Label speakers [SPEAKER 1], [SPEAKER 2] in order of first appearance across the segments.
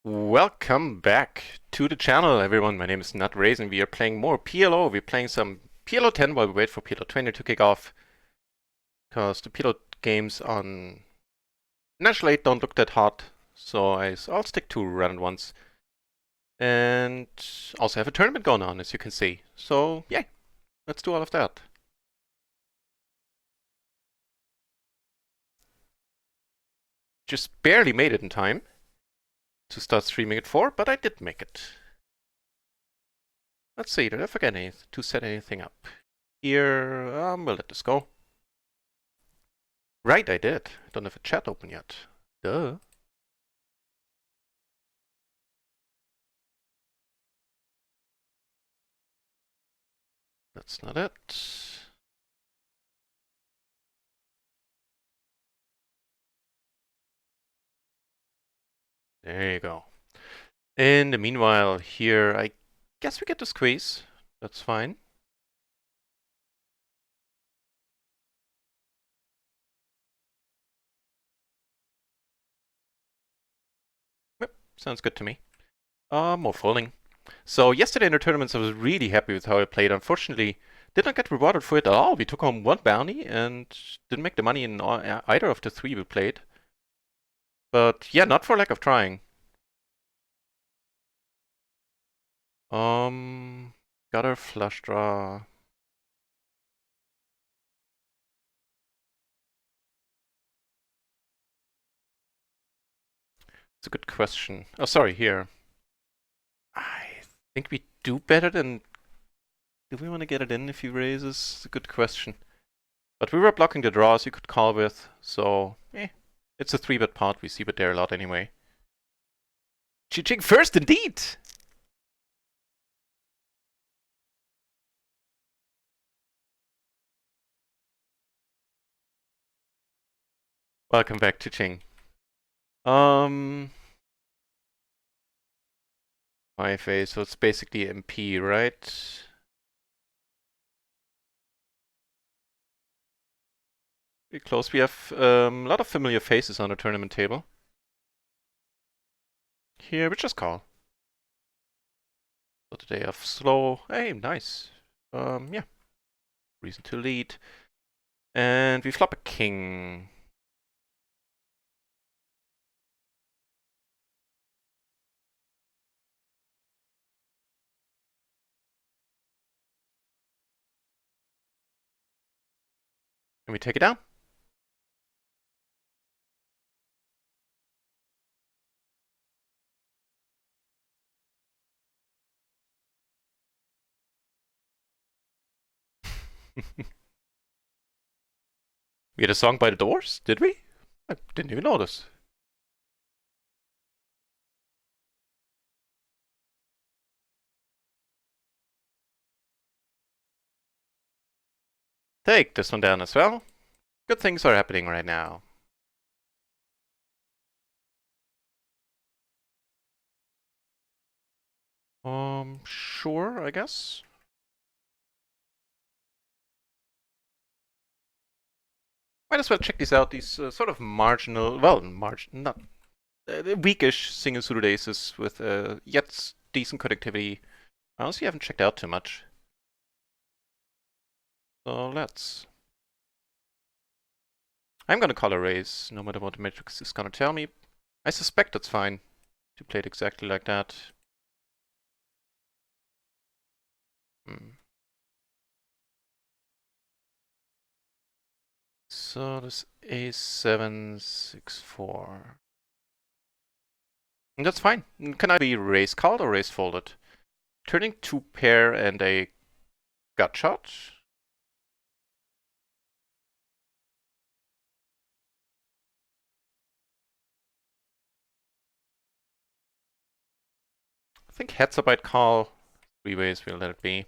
[SPEAKER 1] Welcome back to the channel, everyone. My name is NutRays, and we are playing more PLO. We're playing some PLO 10 while we wait for PLO 20 to kick off, because the PLO games on National 8 don't look that hot, so I'll stick to run ones. And also have a tournament going on, as you can see. So, yeah, let's do all of that. Just barely made it in time to start streaming at 4, but I did make it. Let's see, did I forget to set anything up? Here, we'll let this go. Right, I did. I don't have a chat open yet. Duh. That's not it. There you go. In the meanwhile, here, I guess we get to squeeze. That's fine. Yep, sounds good to me. More folding. So yesterday in the tournaments, I was really happy with how I played. Unfortunately, did not get rewarded for it at all. We took home one bounty and didn't make the money in either of the three we played. But yeah, not for lack of trying. Got our flush draw. It's a good question. Oh, sorry, here. I think we do better than... Do we want to get it in if he raises? It's a good question. But we were blocking the draws you could call with, so... It's a 3-bet pot, we see bet there a lot anyway. Ching first, indeed! Welcome back to Ching. 5A, so it's basically MP, right? Pretty close. We have a lot of familiar faces on the tournament table. Here, we just call. So today of slow. Hey, nice. Yeah. Reason to lead. And we flop a king. And we take it down. We had a song by the Doors, did we? I didn't even notice. Take this one down as well. Good things are happening right now. Sure, I guess. Might as well check these out. These sort of marginal, well, not weakish single suited aces with yet decent connectivity. I honestly haven't checked out too much. So let's. I'm gonna call a raise, no matter what the matrix is gonna tell me. I suspect that's fine to play it exactly like that. So this A7, 6-4. And that's fine. Can I be raise called or raise folded? Turning 2 pair and a gut shot. I think heads up I'd call. 3 ways we'll let it be.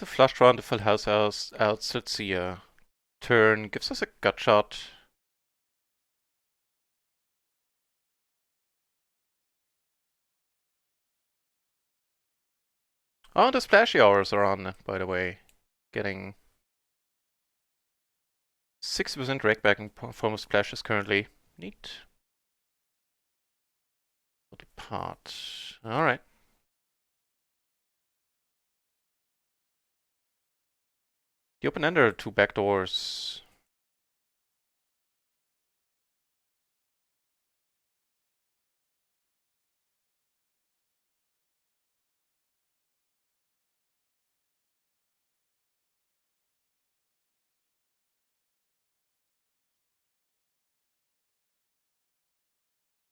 [SPEAKER 1] the flush draw and the full house outs. Let's see. Turn gives us a gut shot. Oh, the splashy hours are on, by the way. Getting 60% rake back in form of splashes currently. Neat. Depart. Alright. The open ender, 2 backdoors.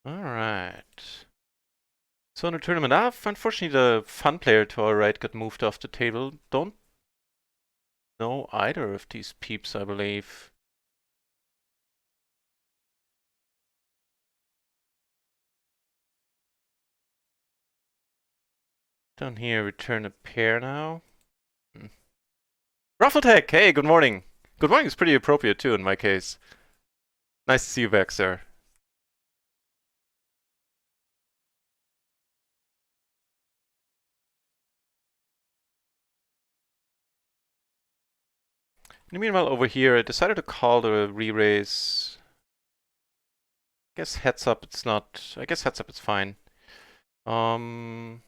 [SPEAKER 1] Alright. So in the tournament, unfortunately the fun player to our right got moved off the table. Don't know either of these peeps, I believe. Down here, return a pair now. Ruffletech! Hey, good morning. Good morning is pretty appropriate too in my case. Nice to see you back, sir. In the meanwhile, over here, I decided to call the re-raise. I guess heads up, it's not. I guess heads up, it's fine. King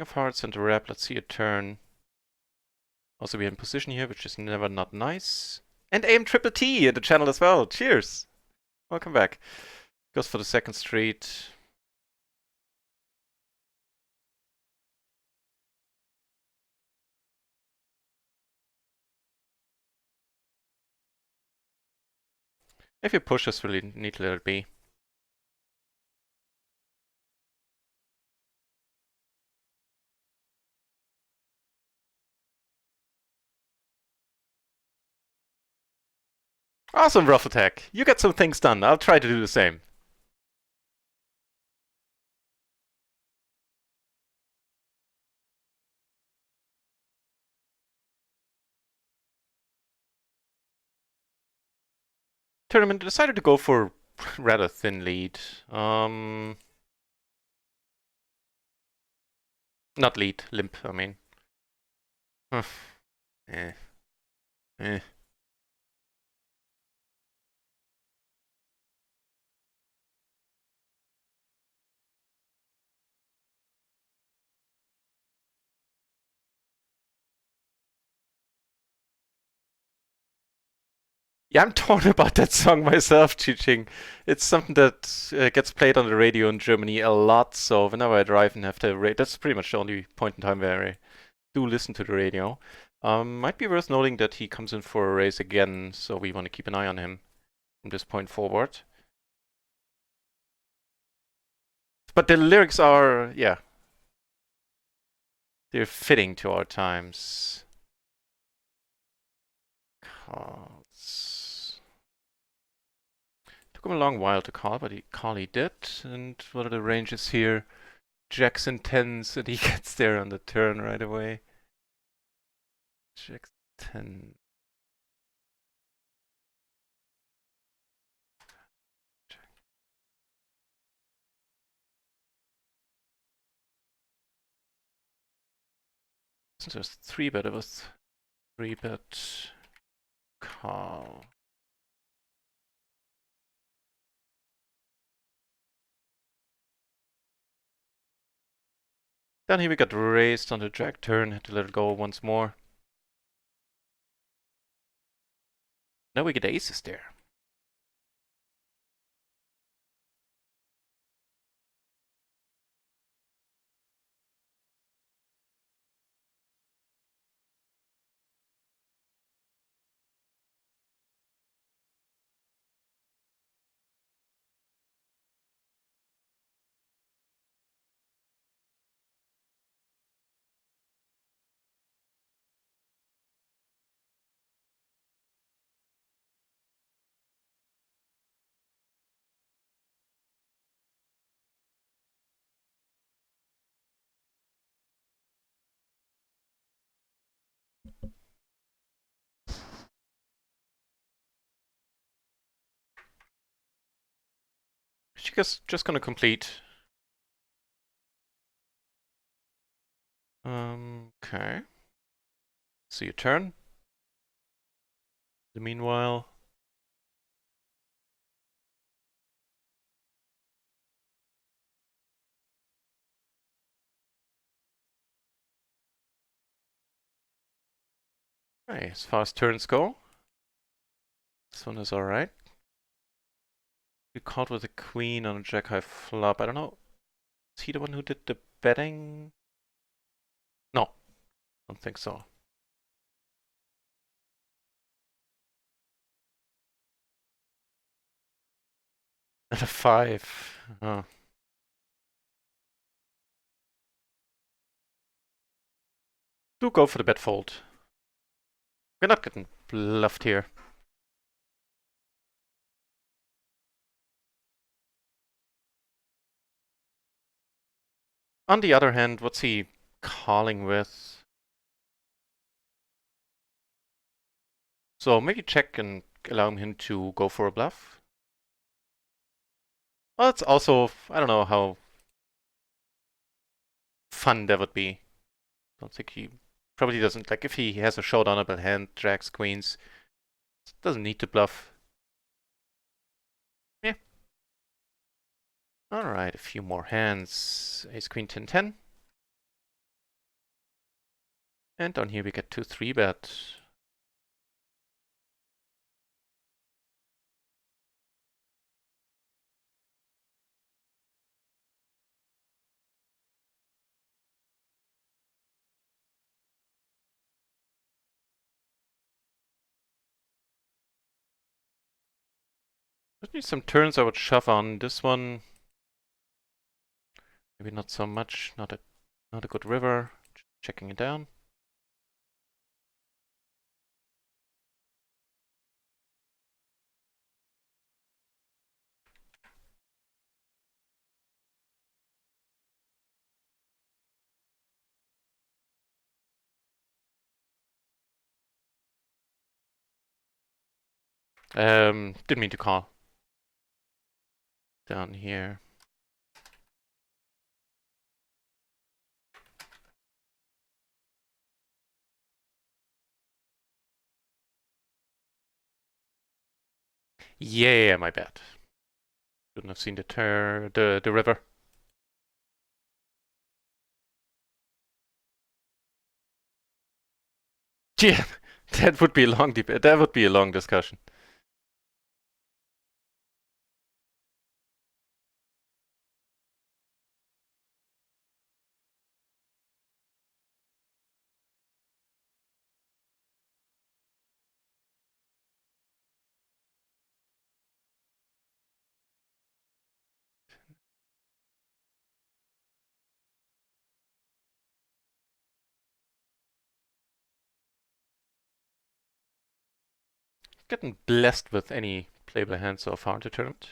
[SPEAKER 1] of Hearts and the rep. Let's see a turn. Also, we have in position here, which is never not nice. And aim triple T in the channel as well. Cheers. Welcome back. Goes for the second street. If you push us, really need to let it be. Awesome, Rough Attack. You get some things done. I'll try to do the same. Tournament decided to go for rather thin lead. Not lead, limp, I mean. eh. Eh. Yeah, I'm torn about that song myself, Chiching. It's something that gets played on the radio in Germany a lot, so whenever I drive and have to, that's pretty much the only point in time where I do listen to the radio. Might be worth noting that he comes in for a race again, so we want to keep an eye on him from this point forward. But the lyrics are, yeah, they're fitting to our times. Calls. Took him a long while to call, but he did. And what are the ranges here? Jackson 10s, and he gets there on the turn right away. Jackson 10. Since there's 3-bet, it was 3-bet call. Then here we got raised on the jack turn, had to let it go once more. Now we get aces there. just gonna complete. Okay. So your turn. The meanwhile. Okay, as far as turns go, this one is alright. You caught with a queen on a jack high flop. I don't know. Is he the one who did the betting? No, don't think so. At a 5. Oh. Do go for the bet fold. We're not getting bluffed here. On the other hand, what's he calling with? So maybe check and allow him to go for a bluff. Well, it's also, I don't know how fun that would be. Don't think he probably doesn't, like if he has a showdownable hand, jacks, queens, doesn't need to bluff. Yeah. Alright, a few more hands. Ace, queen, 10, 10. And down here we get 2 3-bet. There's some turns I would shove on. This one, maybe not so much. Not a good river. Checking it down. Didn't mean to call. Down here. Yeah, my bad. Shouldn't have seen the river. Yeah, that would be a long debate. That would be a long discussion. Getting blessed with any playable hands so far in the tournament.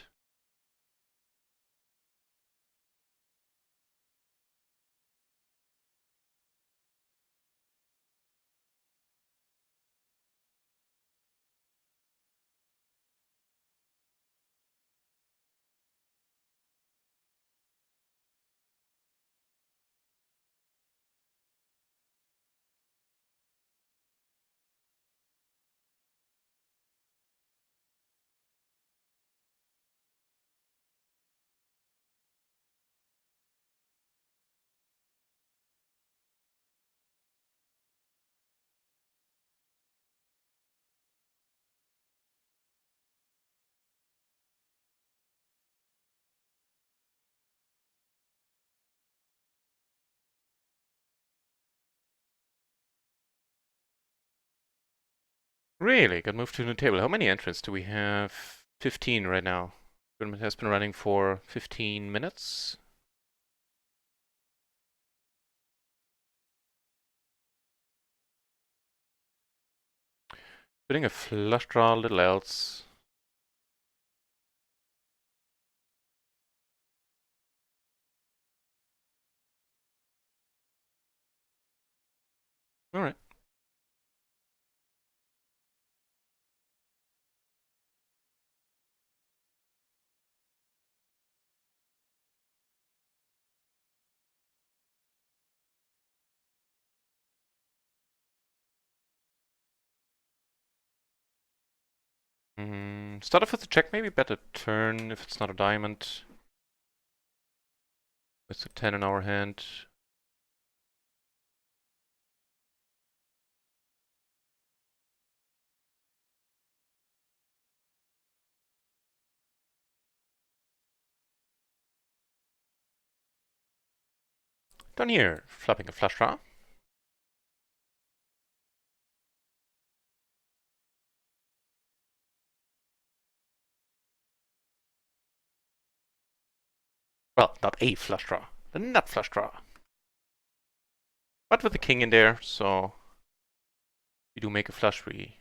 [SPEAKER 1] Really, good move to the table. How many entrants do we have? 15 right now. Tournament has been running for 15 minutes. Putting a flush draw, little else. All right. Start off with a check, maybe bet a turn if it's not a diamond. With the 10 in our hand. Down here, flapping a flush draw. Well, not a flush draw, the nut flush draw. But with the king in there, so we do make a flush. We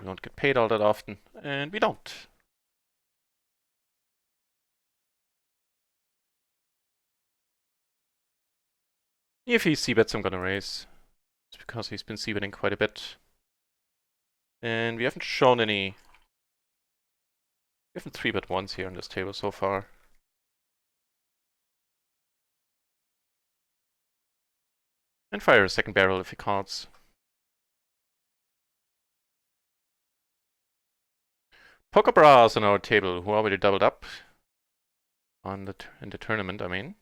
[SPEAKER 1] don't get paid all that often, and we don't. If he c-bets, I'm gonna raise. It's because he's been c-betting quite a bit. And we haven't shown any... We haven't 3-bet once here on this table so far. And fire a second barrel if he calls. Poker bras on our table, who already doubled up on in the tournament, I mean.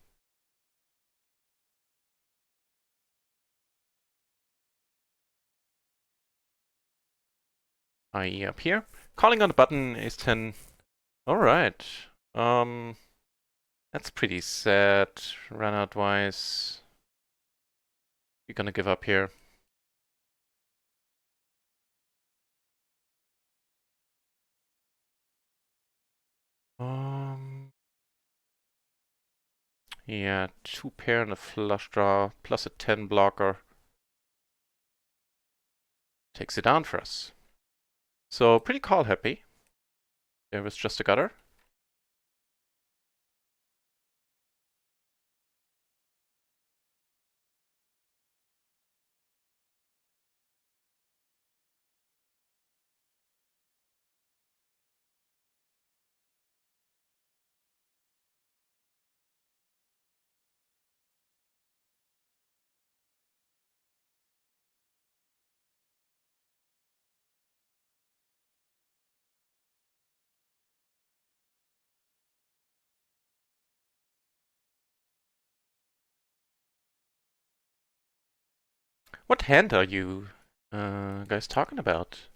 [SPEAKER 1] IE up here. Calling on the button, ace-10. Alright. That's pretty sad, run-out-wise. We're gonna give up here. Yeah, 2 pair and a flush draw, plus a 10 blocker. Takes it down for us. So, pretty call happy. There was just a gutter. What hand are you guys talking about?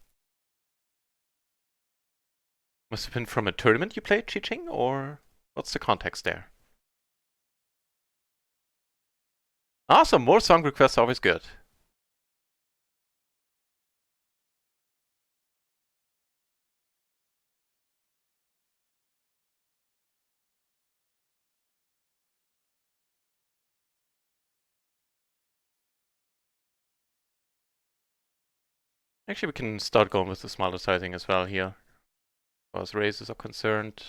[SPEAKER 1] Must have been from a tournament you played, Chi-Ching, or what's the context there? Awesome, more song requests always good. Actually, we can start going with the smaller sizing as well here, as far as raises are concerned.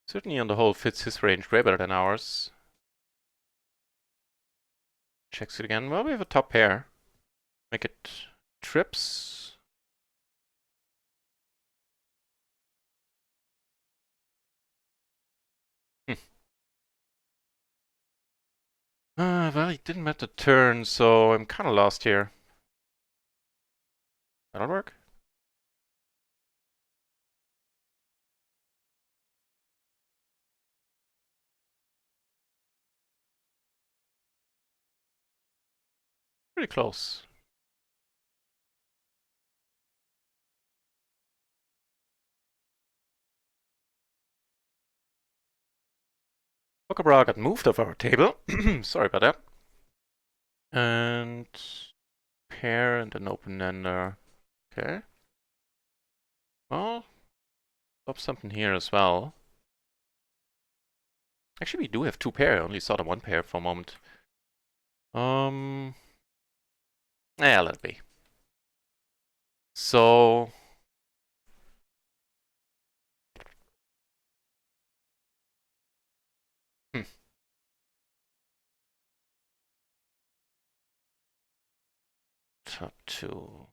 [SPEAKER 1] Certainly on the whole fits his range way better than ours. Checks it again. Well, we have a top pair. Make it trips. Well, he didn't bet the turn, so I'm kind of lost here. That'll work. Pretty close. Bra got moved off our table. Sorry about that. And pair and an open-ender. Okay. Well, stop something here as well. Actually, we do have 2 pair. I only saw the 1 pair for a moment. Yeah, let it be. So... Top 2.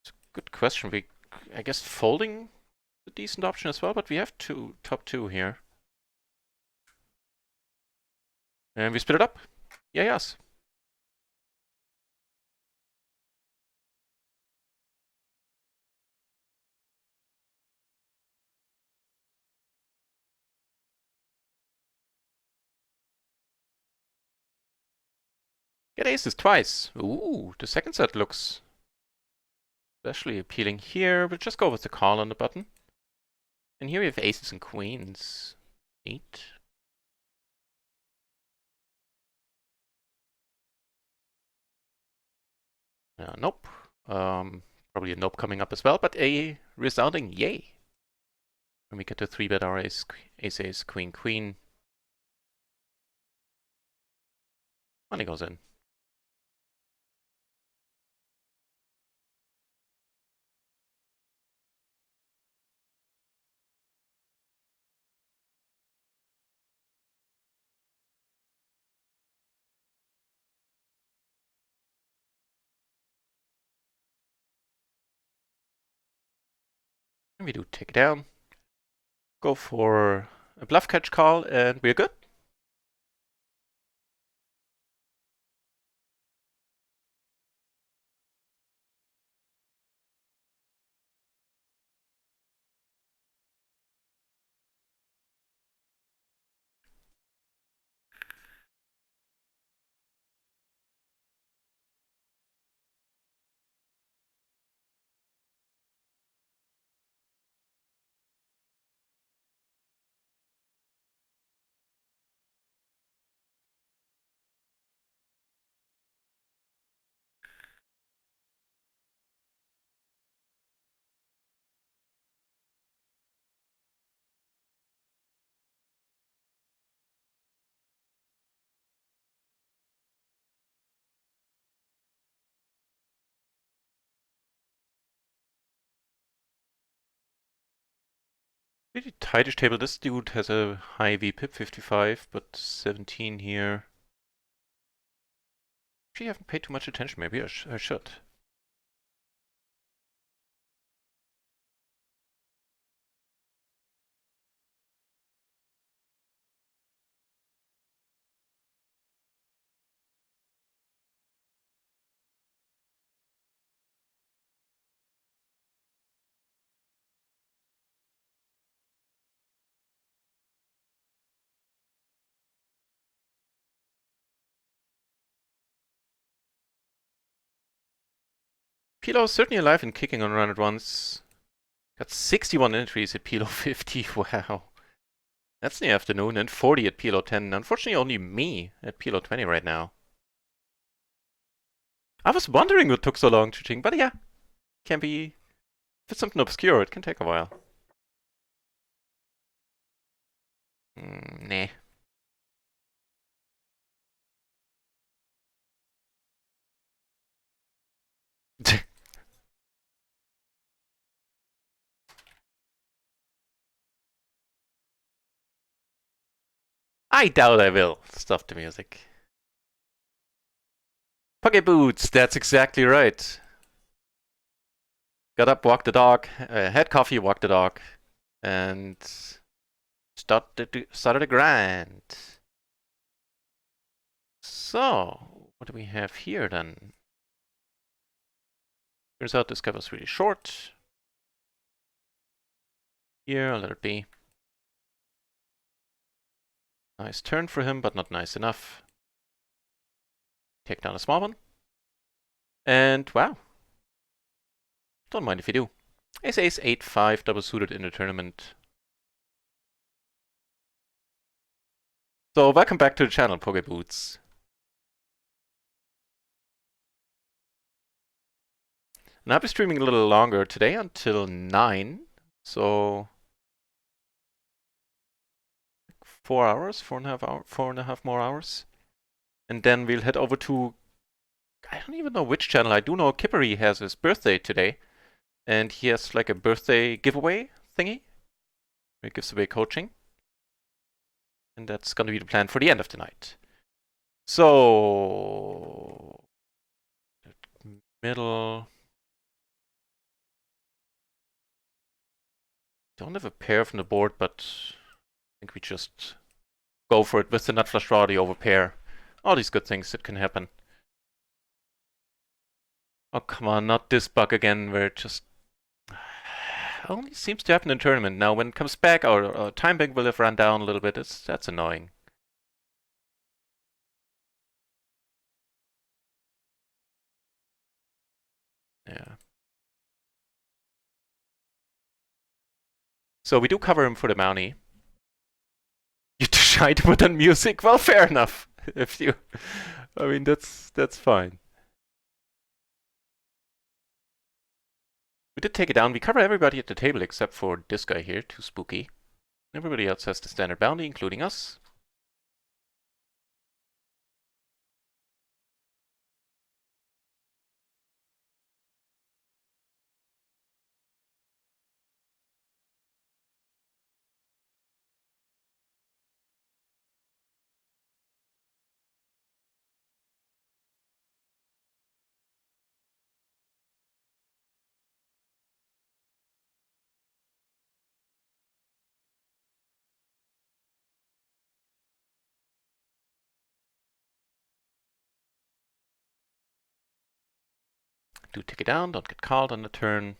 [SPEAKER 1] It's a good question. I guess folding a decent option as well, but we have top 2 here. And we split it up. Yeah, yes. Get aces twice. Ooh, the second set looks especially appealing here. We'll just go with the call on the button. And here we have aces and queens. Neat. Nope. Probably a nope coming up as well, but a resounding yay. When we get to 3-bet our ace, queen, queen. Money goes in. And we do take down. Go for a bluff catch call, and we're good. Pretty tightish table. This dude has a high VPIP, 55, but 17 here. Actually, haven't paid too much attention. Maybe I should. PLO is certainly alive and kicking on run at once. Got 61 entries at PLO 50. Wow. That's in the afternoon, and 40 at PLO 10. Unfortunately, only me at PLO 20 right now. I was wondering what took so long to ching, but yeah. Can be. If it's something obscure, it can take a while. Nah. I doubt I will. Stop the music. Pocket boots, that's exactly right. Got up, walked the dog, had coffee, walked the dog, and started the grind. So, what do we have here then? Turns out this guy was really short. Here, I'll let it be. Nice turn for him, but not nice enough. Take down a small one. And wow. Don't mind if you do. Ace 8-5 double suited in the tournament. So welcome back to the channel, Poke Boots. And I'll be streaming a little longer today until 9. So 4 hours, 4.5 more hours. And then we'll head over to, I don't even know which channel. I do know Kippery has his birthday today. And he has like a birthday giveaway thingy. He gives away coaching. And that's going to be the plan for the end of the night. So, middle. Don't have a pair from the board, but I think we just go for it with the nut flush draw, the overpair. All these good things that can happen. Oh, come on, not this bug again, where it just only seems to happen in tournament. Now, when it comes back, our time bank will have run down a little bit. That's annoying. Yeah. So we do cover him for the Mountie. You're too shy to put on music? Well, fair enough. If you, I mean, that's fine. We did take it down. We cover everybody at the table except for this guy here, too spooky. Everybody else has the standard bounty, including us. Do take it down, don't get called on the turn.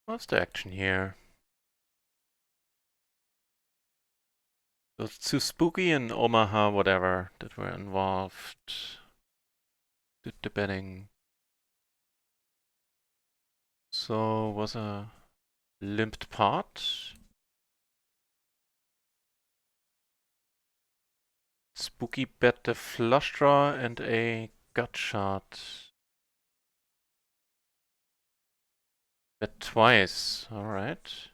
[SPEAKER 1] What's the action here? Those two spooky and Omaha, whatever, that were involved. Did the betting. So was a limped pot. Spooky bet the flush draw and a gut shot. Bet twice, alright.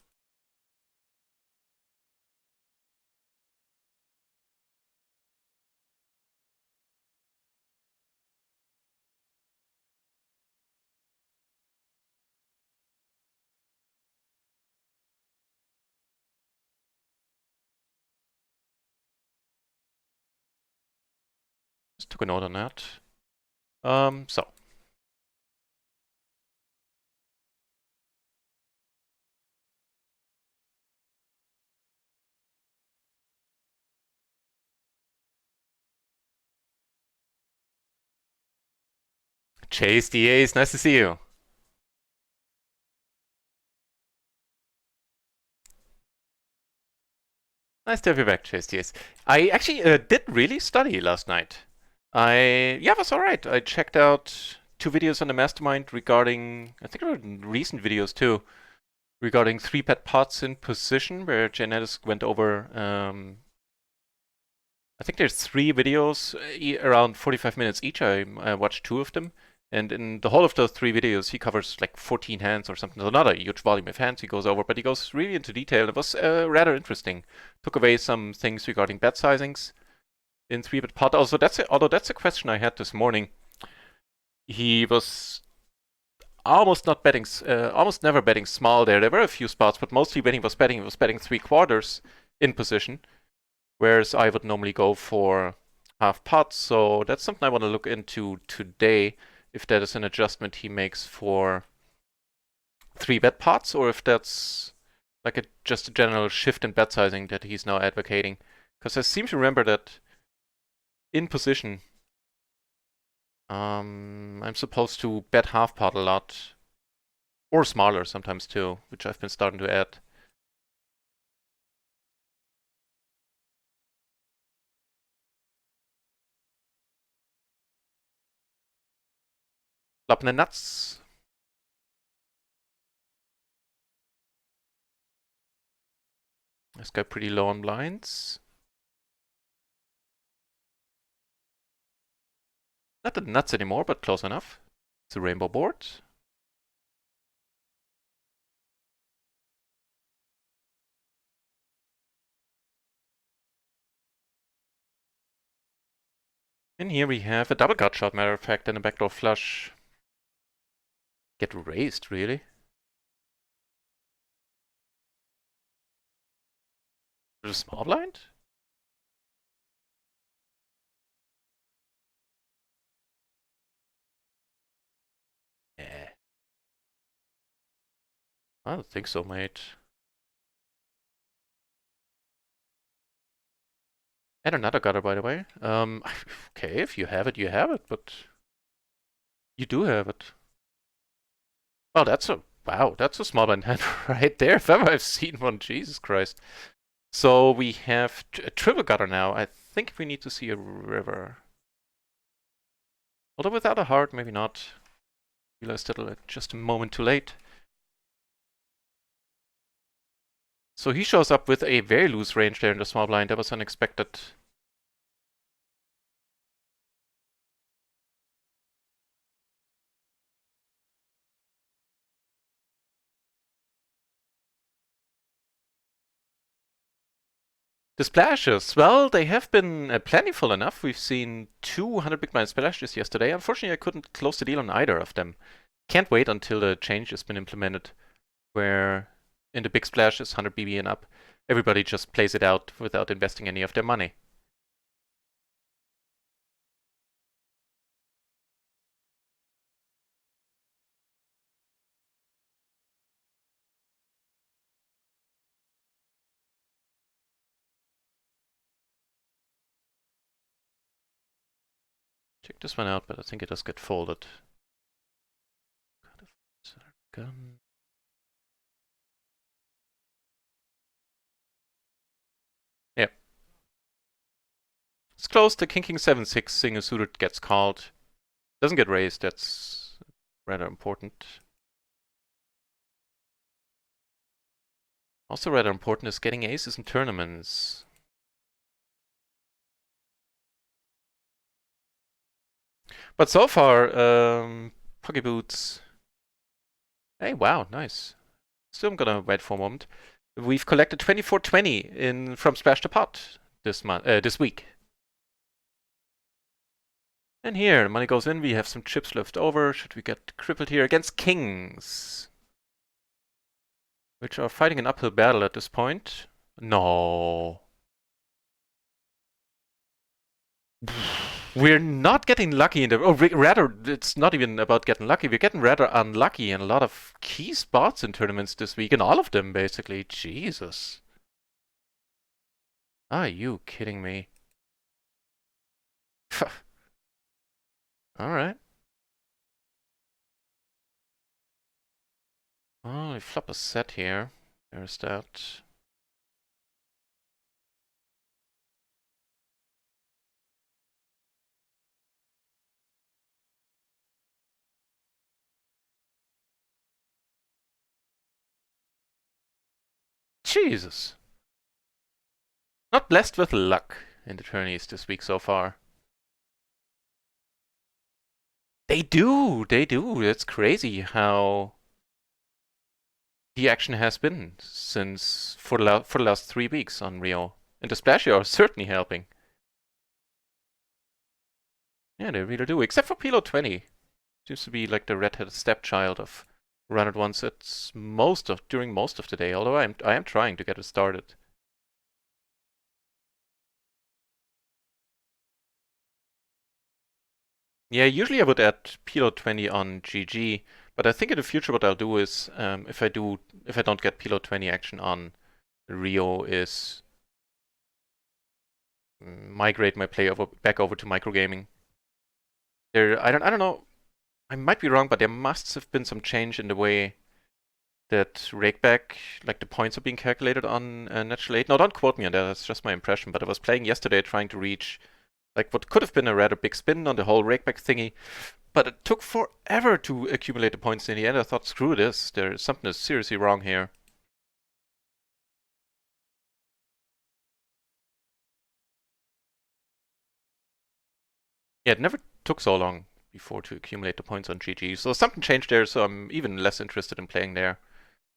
[SPEAKER 1] Just took a note on that. So. Chase the ace, nice to see you. Nice to have you back, Chase the ace. I actually did really study last night. Yeah, it was alright. I checked out 2 videos on the Mastermind regarding, I think there were recent videos too, regarding 3-bet pots in position, where Janetis went over, I think there's 3 videos, around 45 minutes each. I watched 2 of them. And in the whole of those 3 videos, he covers like 14 hands or something. So not a huge volume of hands he goes over, but he goes really into detail. It was rather interesting. Took away some things regarding bet sizings in 3-bet pot. Also, although that's a question I had this morning. He was almost not betting, almost never betting small there. There were a few spots, but mostly when he was betting 3/4 in position, whereas I would normally go for half pots. So that's something I want to look into today, if that is an adjustment he makes for 3-bet pots, or if that's like just a general shift in bet sizing that he's now advocating. Because I seem to remember that in position, I'm supposed to bet half pot a lot, or smaller sometimes too, which I've been starting to add. Flopping the nuts. This guy pretty low on blinds. Not the nuts anymore, but close enough. It's a rainbow board. And here we have a double gut shot, matter of fact, and a backdoor flush. Get raised, really? With a small blind? Yeah. I don't think so, mate. And another gutter, by the way. Okay, if you have it, you have it, but you do have it. Oh, that's a small blind hand right there. If ever I've seen one, Jesus Christ. So we have a triple gutter now. I think we need to see a river. Although without a heart, maybe not. Realized that just a moment too late. So he shows up with a very loose range there in the small blind. That was unexpected. The splashes, well, they have been plentiful enough. We've seen 200 big blind splashes yesterday. Unfortunately, I couldn't close the deal on either of them. Can't wait until the change has been implemented, where in the big splashes, 100 BB and up, everybody just plays it out without investing any of their money. Check this one out, but I think it does get folded. Gun. Yep. It's close. The King 7-6 single suited gets called. Doesn't get raised. That's rather important. Also rather important is getting aces in tournaments. But so far, Pocky Boots. Hey, wow, nice. Still, I'm gonna wait for a moment. We've collected 2420 in from Splash the Pot this week. And here, the money goes in. We have some chips left over. Should we get crippled here against kings, which are fighting an uphill battle at this point? No. We're not getting lucky in the... Oh, rather, it's not even about getting lucky. We're getting rather unlucky in a lot of key spots in tournaments this week. In all of them, basically. Jesus. Are you kidding me? Alright. Oh, we flop a set here. There's that. Jesus. Not blessed with luck in the tourneys this week so far. They do. It's crazy how the action has been since for the last 3 weeks on RIO. And the Splashy are certainly helping. Yeah, they really do. Except for PLO 20. Seems to be like the redheaded stepchild of run it once. It's during most of the day, although I am trying to get it started. Yeah, usually I would add PLO 20 on GG, but I think in the future what I'll do is if I don't get PLO 20 action on RIO is migrate my play back over to microgaming. I don't know. I might be wrong, but there must have been some change in the way that rakeback, like the points are being calculated on natural 8. Now, don't quote me on that. That's just my impression. But I was playing yesterday, trying to reach like what could have been a rather big spin on the whole rakeback thingy, but it took forever to accumulate the points in the end. I thought, screw this. There's something is seriously wrong here. Yeah, it never took so long before to accumulate the points on GG. So something changed there, so I'm even less interested in playing there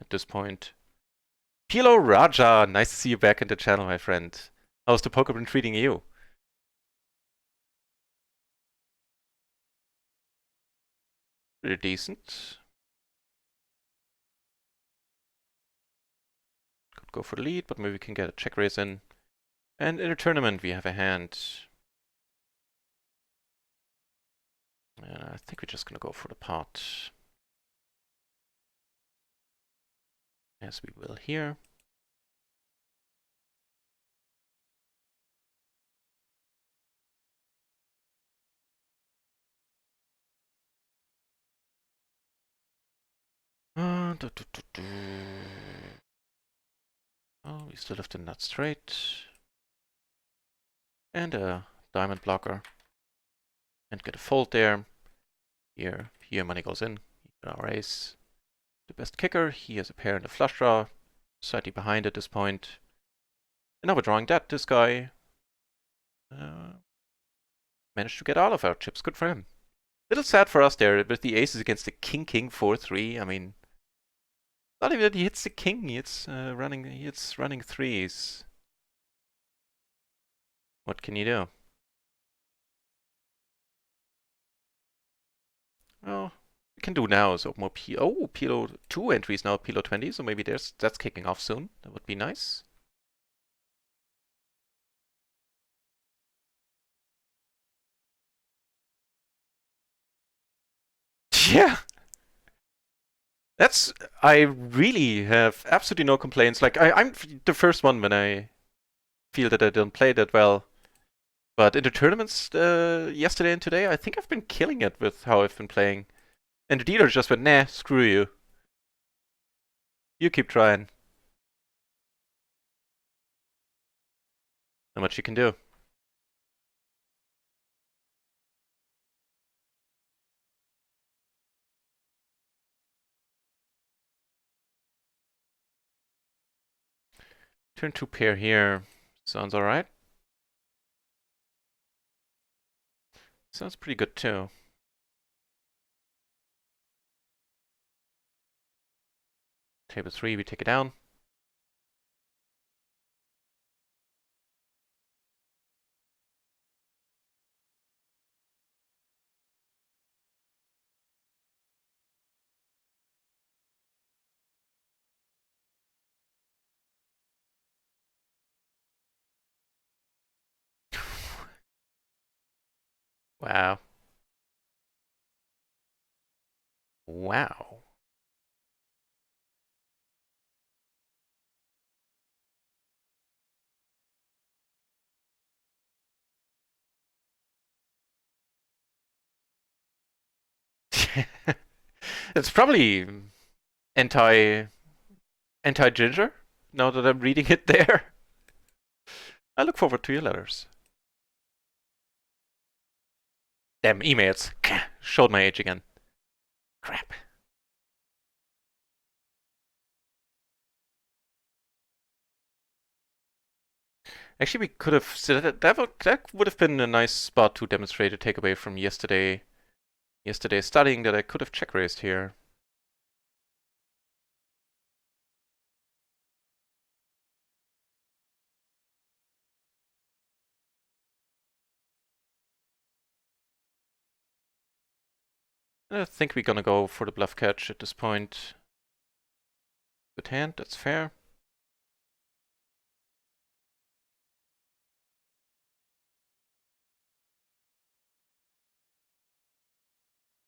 [SPEAKER 1] at this point. PLO Raja, nice to see you back in the channel, my friend. How's the poker been treating you? Pretty decent. Could go for the lead, but maybe we can get a check raise in. And in a tournament, we have a hand. I think we're just gonna go for the pot. As we will here. Oh, we still have the nut straight. And a diamond blocker. And get a fold there. Here money goes in. Our ace. The best kicker. He has a pair and a flush draw. Slightly behind at this point. And now we're drawing that. This guy managed to get all of our chips. Good for him. Little sad for us there with the aces against the king 4-3. I mean, not even that he hits the king. It's running threes. What can you do? Oh, we can do now is open more PLO 2 entries now, PLO 20, so maybe that's kicking off soon. That would be nice. Yeah. I really have absolutely no complaints. Like, I'm the first one when I feel that I don't play that well. But in the tournaments yesterday and today, I think I've been killing it with how I've been playing. And the dealer just went, nah, screw you. You keep trying. Not much you can do. Turn 2 pair here. Sounds alright. Sounds pretty good too. Table 3, we take it down. Wow. Wow. It's probably anti-ginger, now that I'm reading it there. I look forward to your letters. Damn, emails. Showed my age again. Crap. Actually, we could have... So that would have been a nice spot to demonstrate a takeaway from yesterday's studying that I could have check raised here. I think we're gonna go for the bluff catch at this point. Good hand, that's fair.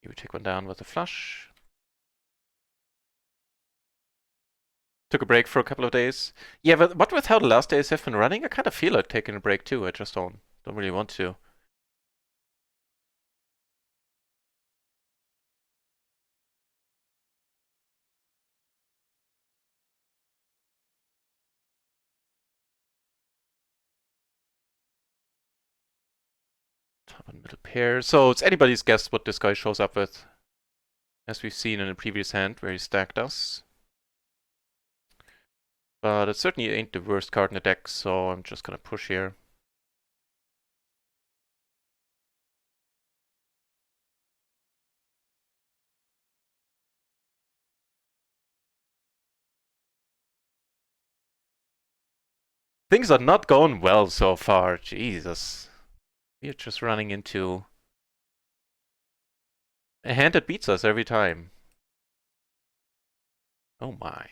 [SPEAKER 1] You would take one down with a flush. Took a break for a couple of days. Yeah, but what with how the last days have been running, I kind of feel like taking a break too. I just don't really want to. Top and middle pair. So it's anybody's guess what this guy shows up with. As we've seen in the previous hand where he stacked us. But it certainly ain't the worst card in the deck, so I'm just gonna push here. Things are not going well so far. Jesus. We're just running into a hand that beats us every time. Oh my.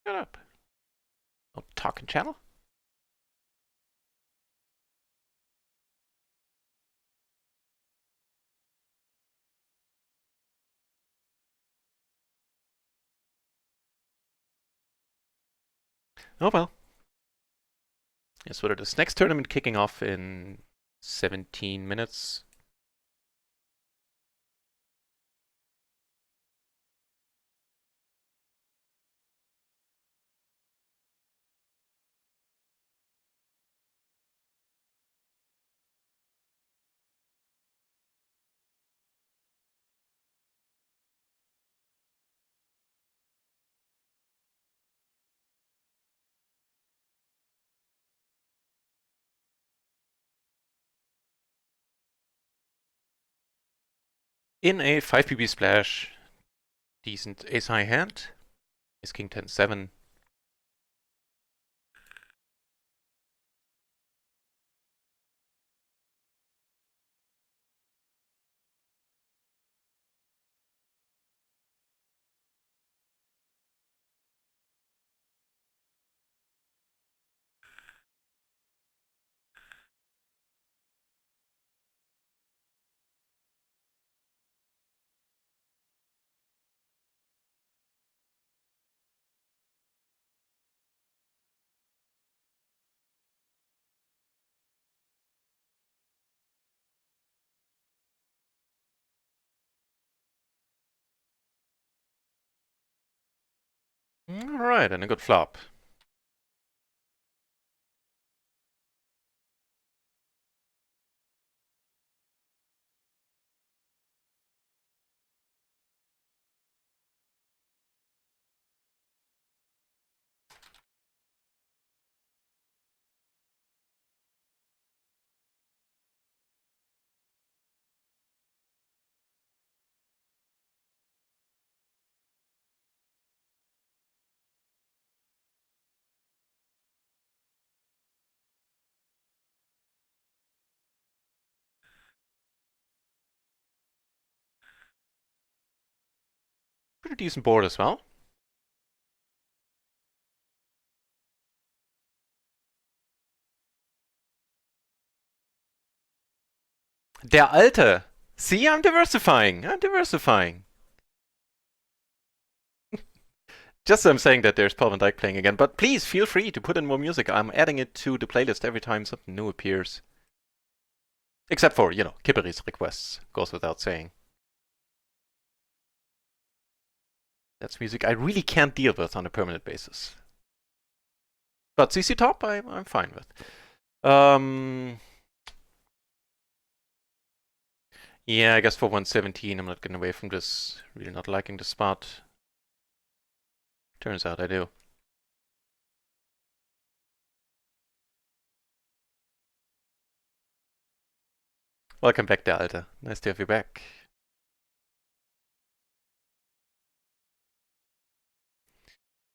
[SPEAKER 1] Shut up. No talking channel? Oh well. Guess what it is. Next tournament kicking off in 17 minutes. In a 5 PB splash, decent ace-high hand. Ace-king 10-7. Alright, and a good flop. Pretty decent board as well. Der Alte! See, I'm diversifying. I'm diversifying. Just so I'm saying that there's Paul van Dyk playing again, but please feel free to put in more music. I'm adding it to the playlist every time something new appears. Except for, Kipperi's requests. Goes without saying. That's music I really can't deal with on a permanent basis. But CC Top, I'm fine with. Yeah, I guess for 117, I'm not getting away from this. Really not liking the spot. Turns out I do. Welcome back, der Alte. Nice to have you back.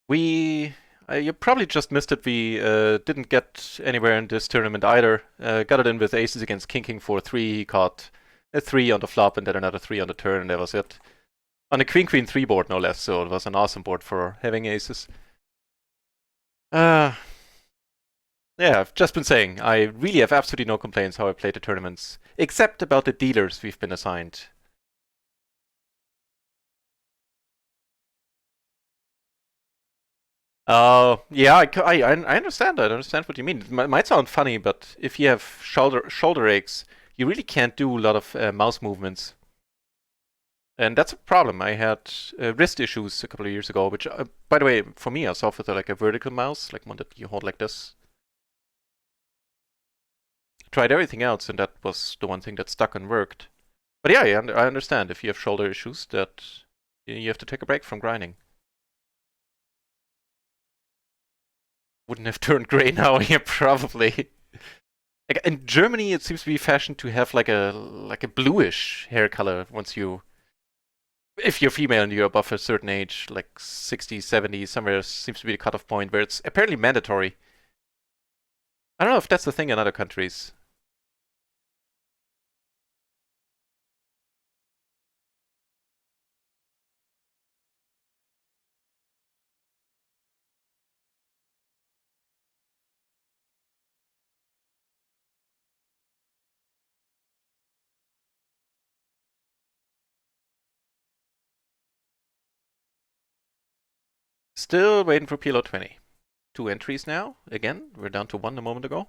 [SPEAKER 1] You probably just missed it. We didn't get anywhere in this tournament either. Got it in with aces against King 4-3. He caught a 3 on the flop and then another 3 on the turn, and that was it. On a Queen 3 board, no less, so it was an awesome board for having aces. Yeah, I've just been saying, I really have absolutely no complaints how I played the tournaments, except about the dealers we've been assigned. Oh, yeah, I understand that. I understand what you mean. It might sound funny, but if you have shoulder aches, you really can't do a lot of mouse movements. And that's a problem. I had wrist issues a couple of years ago, which, by the way, for me, I solved with like a vertical mouse, like one that you hold like this. Tried everything else, and that was the one thing that stuck and worked. But yeah, I understand if you have shoulder issues that you have to take a break from grinding. Wouldn't have turned gray now, yeah, probably. Like in Germany, it seems to be fashion to have like a bluish hair color once you. if you're female and you're above a certain age, like 60, 70, somewhere seems to be the cutoff point where it's apparently mandatory. I don't know if that's the thing in other countries. Still waiting for PLO 20. 2 entries now. Again, we're down to 1 a moment ago.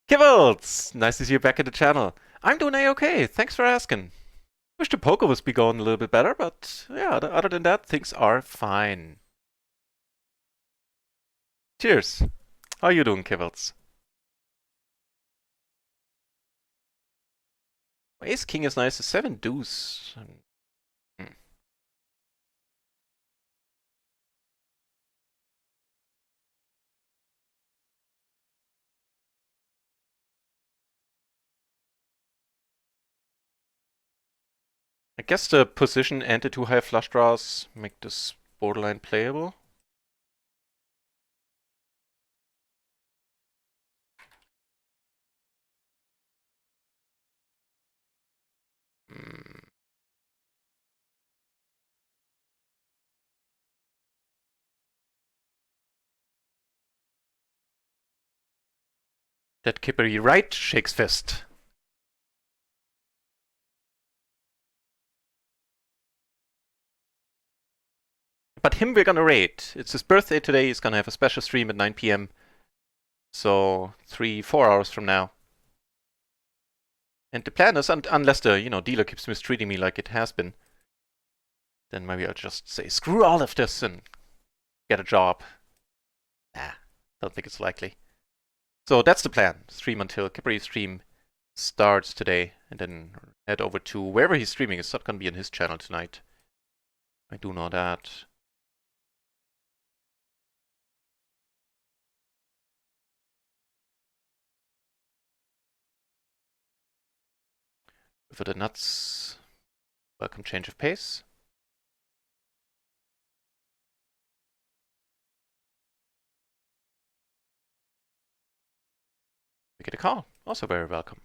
[SPEAKER 1] Kibbles! Nice to see you back at the channel. I'm doing A-okay. Thanks for asking. Wish the poker was be going a little bit better, but yeah, other than that, things are fine. Cheers. How are you doing, Kibbles? Ace King is nice. 7 deuce. Hmm. I guess the position and the 2 high flush draws make this borderline playable. Hmm. That Kippery right shakes fist. But him we're gonna raid. It's his birthday today. He's gonna have a special stream at 9 p.m. So 4 hours from now. And the plan is, unless the dealer keeps mistreating me like it has been, then maybe I'll just say screw all of this and get a job. Nah, don't think it's likely. So that's the plan. Stream until Kippery's stream starts today, and then head over to wherever he's streaming. It's not gonna be on his channel tonight. I do know that. For the nuts, welcome change of pace. We get a call. Also very welcome.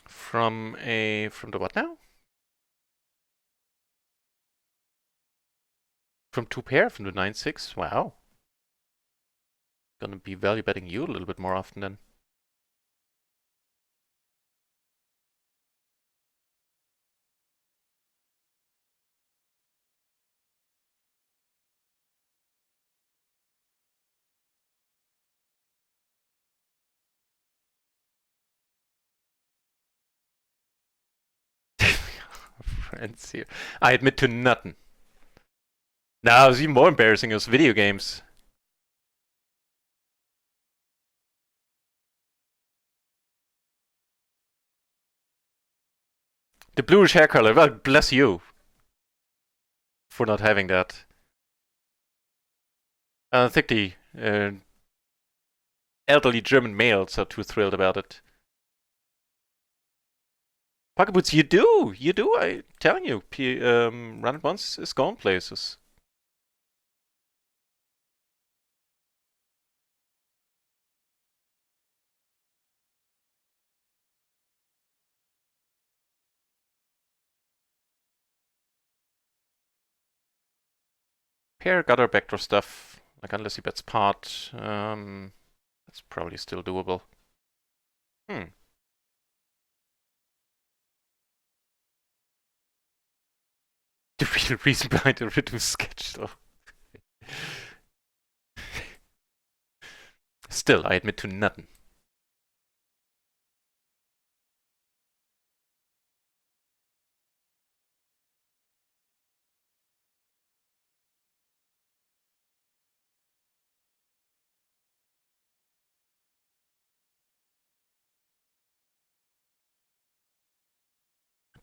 [SPEAKER 1] From the what now? From 2 pair, from the 9-6. Wow. Gonna be value betting you a little bit more often then. Friends here. I admit to nothing. No, it was even more embarrassing. It was video games. The bluish hair color. Well, bless you for not having that. I don't think the elderly German males are too thrilled about it. Pocket boots, you do. You do. I'm telling you. Run it once is going places. Pair gutter backdoor stuff. Like unless he bets pot. That's probably still doable. Hmm. The real reason behind the reduced sketch, though. Still, I admit to nothing.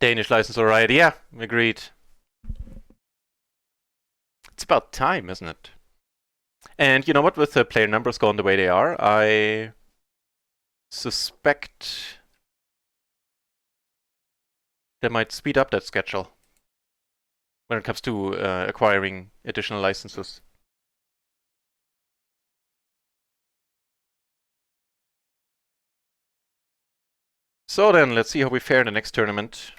[SPEAKER 1] Danish license, alright. Yeah, agreed. It's about time, isn't it? And you know what? With the player numbers going the way they are, I suspect they might speed up that schedule when it comes to acquiring additional licenses. So then, let's see how we fare in the next tournament.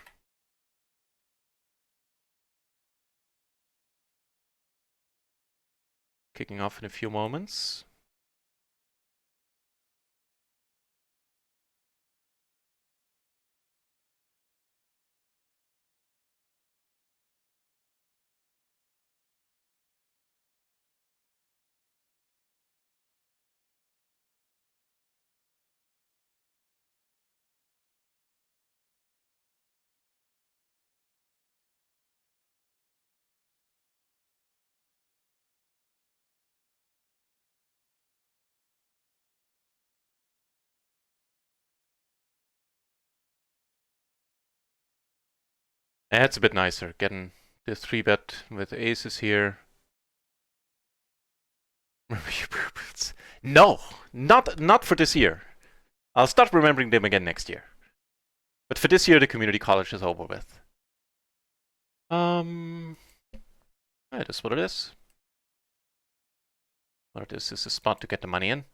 [SPEAKER 1] Kicking off in a few moments. That's a bit nicer, getting the 3-bet with aces here. No, not for this year. I'll start remembering them again next year. But for this year, the community college is over with. It is what it is. What it is a spot to get the money in.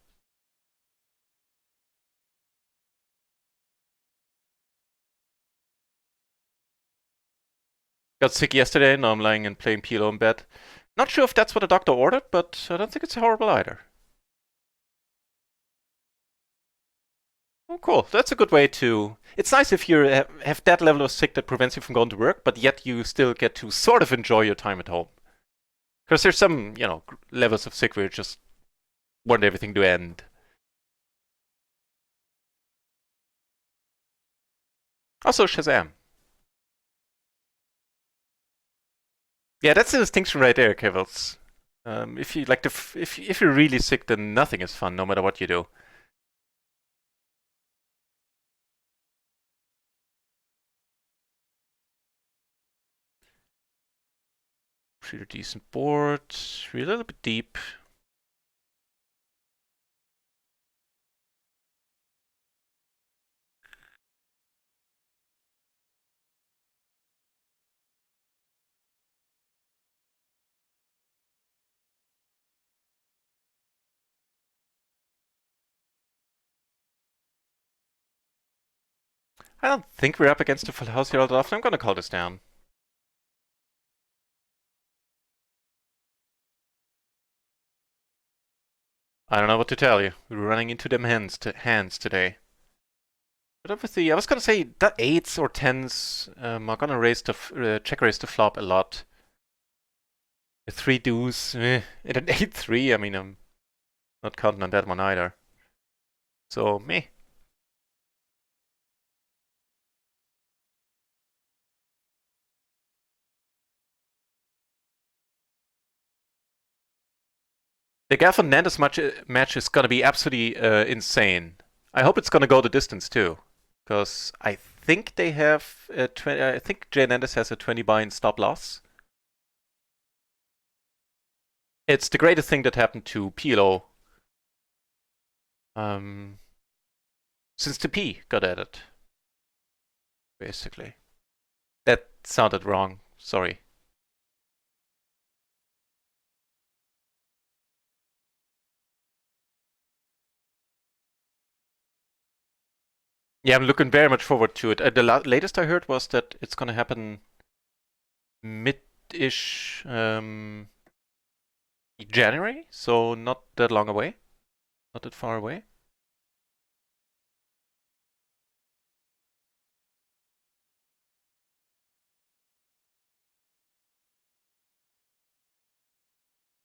[SPEAKER 1] Got sick yesterday, now I'm lying and playing PLO in bed. Not sure if that's what the doctor ordered, but I don't think it's horrible either. Oh, cool. That's a good way to... It's nice if you have that level of sick that prevents you from going to work, but yet you still get to sort of enjoy your time at home. Because there's some, levels of sick where you just want everything to end. Also, Shazam. Yeah, that's the distinction right there, Kevils. If you like if you're really sick, then nothing is fun, no matter what you do. Pretty decent board. We're a little bit deep. I don't think we're up against a full house here all that often. I'm gonna call this down. I don't know what to tell you. We're running into them hands today. But obviously, I was gonna say that 8s or 10s are gonna check raise the flop a lot. A 3 deuce, in an 8-3, I mean, I'm not counting on that one either. So, meh. The Gaff and Nandes match is gonna be absolutely insane. I hope it's gonna go the distance too, because I think they have I think Jay Nandes has a 20 buy-in stop loss. It's the greatest thing that happened to PLO since the P got added. Basically, that sounded wrong. Sorry. Yeah, I'm looking very much forward to it. The latest I heard was that it's gonna happen mid-ish January, so not that long away, not that far away.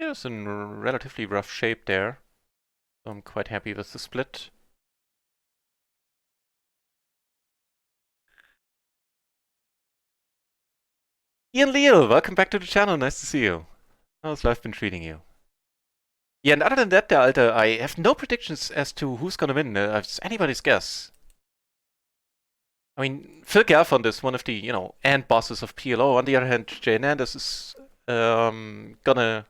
[SPEAKER 1] Yeah, it's in relatively rough shape there. So I'm quite happy with the split. Ian Leal, welcome back to the channel. Nice to see you. How's life been treating you? Yeah, and other than that, Alter, I have no predictions as to who's gonna win. It's anybody's guess. I mean, Phil Gelfand is one of the, end bosses of PLO. On the other hand, Jay Hernandez is gonna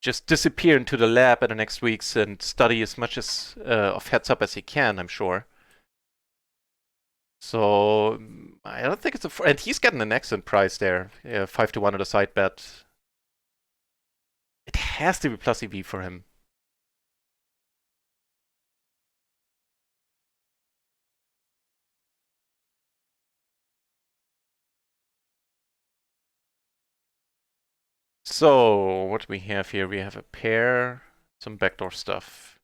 [SPEAKER 1] just disappear into the lab in the next weeks and study as much as of heads up as he can, I'm sure. So I don't think it's and he's getting an excellent price there, 5-1 on the side bet. It has to be plus EV for him. So what do we have here? We have a pair, some backdoor stuff.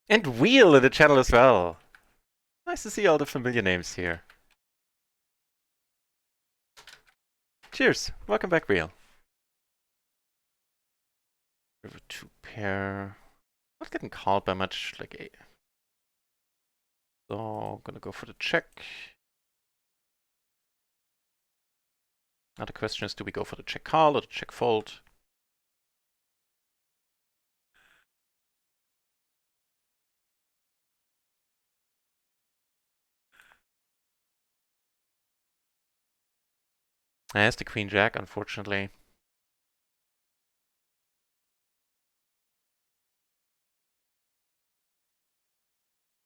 [SPEAKER 1] And Wheel in the channel as well. Nice to see all the familiar names here. Cheers. Welcome back, Wheel. River 2 pair. Not getting called by much, like a. So, gonna go for the check. Now the question is, do we go for the check call or the check fold? That's the Queen Jack, unfortunately.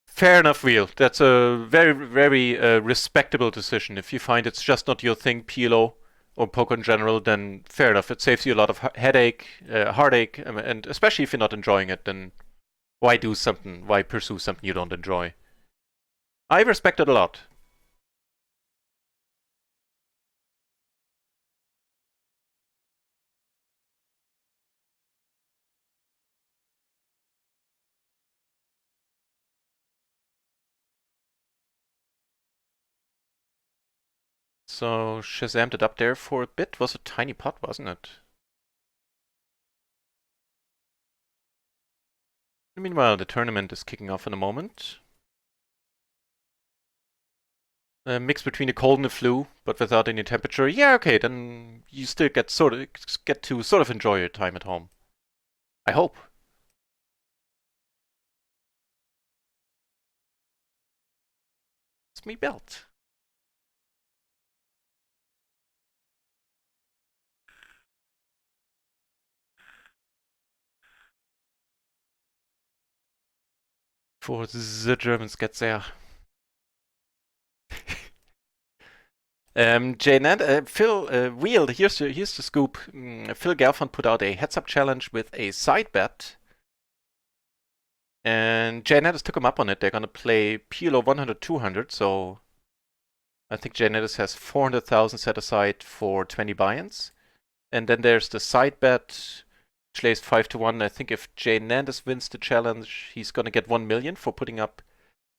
[SPEAKER 1] Fair enough, Wheel. That's a very, very respectable decision. If you find it's just not your thing, PLO or poker in general, then fair enough. It saves you a lot of headache, heartache, and especially if you're not enjoying it, then why do something? Why pursue something you don't enjoy? I respect it a lot. So Shazammed it up there for a bit. Was a tiny pot, wasn't it? Meanwhile, the tournament is kicking off in a moment. A mix between the cold and the flu, but without any temperature. Yeah, okay, then you still get to sort of enjoy your time at home. I hope. It's me belt. For the Germans get there. Phil Wheeled, here's the scoop. Phil Gelfand put out a heads-up challenge with a side bet. And Jay Nettis took him up on it. They're going to play PLO 100-200, so I think Jay Nettis has 400,000 set aside for 20 buy-ins. And then there's the side bet, which lays 5-1. I think if Jay Nandes wins the challenge, he's going to get 1 million for putting up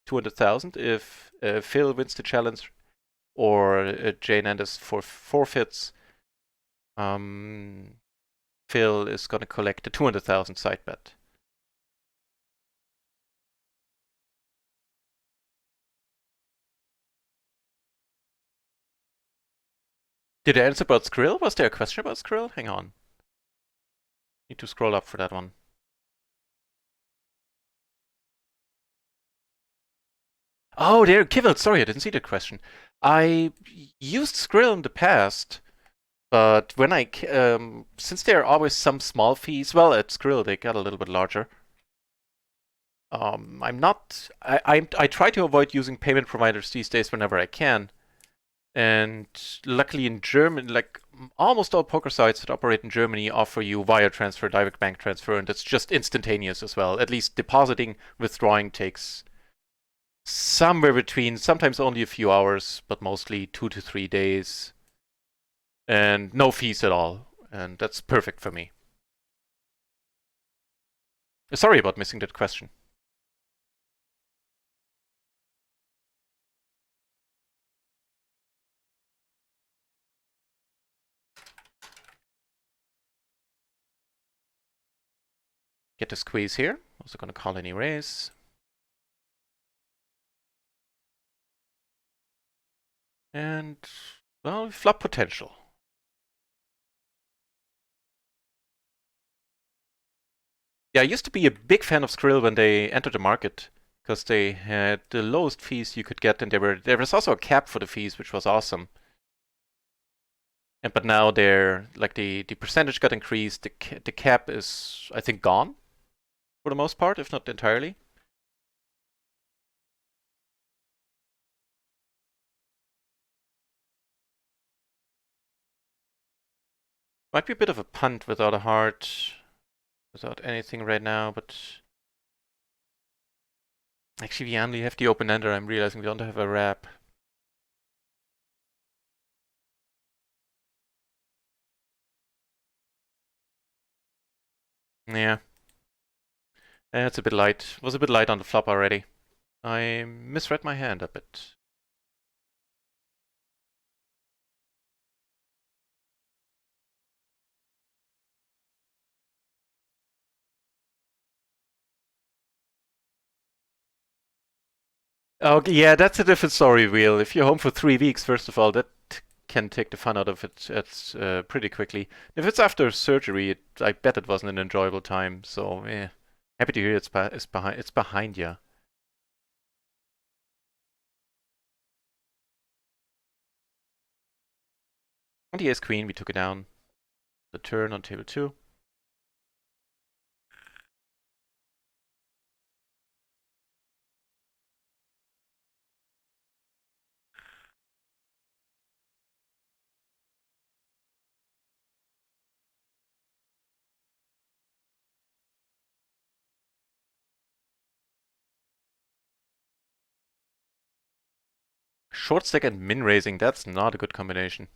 [SPEAKER 1] 200,000. If Phil wins the challenge or Jay Nandes for forfeits, Phil is going to collect the 200,000 side bet. Did I answer about Skrill? Was there a question about Skrill? Hang on. Need to scroll up for that one. Oh, there, Kivil. Sorry, I didn't see the question. I used Skrill in the past, but when since there are always some small fees, well, at Skrill they got a little bit larger. I'm not. I try to avoid using payment providers these days whenever I can, and luckily in Germany, like almost all poker sites that operate in Germany offer you wire transfer, direct bank transfer, and it's just instantaneous as well. At least depositing, withdrawing takes somewhere between sometimes only a few hours, but mostly 2 to 3 days, and no fees at all, and that's perfect for me. Sorry about missing that question. Get the squeeze here. Also gonna call any raise. And, well, flop potential. Yeah, I used to be a big fan of Skrill when they entered the market because they had the lowest fees you could get, and there was also a cap for the fees, which was awesome. And but now they're like the percentage got increased. The cap is, I think, gone for the most part, if not entirely. Might be a bit of a punt without a heart, without anything right now, but actually we only have the open ender. I'm realizing we don't have a wrap. Yeah, it's a bit light. Was a bit light on the flop already. I misread my hand a bit. Okay, yeah, that's a different story, Wheel. If you're home for 3 weeks, first of all, that can take the fun out of it pretty quickly. If it's after surgery, I bet it wasn't an enjoyable time. So, yeah, happy to hear it's behind. It's behind you. On the ace queen, we took it down. The turn on table two. Short stack and min raising. That's not a good combination.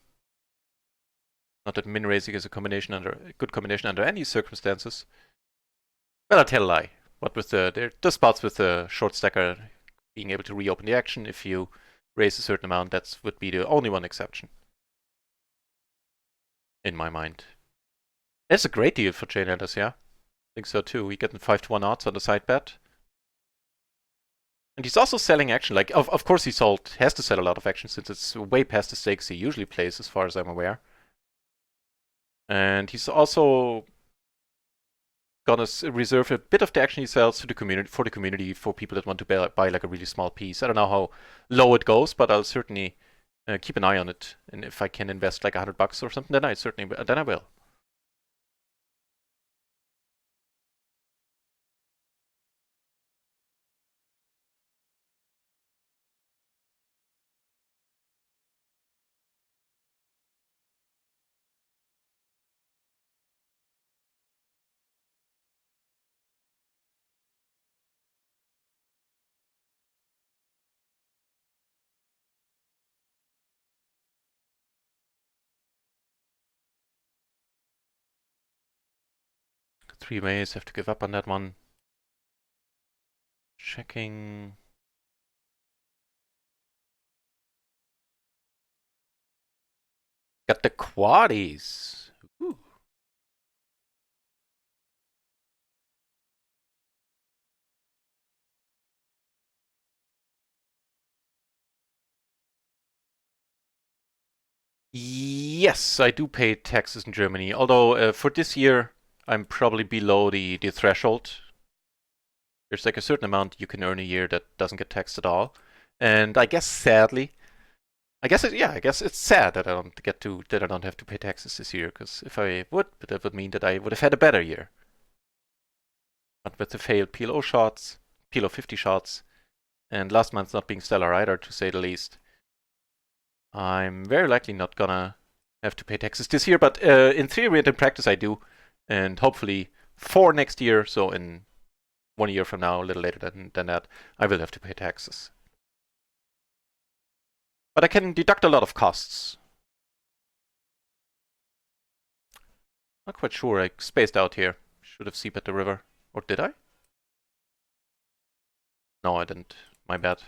[SPEAKER 1] Not that min raising is a good combination under any circumstances. Well, I tell a lie. What with the spots with the short stacker being able to reopen the action if you raise a certain amount, that would be the only one exception in my mind. It's a great deal for Jane Anders, yeah. I think so too. We get 5-1 odds on the side bet. And he's also selling action. Like, of course, has to sell a lot of action since it's way past the stakes he usually plays, as far as I'm aware. And he's also gonna reserve a bit of the action he sells to the community for people that want to buy like a really small piece. I don't know how low it goes, but I'll certainly keep an eye on it. And if I can invest like $100 or something, then I will. Three ways, have to give up on that one. Checking. Got the quaddies. Ooh. Yes, I do pay taxes in Germany. Although for this year, I'm probably below the threshold. There's like a certain amount you can earn a year that doesn't get taxed at all. And I guess sadly, I guess it's sad that I don't have to pay taxes this year. Because if I would, that would mean that I would have had a better year. But with the failed PLO shots, PLO 50 shots, and last month not being stellar either, to say the least, I'm very likely not gonna have to pay taxes this year. But in theory and in practice, I do, and hopefully for next year, so in 1 year from now, a little later than that, I will have to pay taxes. But I can deduct a lot of costs. Not quite sure. I spaced out here. Should have seeped the river. Or did I? No, I didn't. My bad.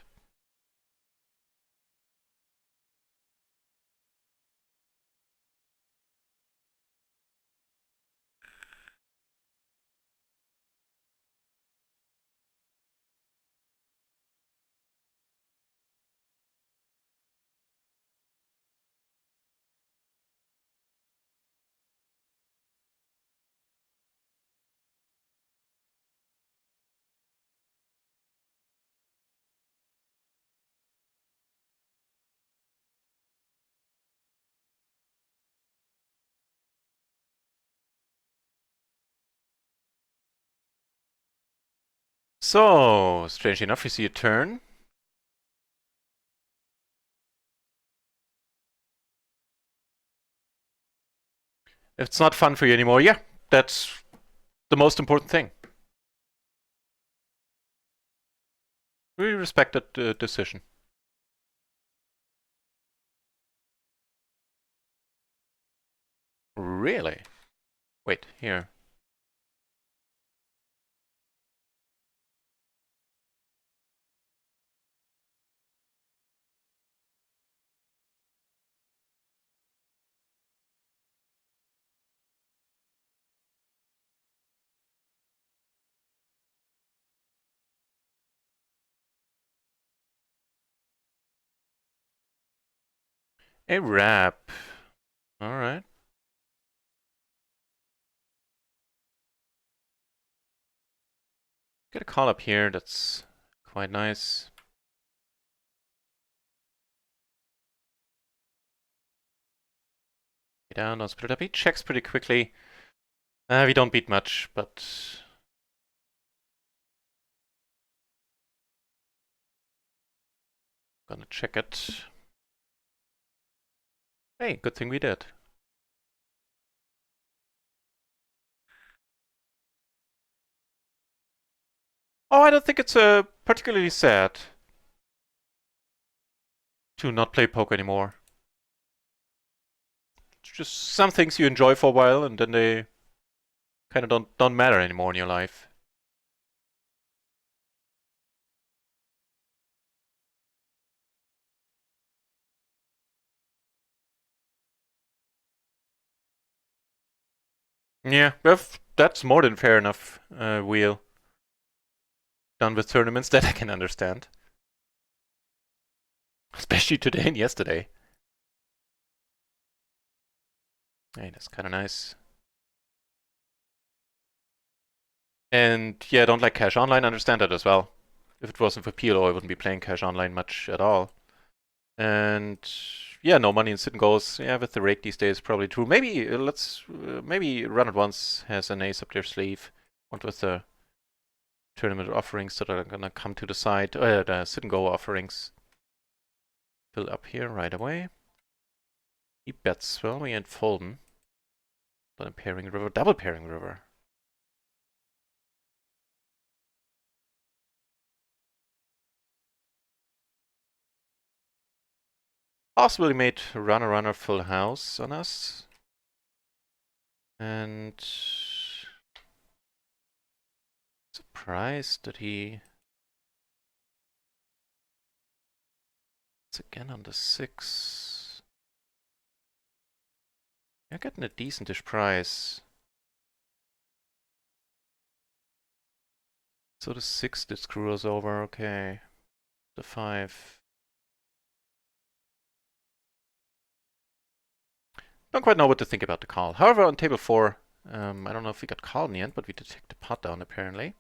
[SPEAKER 1] So, strangely enough, we see a turn. If it's not fun for you anymore, yeah, that's the most important thing. We respect that decision. Really? Wait, here. A wrap. Alright. Get a call up here, that's quite nice. Down, don't split it up. He checks pretty quickly. We don't beat much, but gonna check it. Hey, good thing we did. Oh, I don't think it's particularly sad to not play poker anymore. It's just some things you enjoy for a while, and then they kind of don't matter anymore in your life. Yeah, that's more than fair enough, Wheel. Done with tournaments, that I can understand. Especially today and yesterday. Hey, that's kind of nice. And yeah, I don't like cash online, understand that as well. If it wasn't for PLO, I wouldn't be playing cash online much at all. And yeah, no money in sit and goes. Yeah, with the rake these days, probably true. Maybe maybe Run It Once has an ace up their sleeve. What with the tournament offerings that are gonna come to the side, the sit and go offerings. Fill up here right away. He bets well, we ain't folding. But I'm pairing river, double pairing river. Possibly made runner full house on us. And surprised that he... It's again on the 6. You're getting a decentish price. So the 6 did screw us over, okay. The 5. Don't quite know what to think about the call. However, on table 4, I don't know if we got called in the end, but we did take the pot down apparently.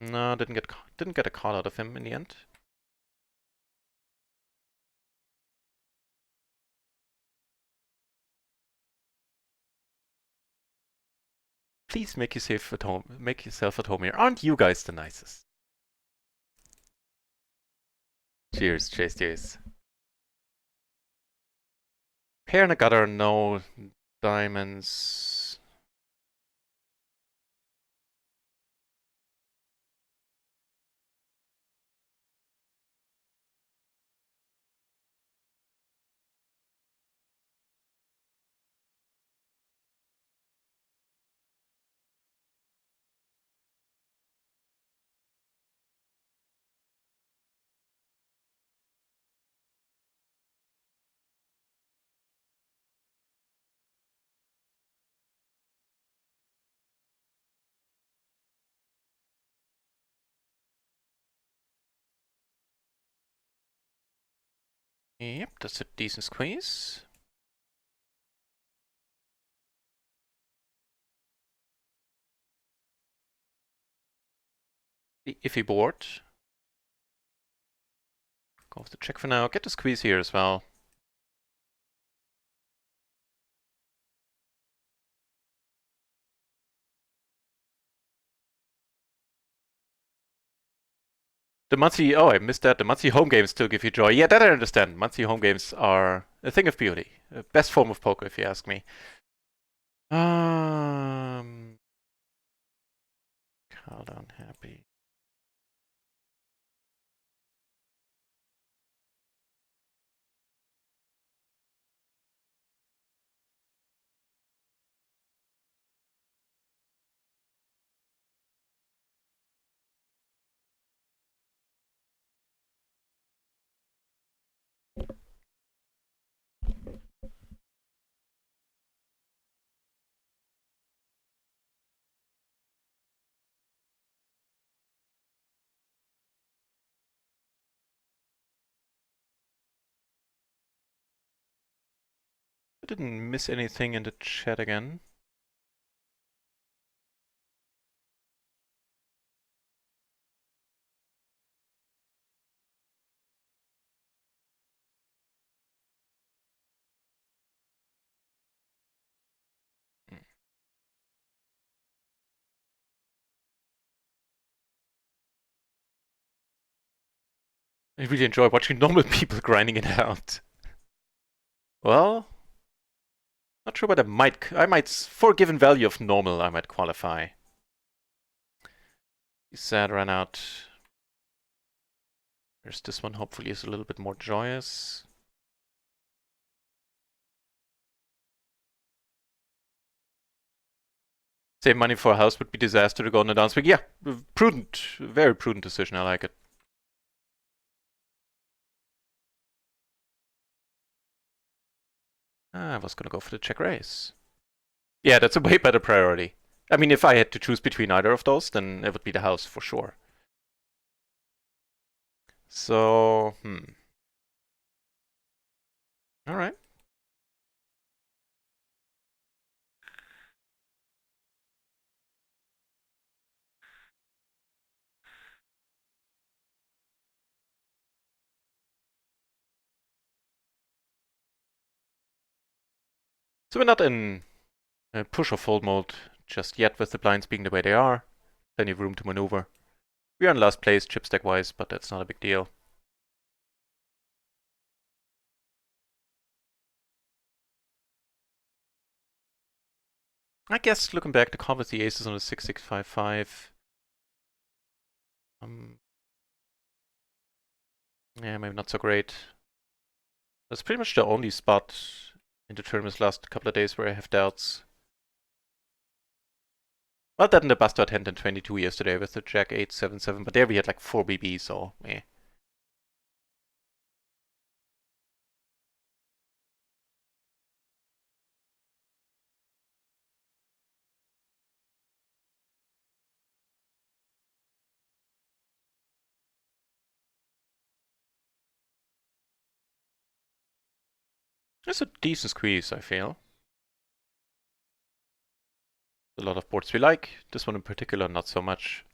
[SPEAKER 1] No, didn't get a call out of him in the end. Please make yourself at home. Make yourself at home here. Aren't you guys the nicest? Cheers, cheers. Pair and a gutter, no diamonds. Yep, that's a decent squeeze. The iffy board. Go with the check for now. Get the squeeze here as well. The monthly, oh, I missed that. The monthly home games still give you joy. Yeah, that I understand. Monthly home games are a thing of beauty. Best form of poker, if you ask me. Called unhappy. I didn't miss anything in the chat again. I really enjoy watching normal people grinding it out. Well, not sure, but I might, for a given value of normal, I might qualify. Sad ran out. There's this one, hopefully is a little bit more joyous. Save money for a house would be disaster to go on a dance week. Yeah, prudent, very prudent decision. I like it. I was gonna go for the check raise. Yeah, that's a way better priority. I mean, if I had to choose between either of those, then it would be the house for sure. So, All right. So we're not in push or fold mode just yet with the blinds being the way they are. Plenty of room to maneuver. We are in last place chip stack wise, but that's not a big deal. I guess looking back, the comp with the aces on the 6655. Yeah, maybe not so great. That's pretty much the only spot in the tournament's last couple of days where I have doubts. Well, that in the bust out hand in 22 yesterday with the Jack 877, but there we had like 4 BB, so eh. It's a decent squeeze, I feel. A lot of boards we like, this one in particular not so much.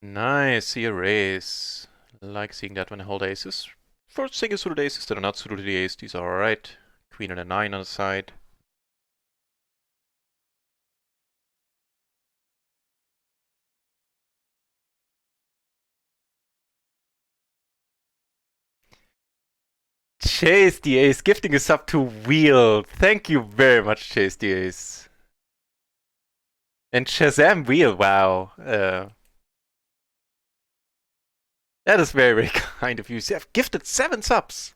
[SPEAKER 1] Nice, see a raise. Like seeing that when I hold aces. For single suited aces that are not suited to the ace, these are alright. Queen and a 9 on the side. Chase the ace, gifting a sub to Wheel. Thank you very much, Chase the ace. And Shazam Wheel, wow. That is very, very kind of you. You have gifted 7 subs.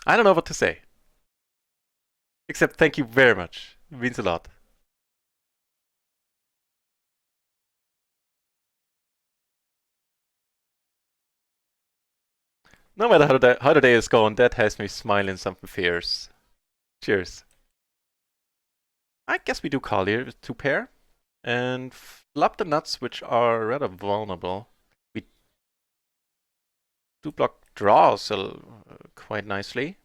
[SPEAKER 1] I don't know what to say. Except thank you very much. It means a lot. No matter how the day is going, that has me smiling something fierce. Cheers. I guess we do call here with 2 pair and flop the nuts, which are rather vulnerable. We do block draws quite nicely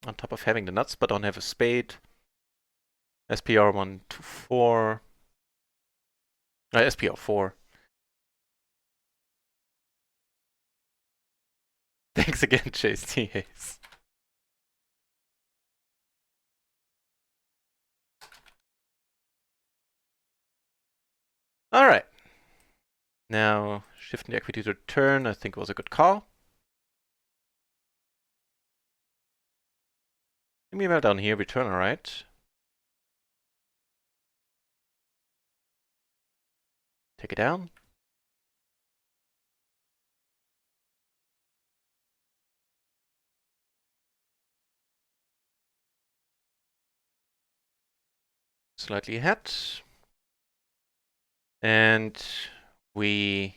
[SPEAKER 1] on top of having the nuts, but don't have a spade. SPR 1, 2, 4. SPR 4. Thanks again, Chase T. Hayes. All right. Now, shifting the equity to turn, I think was a good call. Meanwhile, down here, we turn all right. Take it down. Slightly ahead. And we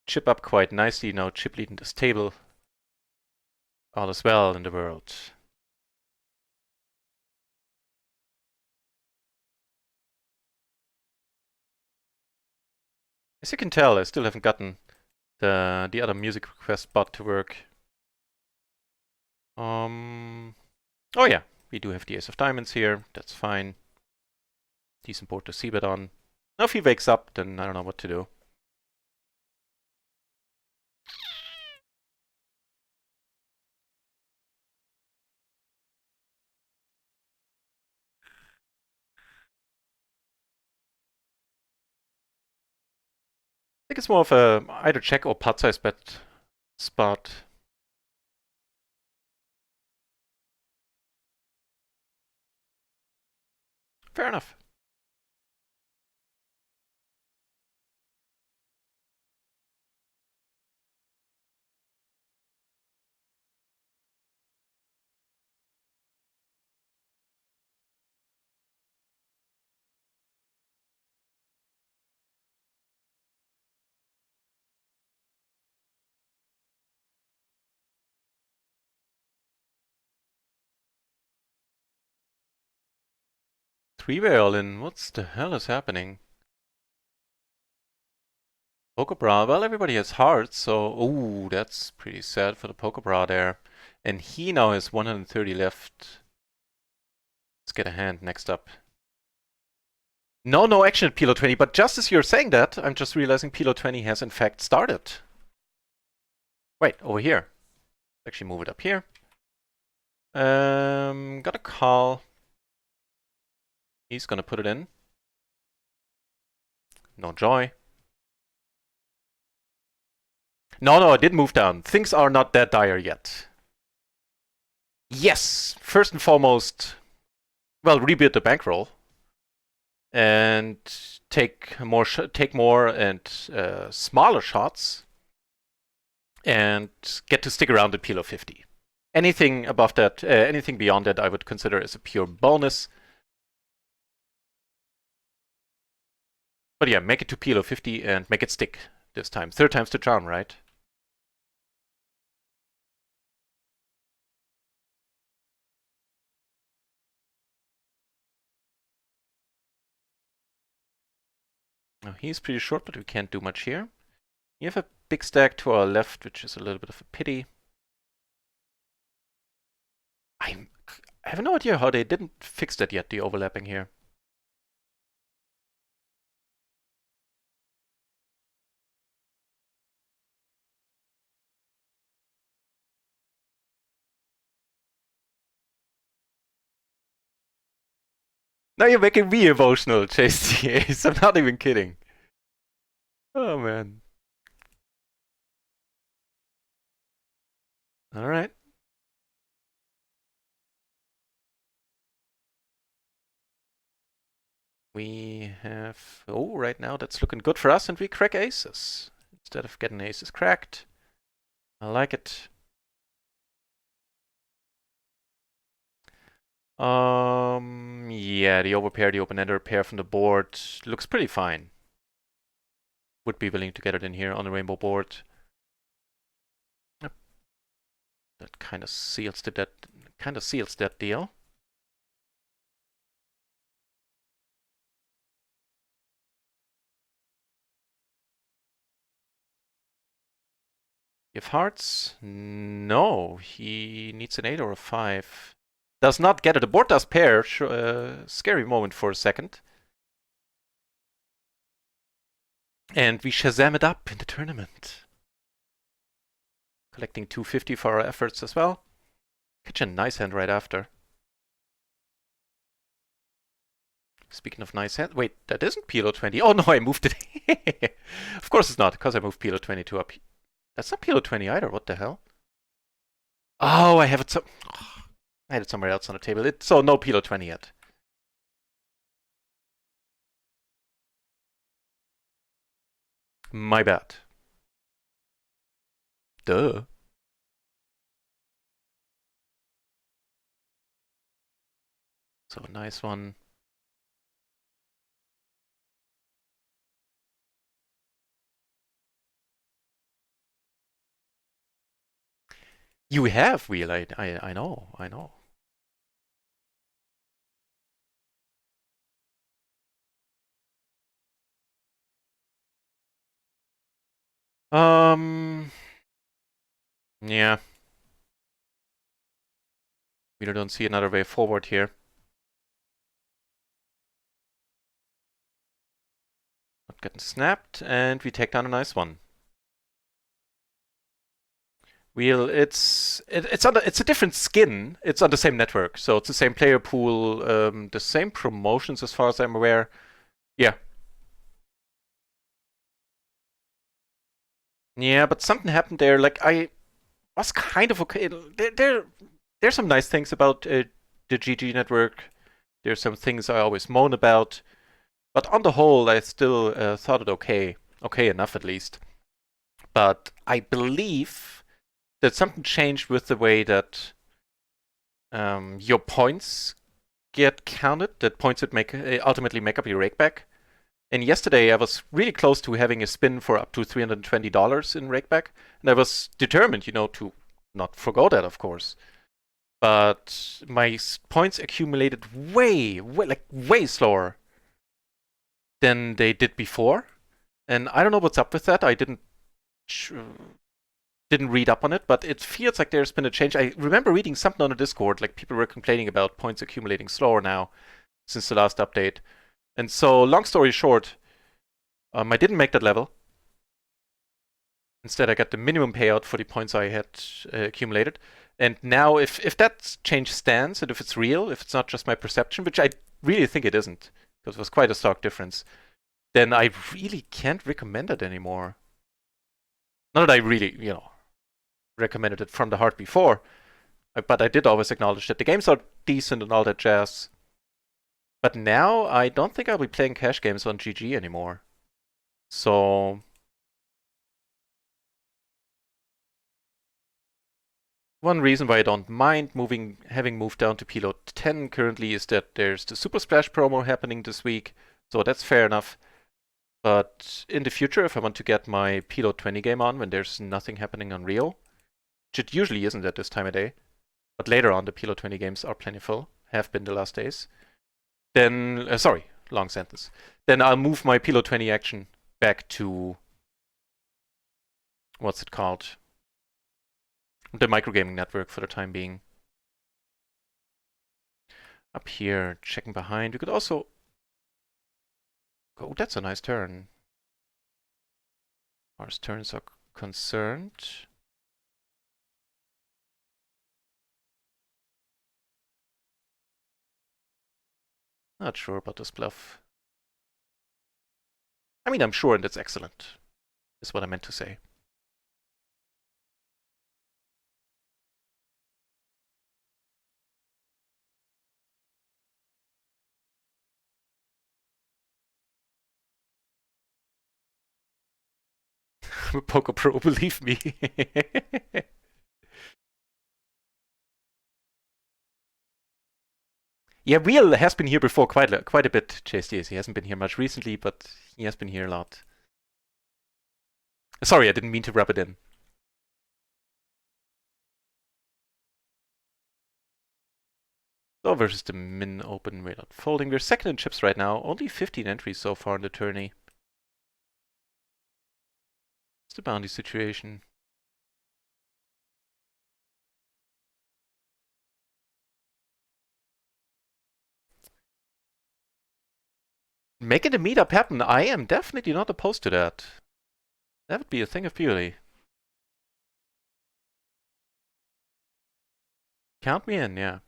[SPEAKER 1] chip up quite nicely now, chip leading this table. All is well in the world. As you can tell, I still haven't gotten the other music request bot to work. Oh yeah, we do have the ace of diamonds here. That's fine. Decent board to c-bet on. Now if he wakes up, then I don't know what to do. I think it's more of a either check or pot size bet spot. Fair enough. Three-way all-in. What's the hell is happening? Poker Bra. Well, everybody has hearts, so ooh, that's pretty sad for the Poker Bra there. And he now has 130 left. Let's get a hand next up. No action at PLO 20, but just as you're saying that, I'm just realizing PLO 20 has in fact started. Wait, over here. Actually move it up here. Got a call. He's gonna put it in. No joy. No, I did move down. Things are not that dire yet. Yes, first and foremost, well, rebuild the bankroll and take more and smaller shots, and get to stick around at PLO 50. Anything above that, anything beyond that, I would consider as a pure bonus. But yeah, make it to PLO 50 and make it stick this time. Third time's the charm, right? Now he's pretty short, but we can't do much here. You have a big stack to our left, which is a little bit of a pity. I have no idea how they didn't fix that yet, the overlapping here. Now you're making me emotional, Chase the Ace. I'm not even kidding. Oh man. Alright. We have... Oh, right now that's looking good for us, and we crack aces. Instead of getting aces cracked. I like it. Yeah, the overpair, the open-ender pair from the board looks pretty fine. Would be willing to get it in here on the rainbow board. That kind of seals that deal. If hearts? No, he needs an 8 or a 5. Does not get it. The board does pair. Scary moment for a second. And we Shazam it up in the tournament. Collecting 250 for our efforts as well. Catch a nice hand right after. Speaking of nice hand, wait, that isn't PLO 20. Oh no, I moved it. Of course it's not, because I moved PLO 22 up. That's not PLO 20 either, what the hell? Oh, I have it I had it somewhere else on the table. So no PLO 20 yet. My bad. Duh. So a nice one. You have wheel, I know, I know. Yeah. We don't see another way forward here. Not getting snapped, and we take down a nice one. Wheel, it's a different skin. It's on the same network, so it's the same player pool, the same promotions as far as I'm aware. Yeah. Yeah, but something happened there. Like I was kind of okay. There's some nice things about the GG network. There's some things I always moan about, but on the whole, I still thought it okay enough at least. But I believe that something changed with the way that your points get counted. That points that make ultimately make up your rakeback. And yesterday I was really close to having a spin for up to $320 in rakeback, and I was determined, to not forgo that, of course. But my points accumulated way slower than they did before, and I don't know what's up with that. I didn't read up on it, but it feels like there's been a change. I remember reading something on the Discord, like people were complaining about points accumulating slower now since the last update. And so, long story short, I didn't make that level. Instead, I got the minimum payout for the points I had accumulated. And now, if that change stands, and if it's real, if it's not just my perception, which I really think it isn't, because it was quite a stark difference, then I really can't recommend it anymore. Not that I really, recommended it from the heart before, but I did always acknowledge that the games are decent and all that jazz. But now, I don't think I'll be playing cash games on GG anymore. So one reason why I don't mind having moved down to PLO 10 currently is that there's the Super Splash promo happening this week, so that's fair enough. But in the future, if I want to get my PLO 20 game on when there's nothing happening on RIO, which it usually isn't at this time of day, but later on the PLO 20 games are plentiful, have been the last days, then, sorry, long sentence. Then I'll move my PLO 20 action back to, what's it called? The microgaming network for the time being. Up here, checking behind. We could also... Oh, that's a nice turn. As far as turns are concerned. Not sure about this bluff. I mean, I'm sure, and that's excellent, is what I meant to say. I'm a poker pro, believe me. Yeah, Wheel has been here before quite a bit, JSDS. He hasn't been here much recently, but he has been here a lot. Sorry, I didn't mean to rub it in. So versus the min open, we're not folding. We're second in chips right now. Only 15 entries so far in the tourney. It's the bounty situation. Making the meetup happen, I am definitely not opposed to that. That would be a thing of beauty. Count me in, yeah.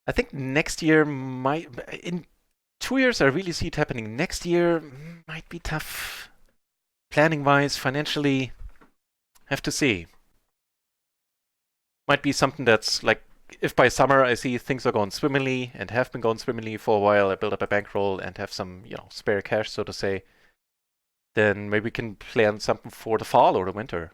[SPEAKER 1] I think next year might. In 2 years, I really see it happening. Next year might be tough. Planning wise, financially, have to see. Might be something that's like, if by summer I see things are going swimmingly and have been going swimmingly for a while, I build up a bankroll and have some, spare cash, so to say, then maybe we can plan something for the fall or the winter.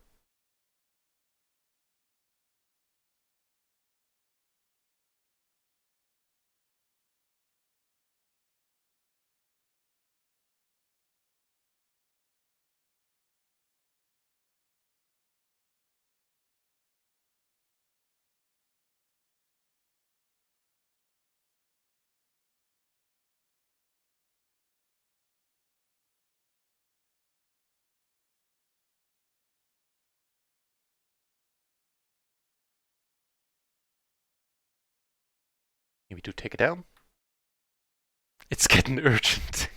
[SPEAKER 1] Maybe do take it down. It's getting urgent.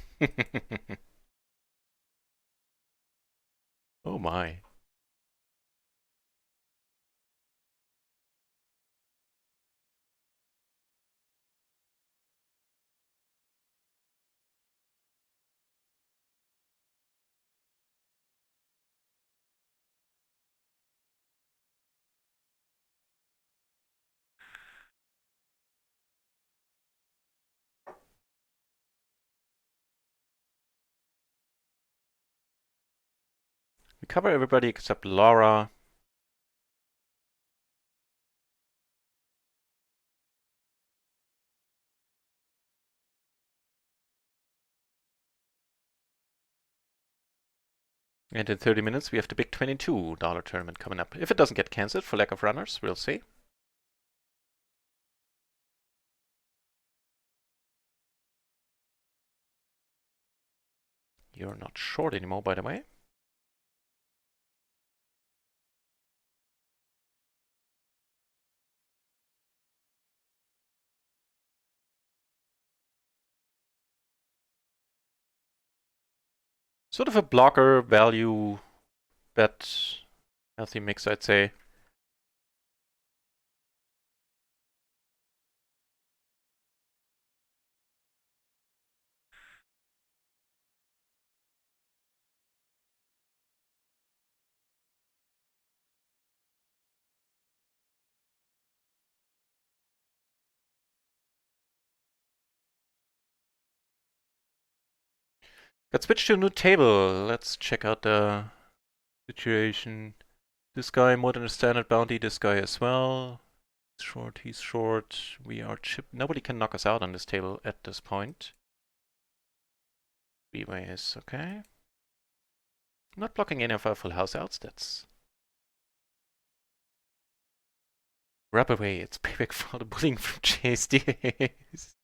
[SPEAKER 1] Oh my. We cover everybody except Laura. And in 30 minutes, we have the big $22 tournament coming up. If it doesn't get cancelled for lack of runners, we'll see. You're not short anymore, by the way. Sort of a blocker value bet, healthy mix, I'd say. Let's switch to a new table. Let's check out the situation. This guy more than a standard bounty, this guy as well. He's short. We are chip. Nobody can knock us out on this table at this point. 3 ways, okay. Not blocking any of our full house outs, that's... Rub away, it's payback for the bullying from Chase days.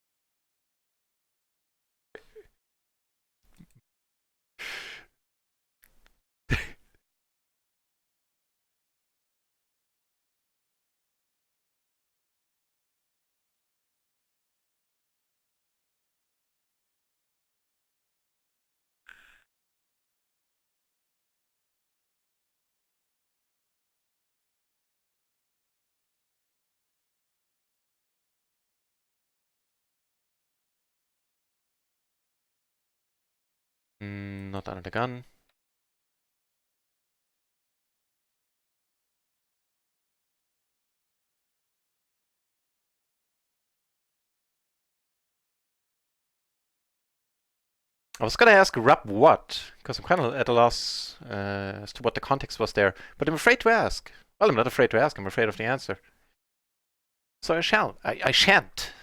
[SPEAKER 1] Not under the gun. I was gonna ask Rub what, because I'm kind of at a loss as to what the context was there, but I'm afraid to ask. Well, I'm not afraid to ask, I'm afraid of the answer. So I shall. I shan't.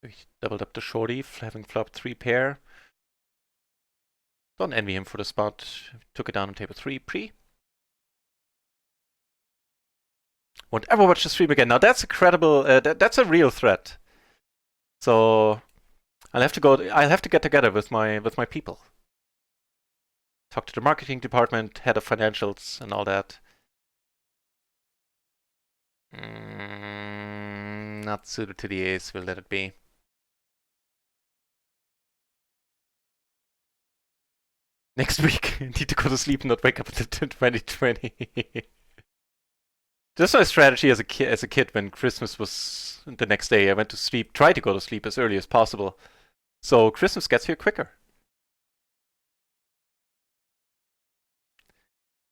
[SPEAKER 1] We doubled up the shorty, having flopped 3 pair. Don't envy him for the spot. Took it down on table 3 pre. Won't ever watch the stream again. Now that's a credible. That's a real threat. So I'll have to go. I'll have to get together with my people. Talk to the marketing department, head of financials, and all that. Not suited to the ace. We'll let it be. Next week, need to go to sleep and not wake up until 2020. That's my strategy as a kid when Christmas was the next day. I went to sleep, tried to go to sleep as early as possible. So Christmas gets here quicker.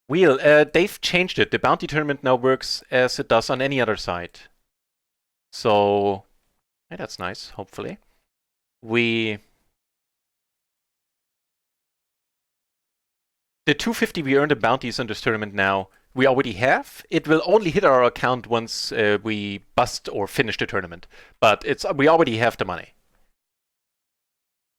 [SPEAKER 1] Wheel, they've changed it. The bounty tournament now works as it does on any other site. So, hey, that's nice, hopefully. The 250 we earned in bounties in this tournament now, we already have. It will only hit our account once we bust or finish the tournament. But we already have the money.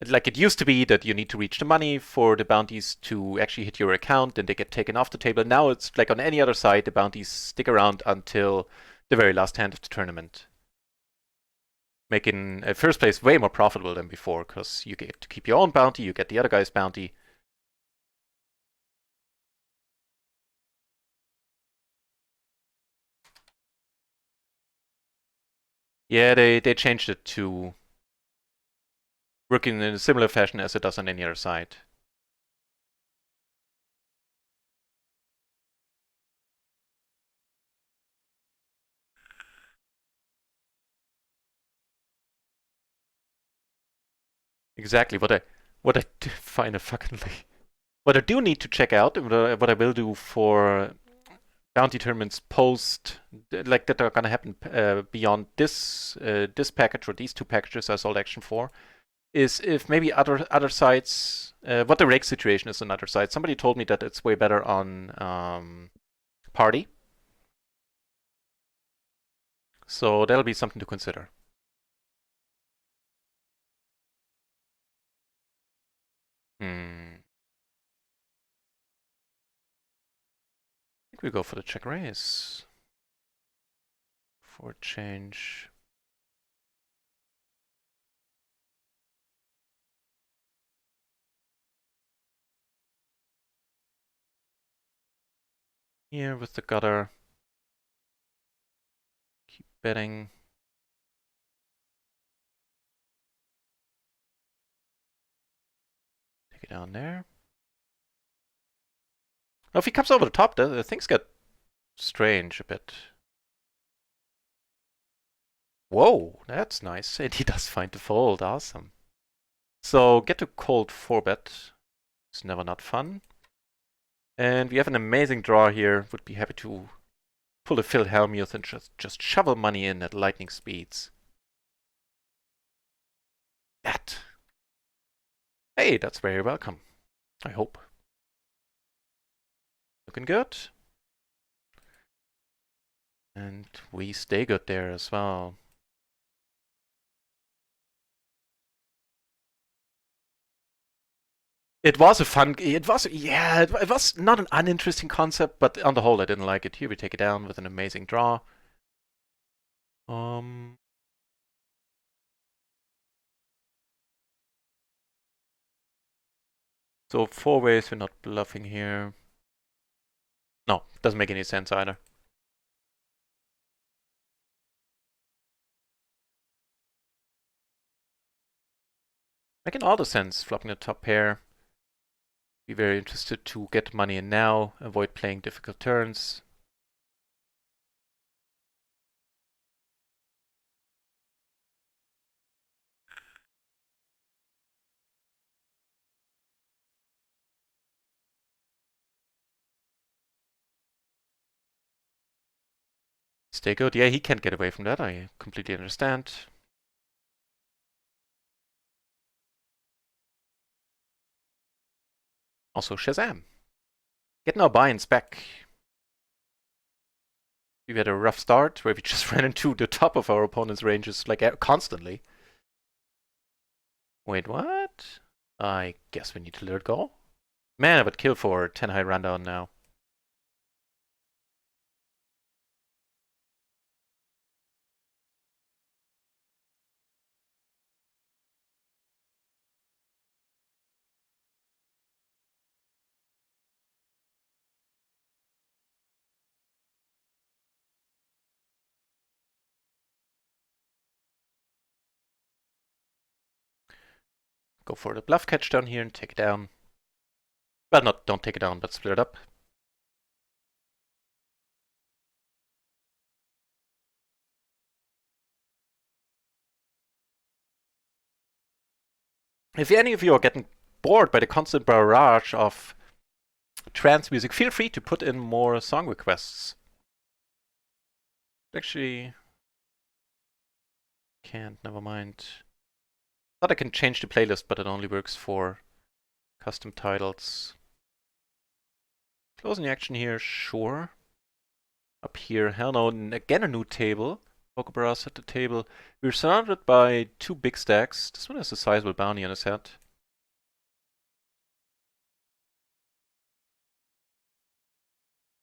[SPEAKER 1] Like it used to be that you need to reach the money for the bounties to actually hit your account, and they get taken off the table. Now it's like on any other side, the bounties stick around until the very last hand of the tournament. Making first place way more profitable than before, because you get to keep your own bounty, you get the other guy's bounty. Yeah, they changed it to working in a similar fashion as it does on any other side. Exactly what I find a fucking what I do need to check out, and what I will do for bounty tournaments post, like that are gonna happen beyond this package or these two packages I sold action for, is if maybe other sites, what the rake situation is on other sites. Somebody told me that it's way better on Party, so that'll be something to consider. I think we go for the check raise for change. Here with the gutter. Keep betting. Take it down there. Now if he comes over the top, the things get strange a bit. Whoa, that's nice. And he does find the fold. Awesome. So get to cold 4-bet. It's never not fun. And we have an amazing draw here. Would be happy to pull a Phil Hellmuth and just shovel money in at lightning speeds. That. Hey, that's very welcome. I hope. Looking good. And we stay good there as well. It was a fun. It was not an uninteresting concept, but on the whole, I didn't like it. Here we take it down with an amazing draw. So 4 ways, we're not bluffing here. No, doesn't make any sense either. Making all the sense, flopping the top pair. Be very interested to get money in now, avoid playing difficult turns. Stay good. Yeah, he can't get away from that. I completely understand. Also Shazam. Getting our buy-ins back. We had a rough start where we just ran into the top of our opponent's ranges like constantly. Wait, what? I guess we need to let it go. Man, I would kill for 10 high rundown now. Go for the bluff catch down here and take it down. Well, don't take it down, but split it up. If any of you are getting bored by the constant barrage of trance music, feel free to put in more song requests. Actually, can't, never mind. Thought I can change the playlist, but it only works for custom titles. Closing the action here, sure. Up here, hell no, again a new table. Pokebrass at the table. We're surrounded by 2 big stacks. This one has a sizable bounty on his head.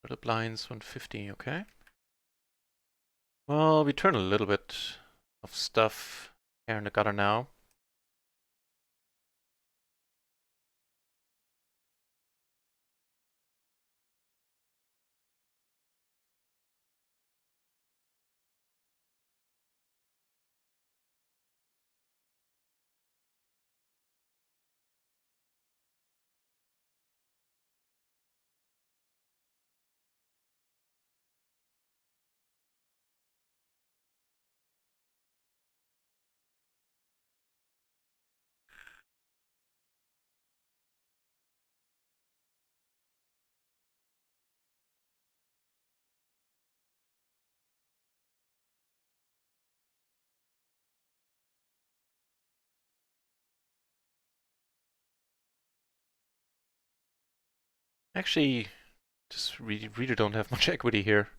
[SPEAKER 1] For the blinds, 150, okay. Well, we turn a little bit of stuff here in the gutter now. Actually, just really don't have much equity here.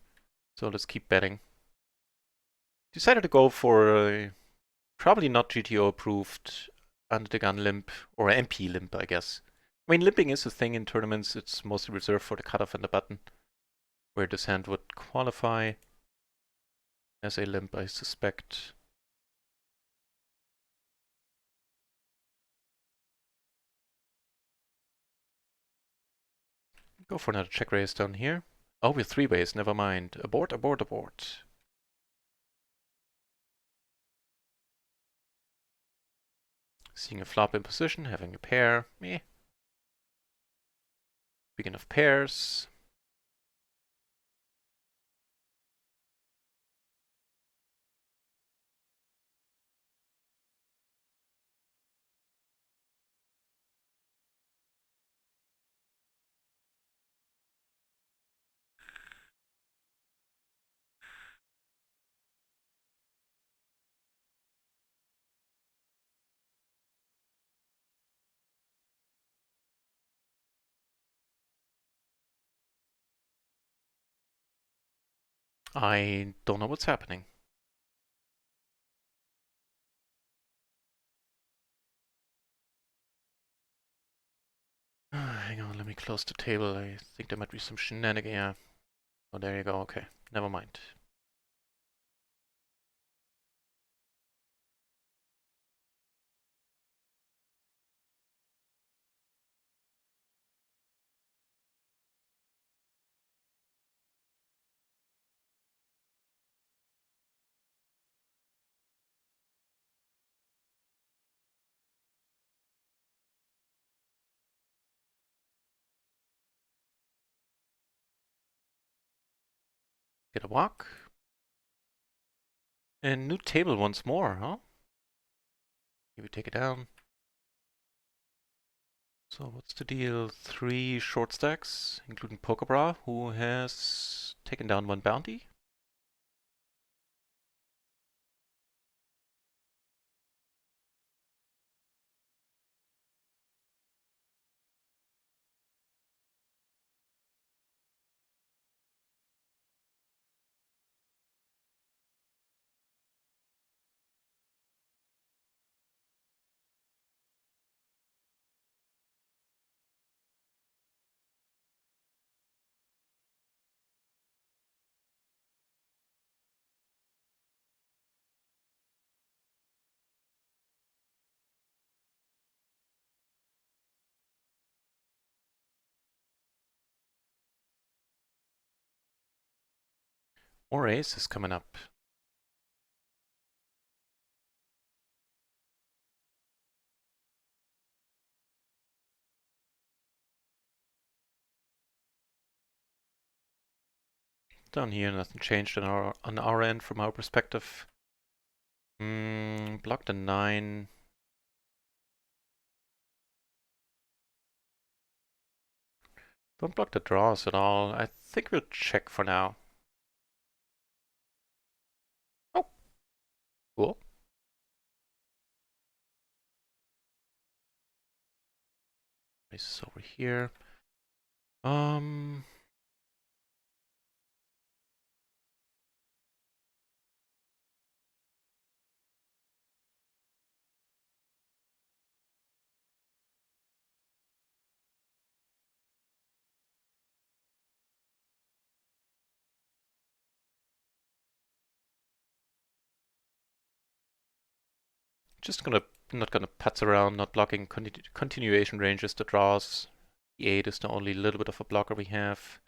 [SPEAKER 1] So let's keep betting. Decided to go for a probably not GTO approved under the gun limp, or MP limp, I guess. I mean, limping is a thing in tournaments. It's mostly reserved for the cutoff and the button, where this hand would qualify as a limp, I suspect. Go for another check raise down here. Oh, we're 3-ways, never mind. Abort, abort, abort. Seeing a flop in position, having a pair. Meh. Big enough pairs. I don't know what's happening. Hang on, let me close the table. I think there might be some shenanigans. Yeah. Oh, there you go. Okay, never mind. Get a walk. And new table once more, huh? Maybe take it down. So what's the deal? 3 short stacks, including Pokebra, who has taken down 1 bounty. Or Ace is coming up. down here, nothing changed on our end from our perspective. Block the 9. Don't block the draws at all. I think we'll check for now. Oh, cool. This is over here. Just not gonna putz around, not blocking continuation ranges, the draws. E8 is the only little bit of a blocker we have.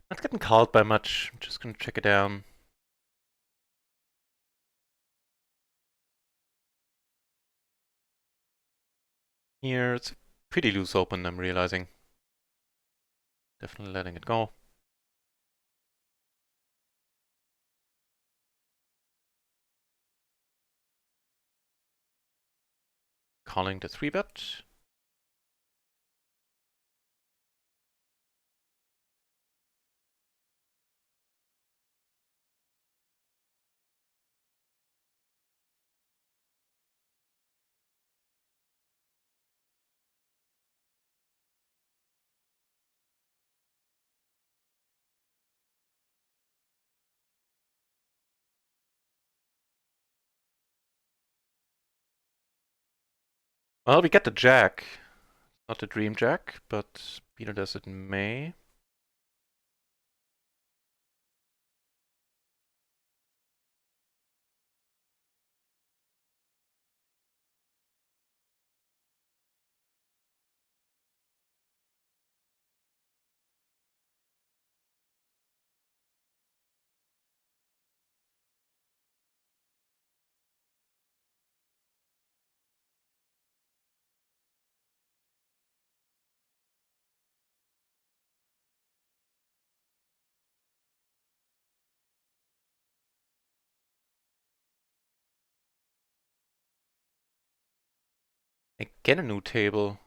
[SPEAKER 1] Not getting called by much. I'm just gonna check it down. Here, it's a pretty loose open, I'm realizing. Definitely letting it go. Calling the 3-bet. Well, we get the jack. Not the dream jack, but Peter does it in May. Again a new table.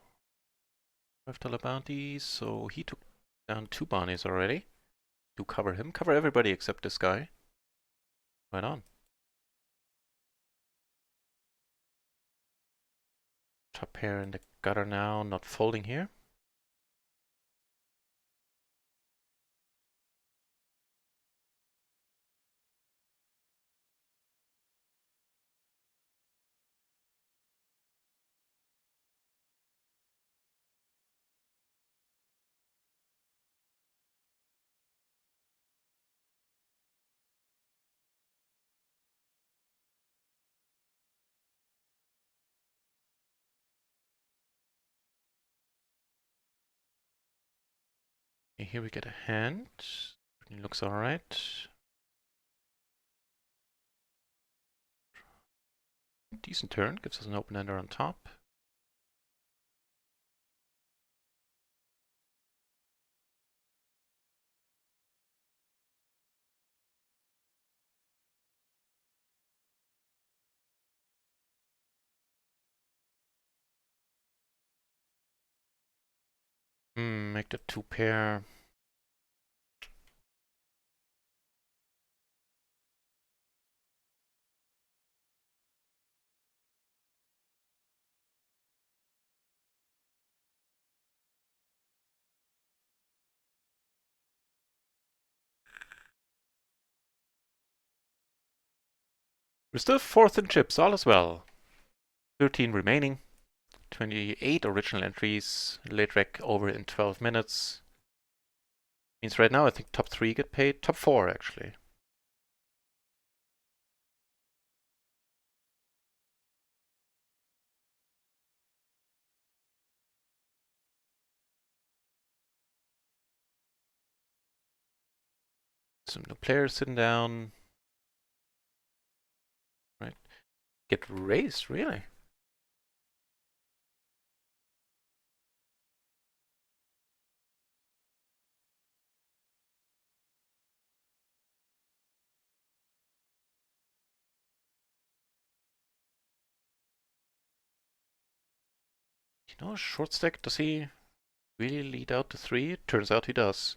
[SPEAKER 1] $5 bounty, so he took down 2 bounties already. Do cover him. Cover everybody except this guy. Right on. Top pair in the gutter now, not folding here. Okay, here we get a hand. It looks alright. Decent turn, gives us an open ender on top. Make the 2 pair. We're still 4th in chips, all is well. 13 remaining. 28 original entries. Late rec over in 12 minutes. Means right now I think top 3 get paid. Top 4 actually. Some new players sitting down. Right. Get raised, really? You know, short stack, does he really lead out to 3? Turns out he does.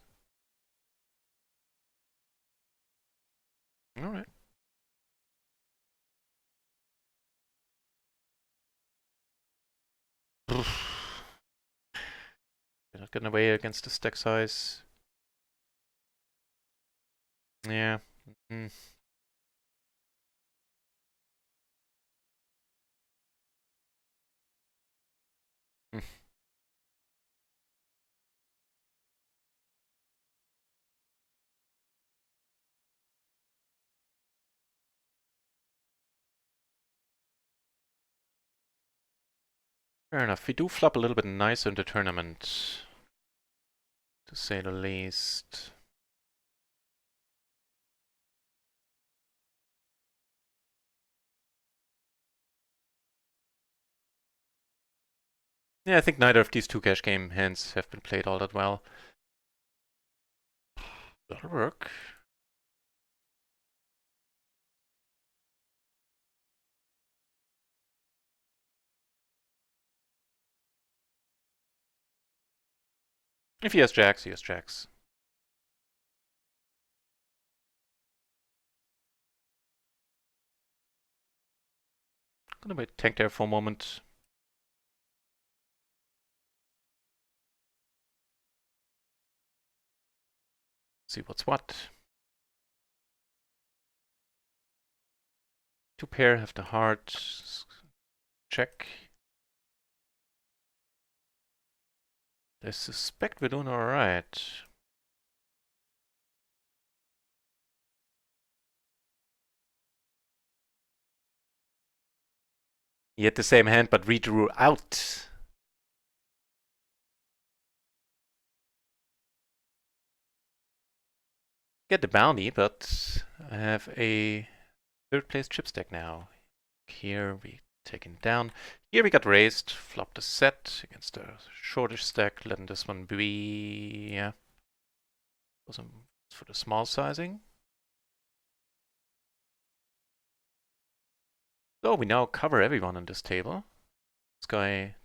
[SPEAKER 1] Alright. You're not getting away against the stack size. Yeah. Mm. Mm. Fair enough. We do flop a little bit nicer in the tournament, to say the least. Yeah, I think neither of these two cash game hands have been played all that well. That'll work. If he has jacks, he has jacks. Gonna wait tank there for a moment. See what's what. Two pair have the heart. Check. I suspect we're doing alright. He had the same hand but redrew out. Get the bounty, but I have a third place chip stack now. Here we taken down. Here we got raised, flopped a set against a shortish stack, letting this one be. Yeah. For the small sizing. So we now cover everyone on this table. This guy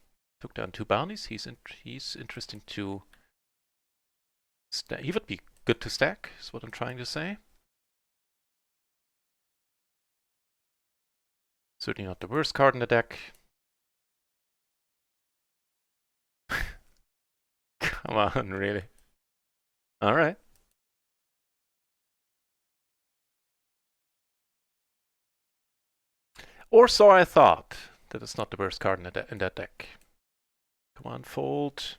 [SPEAKER 1] took down 2 bounties. He's interesting to stack. He would be good to stack, is what I'm trying to say. Certainly not the worst card in the deck. Come on, really. Alright. Or so I thought. That is not the worst card in that deck. Come on, fold.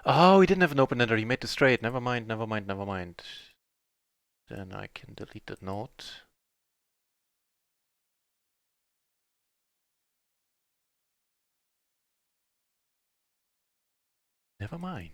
[SPEAKER 1] Oh, he didn't have an open ender. He made the straight. Never mind, never mind, never mind. Then I can delete that note. Never mind.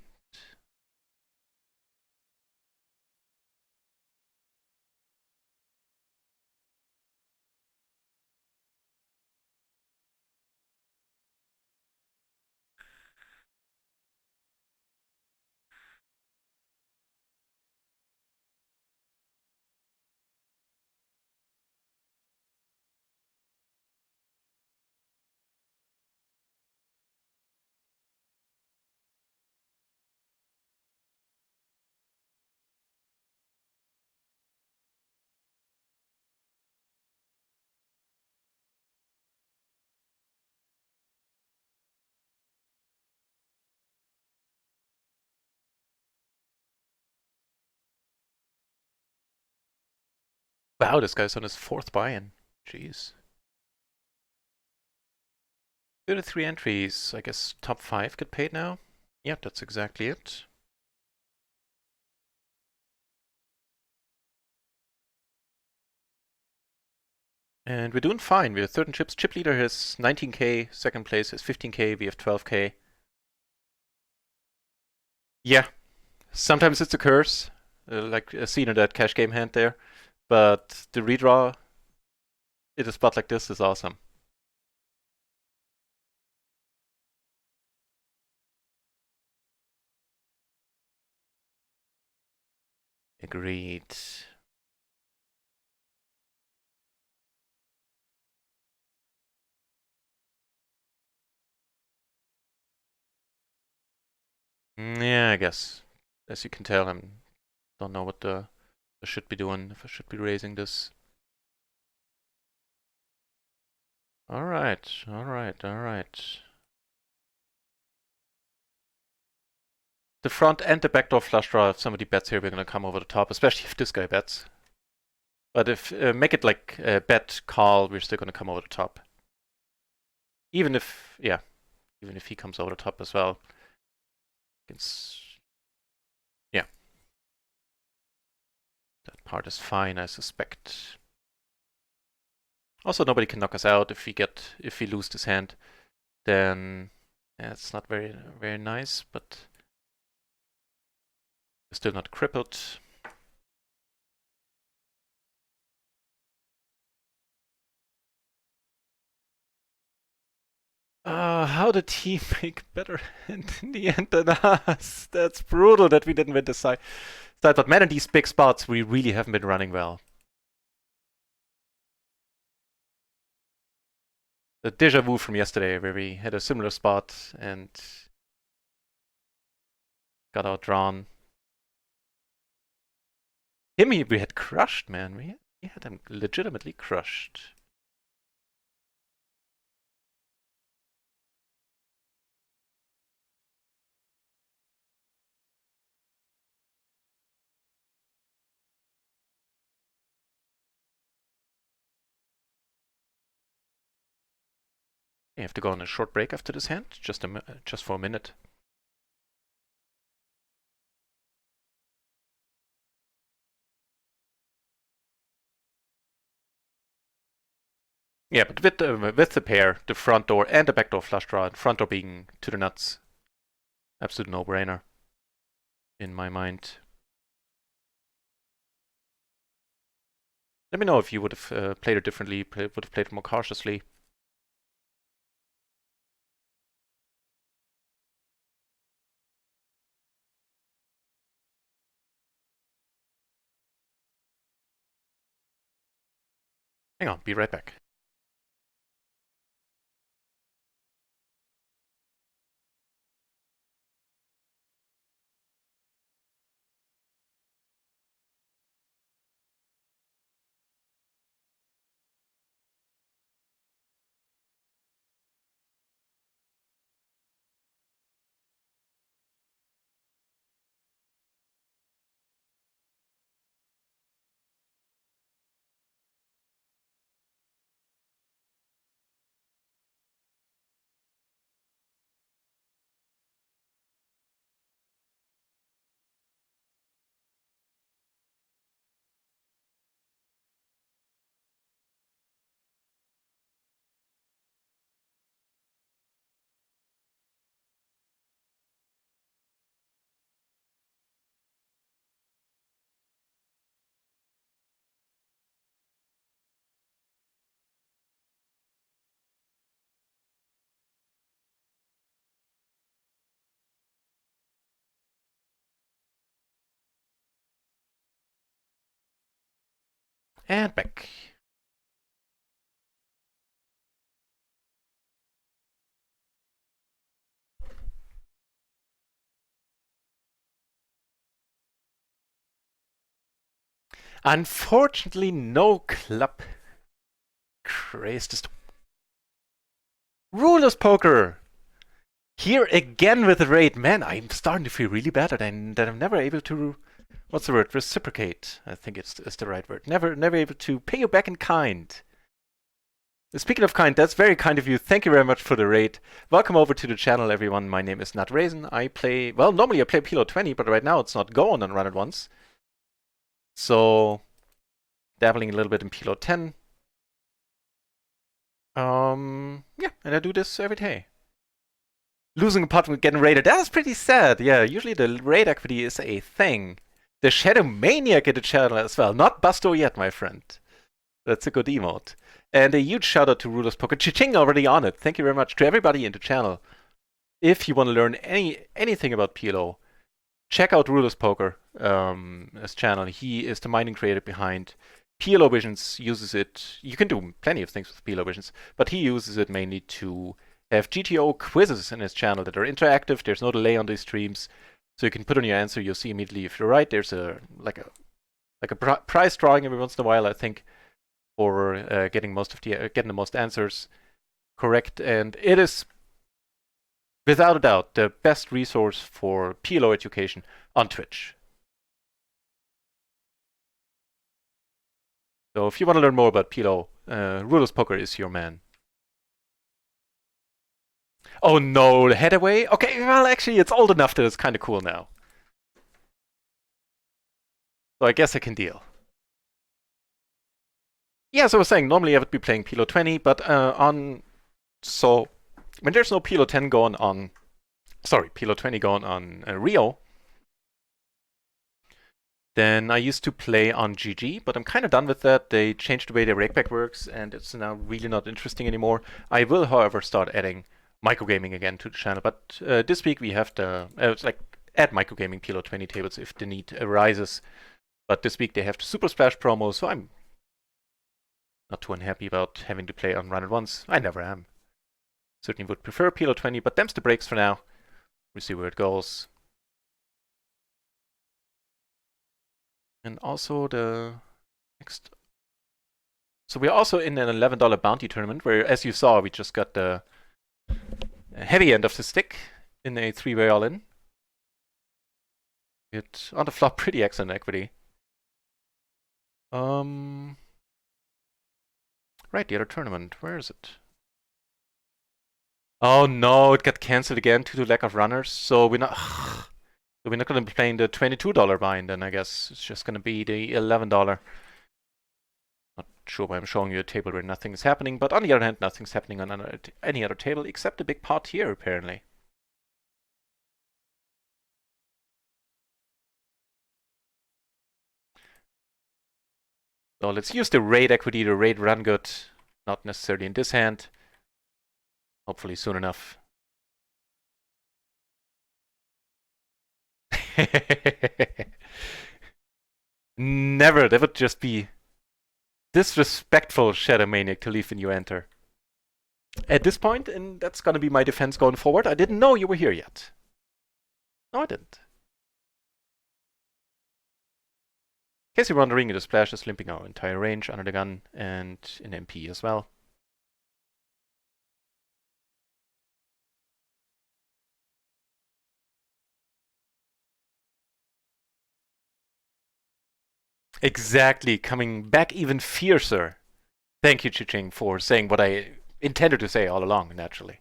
[SPEAKER 1] Wow, this guy's on his 4th buy-in. Jeez. 33 entries. I guess top 5 get paid now? Yep, that's exactly it. And we're doing fine. We're third in chips. Chip leader has 19k, second place is 15k, we have 12k. Yeah, sometimes it's a curse, like seen in that cash game hand there. But the redraw in a spot like this is awesome. Agreed. Yeah, I guess. As you can tell, I don't know what I should be doing, if I should be raising this. Alright, alright, alright. The front and the backdoor flush draw, if somebody bets here, we're gonna come over the top, especially if this guy bets. But if make it like bet, call, we're still gonna come over the top. Even if, yeah, even if he comes over the top as well. It's, yeah. That part is fine, I suspect. Also, nobody can knock us out if we lose this hand. Then yeah, it's not very nice, but we're still not crippled. How did he make better hand in the end than us? That's brutal that we didn't win this side. But man, in these big spots, we really haven't been running well. The deja vu from yesterday, where we had a similar spot and got outdrawn. Him, we had crushed, man. We had him legitimately crushed. We have to go on a short break after this hand, just for a minute. Yeah, but with the pair, the front door and the back door flush draw, and front door being to the nuts, absolute no-brainer in my mind. Let me know if you would have played it differently, would have played it more cautiously. Hang on, be right back. And back. Unfortunately, no club. Crazed. Rulers poker! Here again with the raid. Man, I'm starting to feel really bad that I'm never able to what's the word? Reciprocate. I think it's the right word. Never able to pay you back in kind. Speaking of kind, that's very kind of you. Thank you very much for the raid. Welcome over to the channel, everyone. My name is Nut Raisin. I play, well, normally I play PLO 20, but right now it's not going on Run It Once. So, dabbling a little bit in PLO 10. Yeah, and I do this every day. Losing a pot with getting raided, that is pretty sad. Yeah, usually the raid equity is a thing. The Shadow Maniac in the channel as well. Not Busto yet, my friend. That's a good emote. And a huge shout out to Rulers Poker. Chiching already on it. Thank you very much to everybody in the channel. If you want to learn anything about PLO, check out Rulers Poker, his channel. He is the mining creator behind PLO Visions. Uses it. You can do plenty of things with PLO Visions, but he uses it mainly to have GTO quizzes in his channel that are interactive. There's no delay on these streams, so you can put on your answer. You'll see immediately if you're right. There's a prize drawing every once in a while, I think, for getting the most answers correct, and it is without a doubt the best resource for PLO education on Twitch. So if you want to learn more about PLO, Rulers Poker is your man. Oh no, the headaway? Okay, well actually it's old enough that it's kind of cool now. So I guess I can deal. Yeah, so I was saying, normally I would be playing PLO 20, but so when there's no PLO 10 going on, sorry, PLO 20 going on RIO, then I used to play on GG, but I'm kind of done with that. They changed the way the rakeback works, and it's now really not interesting anymore. I will, however, start adding microgaming again to the channel, but this week we have it's like add microgaming PLO 20 tables if the need arises. But this week they have the Super Splash promo, so I'm not too unhappy about having to play on Run It Once. I never am. Certainly would prefer PLO 20, but them's the breaks for now. We'll see where it goes. And also the next. So we're also in an $11 bounty tournament where, as you saw, we just got the heavy end of the stick in a 3-way all-in. It's on the flop pretty excellent equity. Right, the other tournament. Where is it? Oh no, it got cancelled again due to lack of runners. So we're not going to be playing the $22 bind, then I guess it's just going to be the $11. Not sure why I'm showing you a table where nothing is happening, but on the other hand, nothing's happening on any other table except a big pot here, apparently. So let's use the raid equity, the raid run good. Not necessarily in this hand. Hopefully soon enough. Never. That would just be disrespectful, Shadow Maniac, to leave when you enter. At this point, and that's gonna be my defense going forward, I didn't know you were here yet. No, I didn't. In case you're wondering, the splash is limping our entire range under the gun and in MP as well. Exactly, coming back even fiercer. Thank you, Chiching, for saying what I intended to say all along, naturally.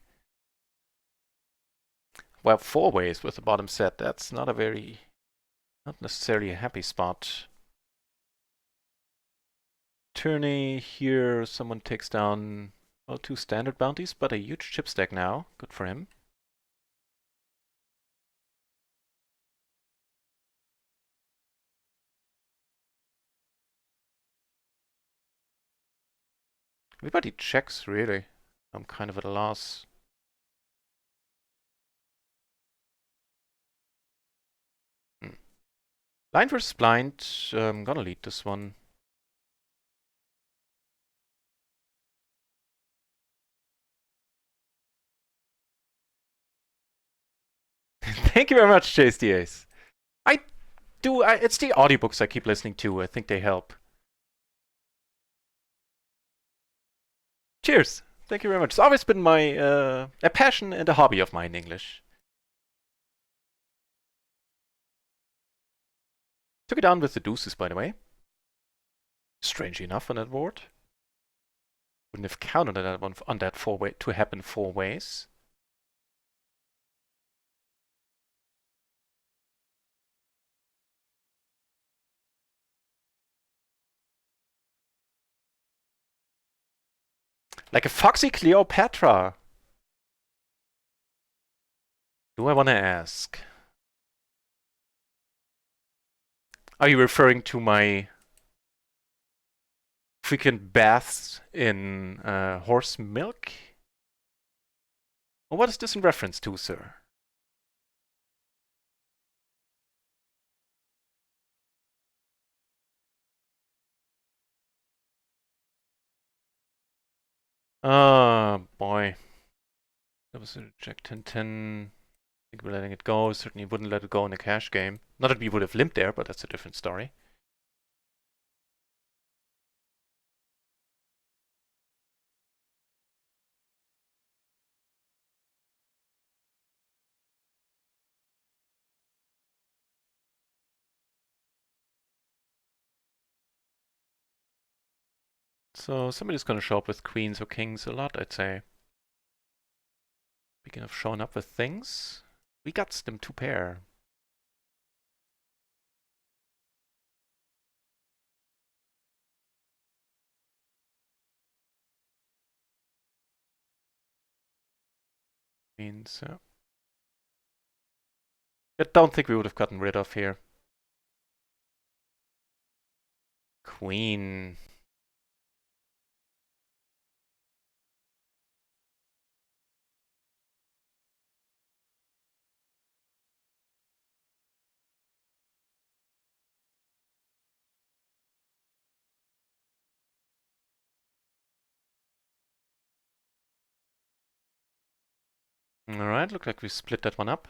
[SPEAKER 1] Well, 4 ways with the bottom set, that's not necessarily a happy spot. Tourney here, someone takes down, well, 2 standard bounties, but a huge chip stack now. Good for him. Everybody checks, really. I'm kind of at a loss. Blind versus blind. I'm gonna lead this one. Thank you very much, Chase the Ace. It's the audiobooks I keep listening to. I think they help. Cheers. Thank you very much. It's always been a passion and a hobby of mine, English. Took it down with the deuces, by the way. Strangely enough on that board. Wouldn't have counted on that one on that four-way to happen 4 ways. Like a foxy Cleopatra. Do I want to ask? Are you referring to my frequent baths in horse milk? Or what is this in reference to, sir? Oh, boy. That was a Jack 10-10. I think we're letting it go. Certainly wouldn't let it go in a cash game. Not that we would have limped there, but that's a different story. So somebody's gonna show up with queens or kings a lot, I'd say. Speaking of showing up with things, we got them 2 pair. Queens, I don't think we would have gotten rid of here. Queen. Alright, look like we split that one up.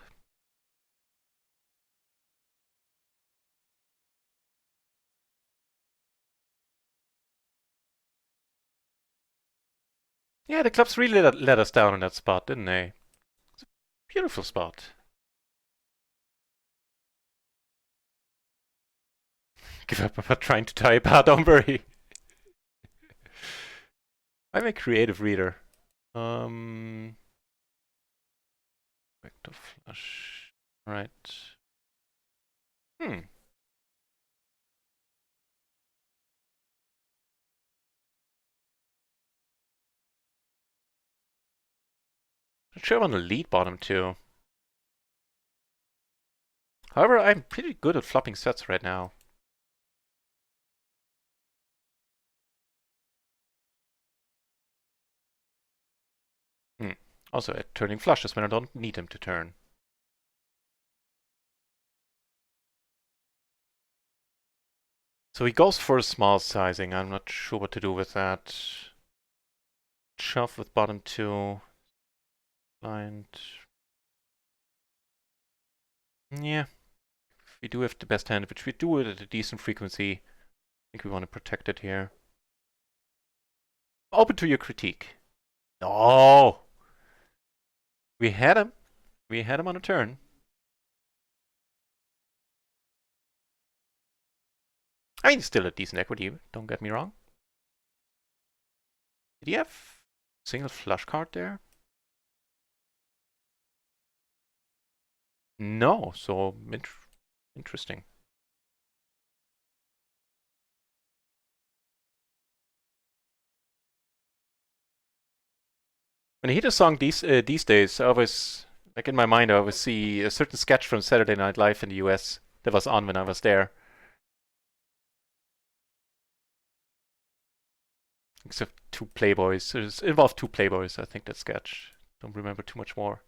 [SPEAKER 1] Yeah, the clubs really let us down in that spot, didn't they? It's a beautiful spot. Give up about trying to tie apart, don't worry. I'm a creative reader. Vector flush. Right. Not sure I want to lead bottom too. However, I'm pretty good at flopping sets right now. Also, at turning flushes when I don't need him to turn. So he goes for a small sizing. I'm not sure what to do with that. Shove with bottom 2. Blind. Yeah. If we do have the best hand, which we do it at a decent frequency, I think we want to protect it here. Open to your critique. No! We had him. We had him on a turn. I mean, still a decent equity, don't get me wrong. Did he have a single flush card there? No, so interesting. When I hear the song these days, I always, like in my mind, I always see a certain sketch from Saturday Night Live in the US that was on when I was there. Except 2 playboys. It involved 2 playboys, I think, that sketch. Don't remember too much more.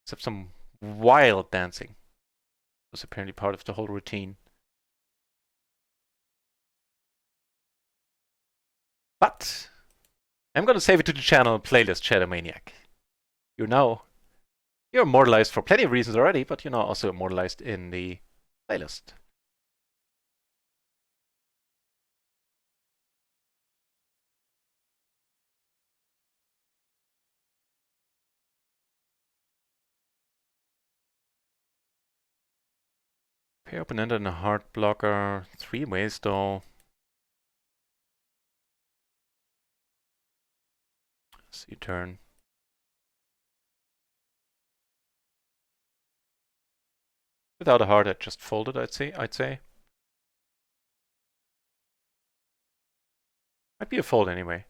[SPEAKER 1] Except some wild dancing. Was apparently part of the whole routine. But I'm gonna save it to the channel playlist Shadow Maniac. You're immortalized for plenty of reasons already, but you're now also immortalized in the playlist. Okay, open-ended and a hard blocker. 3 ways though. See turn. Without a heart, I'd just fold it, I'd say. Might be a fold anyway.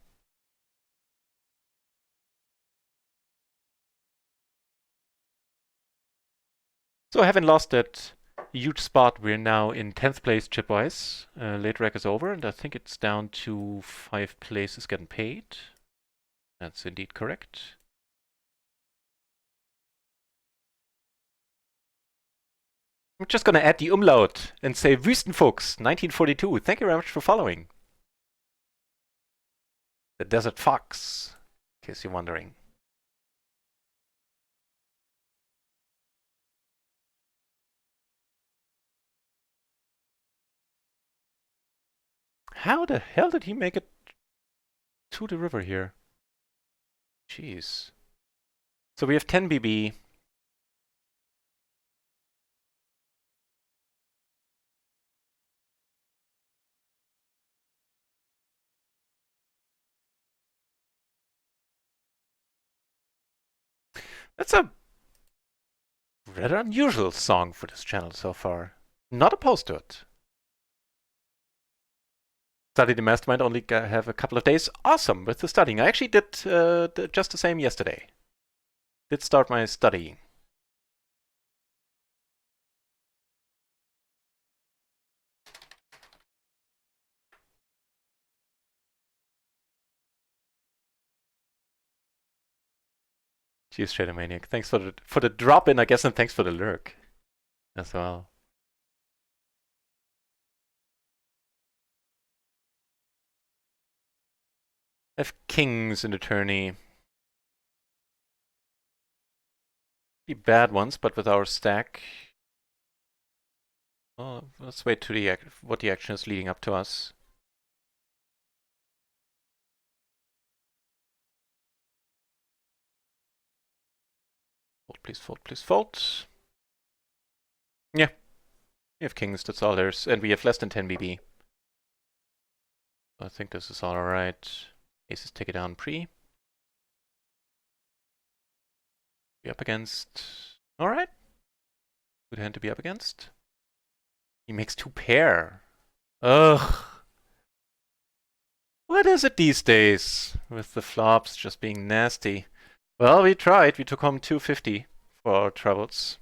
[SPEAKER 1] So having lost that huge spot, we're now in 10th place chipwise. Late rec is over, and I think it's down to 5 places getting paid. That's indeed correct. I'm just gonna add the umlaut and say Wüstenfuchs, 1942. Thank you very much for following. The Desert Fox, in case you're wondering. How the hell did he make it to the river here? Jeez. So we have 10 BB. That's a rather unusual song for this channel so far. Not opposed to it. Study the Mastermind only have a couple of days. Awesome with the studying. I actually did just the same yesterday. Did start my studying. Cheers, Shadow Maniac. Thanks for the drop in, I guess, and thanks for the lurk as well. I have kings in the tourney. The bad ones, but with our stack. Oh, let's wait to what the action is leading up to us. Fold, please, fold, please, fold. Yeah. We have kings, that's all there's. And we have less than 10 BB. I think this is alright. Aces take it down pre. Be up against. Alright. Good hand to be up against. He makes 2 pair. Ugh. What is it these days? With the flops just being nasty. Well, we tried. We took home 250 for our troubles.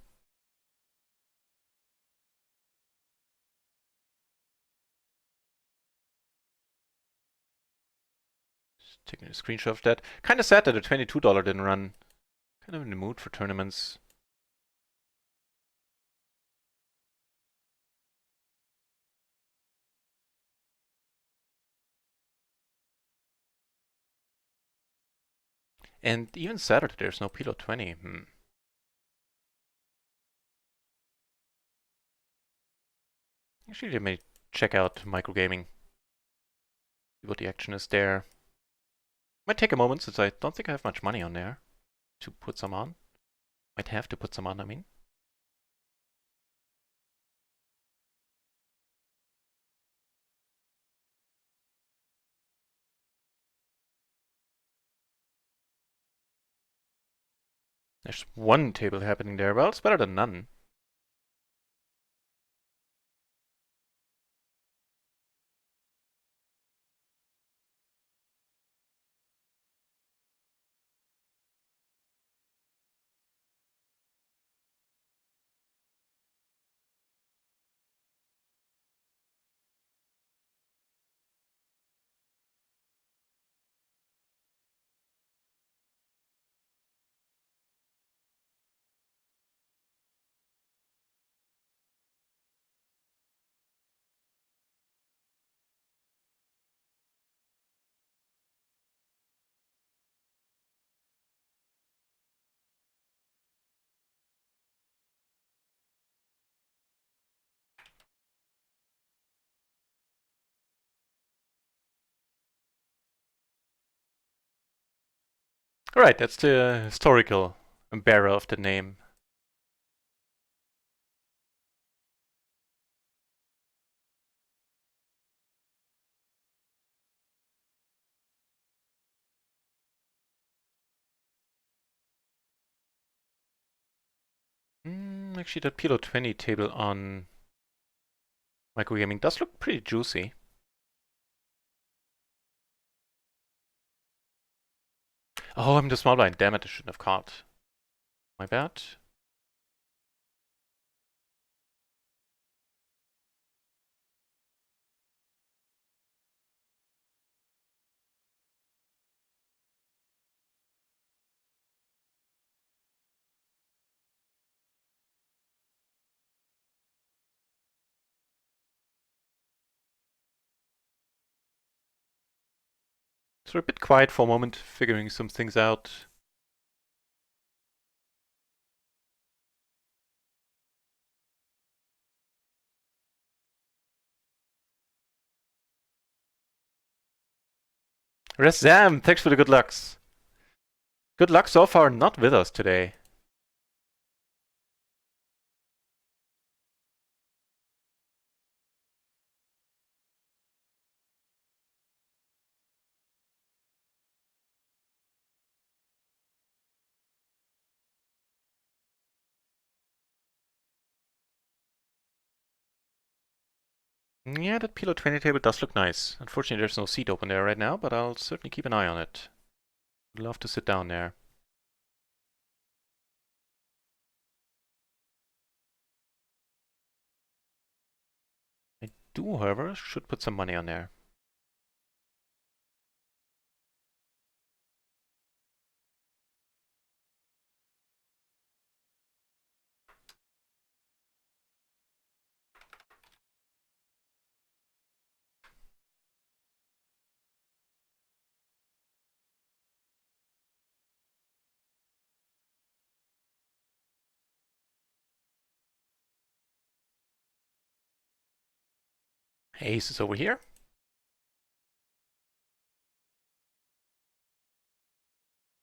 [SPEAKER 1] Just taking a screenshot of that. Kind of sad that the $22 didn't run. Kind of in the mood for tournaments. And even Saturday, there's no PLO 20. Actually, I may check out microgaming. See what the action is there. Might take a moment since I don't think I have much money on there to put some on. Might have to put some on, I mean. There's one table happening there. Well, it's better than none. Alright, that's the historical bearer of the name. Actually, that PLO 20 table on microgaming does look pretty juicy. Oh, I'm the small blind. Damn it, I shouldn't have called. My bad. So we're a bit quiet for a moment, figuring some things out. Razam, thanks for the good lucks. Good luck so far not with us today. Yeah, that PLO 20 table does look nice. Unfortunately, there's no seat open there right now, but I'll certainly keep an eye on it. Would love to sit down there. I do, however, should put some money on there. Ace is over here.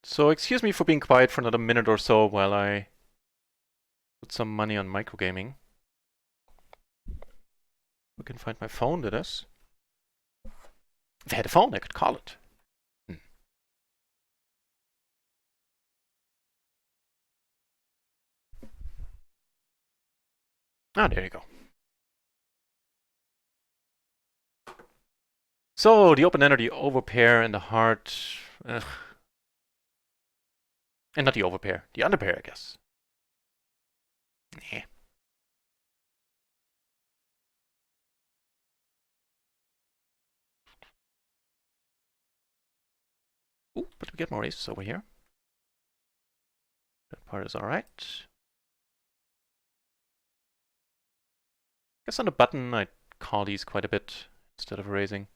[SPEAKER 1] So excuse me for being quiet for another minute or so while I put some money on microgaming. I can find my phone, that is. If I had a phone, I could call it. Ah, there you go. So, the open ender, the overpair, and the heart. Ugh. And not the overpair, the underpair, I guess. Nah. Ooh, but we get more aces over here. That part is alright. Guess on the button, I'd call these quite a bit instead of raising.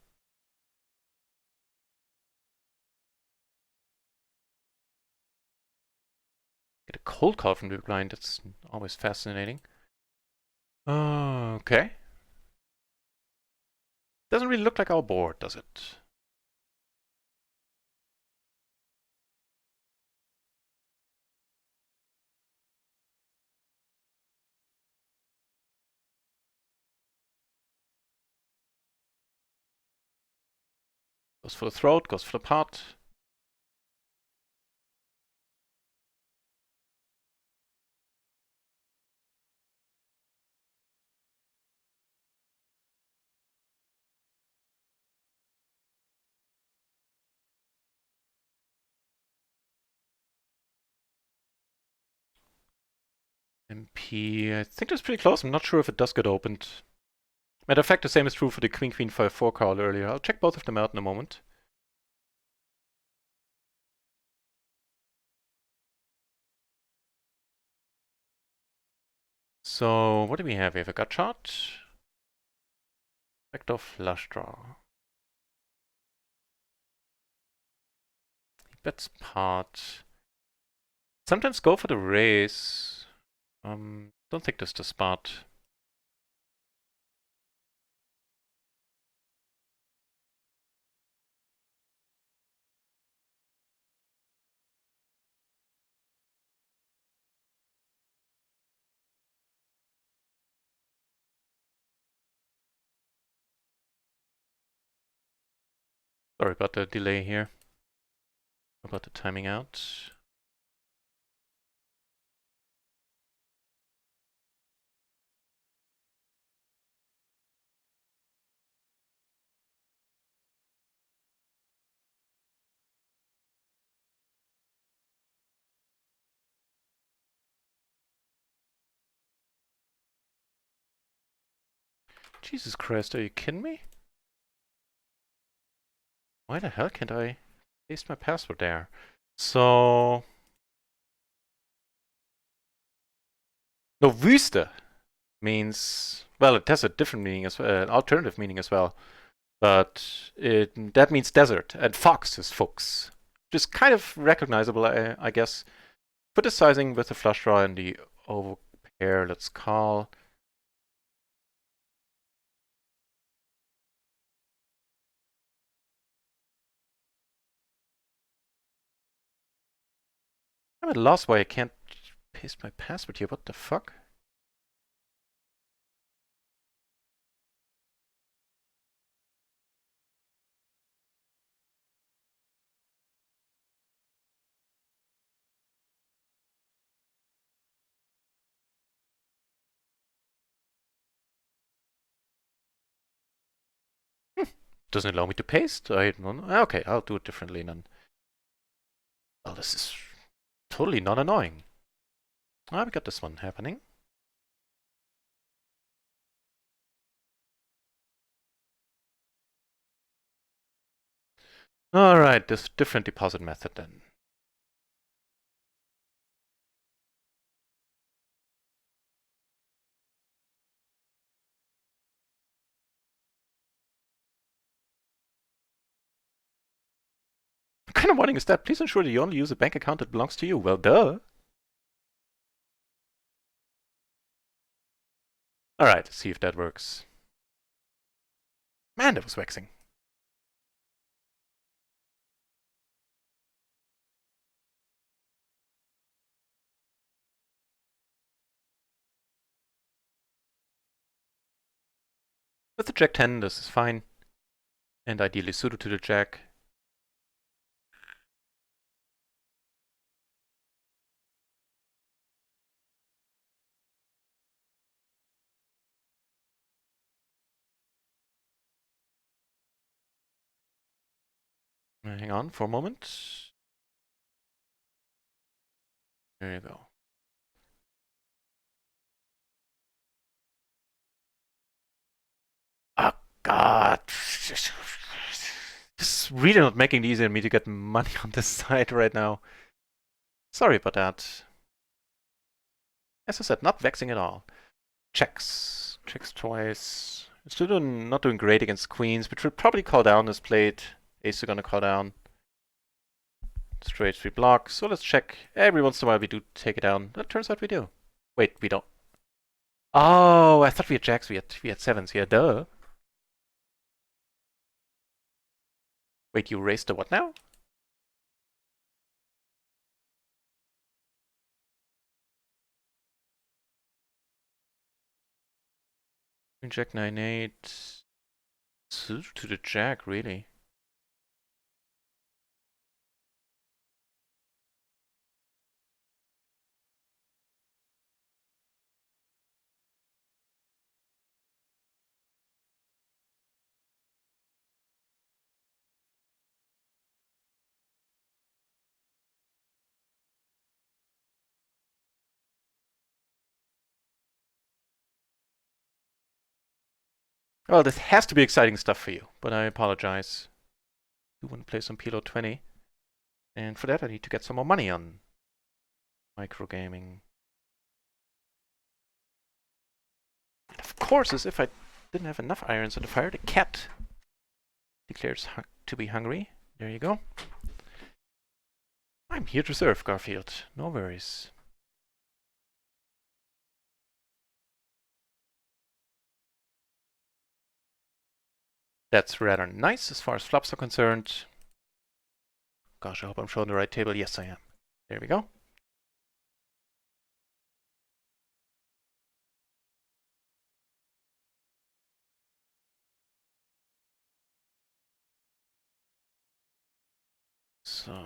[SPEAKER 1] Get a cold call from the blind, that's always fascinating. Okay. Doesn't really look like our board, does it? Goes for the throat, goes for the pot. MP, I think that's pretty close. I'm not sure if it does get opened. Matter of fact, the same is true for the Queen Queen 5-4 call earlier. I'll check both of them out in a moment. So, what do we have? We have a gut shot. Backdoor flush draw. He bets pot. Sometimes go for the raise. Don't think this is the spot. Sorry about the delay here. About the timing out. Jesus Christ, are you kidding me? Why the hell can't I paste my password there? So... No, Wüste means... Well, it has a different meaning as well, an alternative meaning as well. But that means desert, and fox is fuchs. Which is kind of recognizable, I guess. Criticizing with the flush draw and the oval pair, let's call... I'm at a loss why I can't paste my password here. What the fuck? Doesn't allow me to paste? I don't know. Okay, I'll do it differently then. Oh, this is totally not annoying. Ah, we got this one happening. Alright, this different deposit method then. What kind of warning is that? Please ensure that you only use a bank account that belongs to you. Well, duh. Alright, let's see if that works. Man, that was waxing. With the Jack 10, this is fine. And ideally suited to the Jack. Hang on for a moment. There you go. Oh, God. This is really not making it easy for me to get money on this side right now. Sorry about that. As I said, not vexing at all. Checks. Checks twice. Still not doing great against queens, but should probably call down this plate. Ace are gonna call down. Straight 3 blocks. So let's check. Every once in a while we do take it down. That turns out we do. Wait, we don't. Oh, I thought we had jacks. We had sevens here. Duh. Wait, you raised the what now? Queen Jack 9-8. Suit to the jack, really. Well, this has to be exciting stuff for you, but I apologize. I do want to play some PLO 20. And for that I need to get some more money on microgaming. And of course, as if I didn't have enough irons in the fire, the cat declares to be hungry. There you go. I'm here to serve, Garfield. No worries. That's rather nice as far as flops are concerned. Gosh, I hope I'm showing the right table. Yes, I am. There we go. So...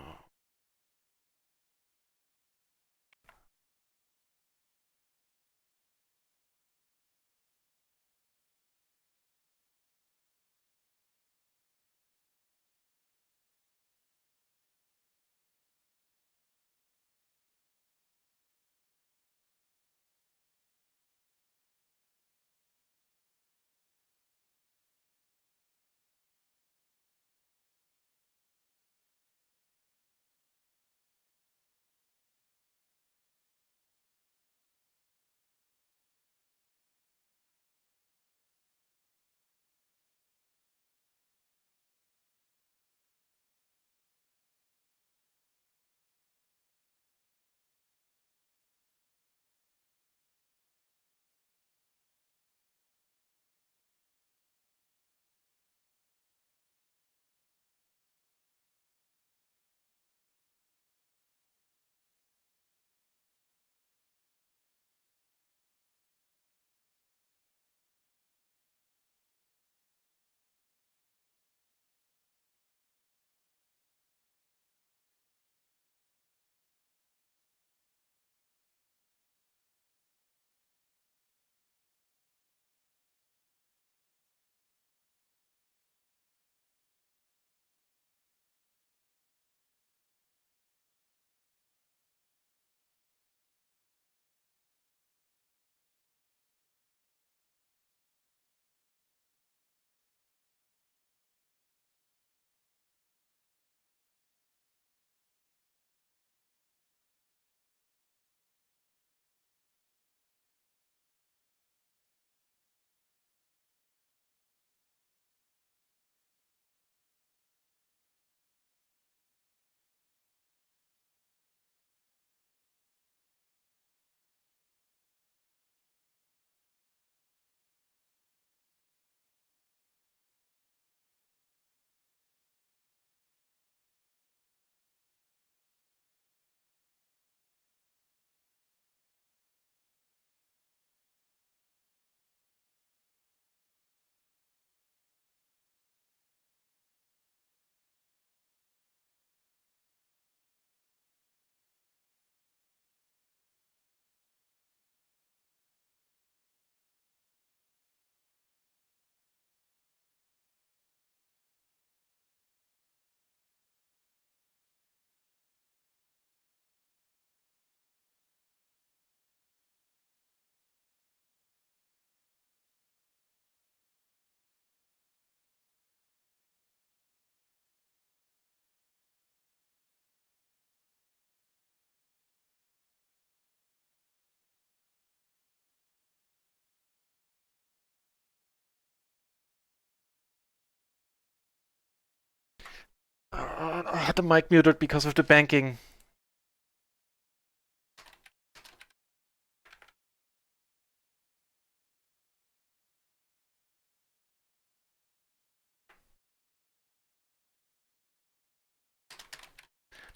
[SPEAKER 1] I had the mic muted because of the banking.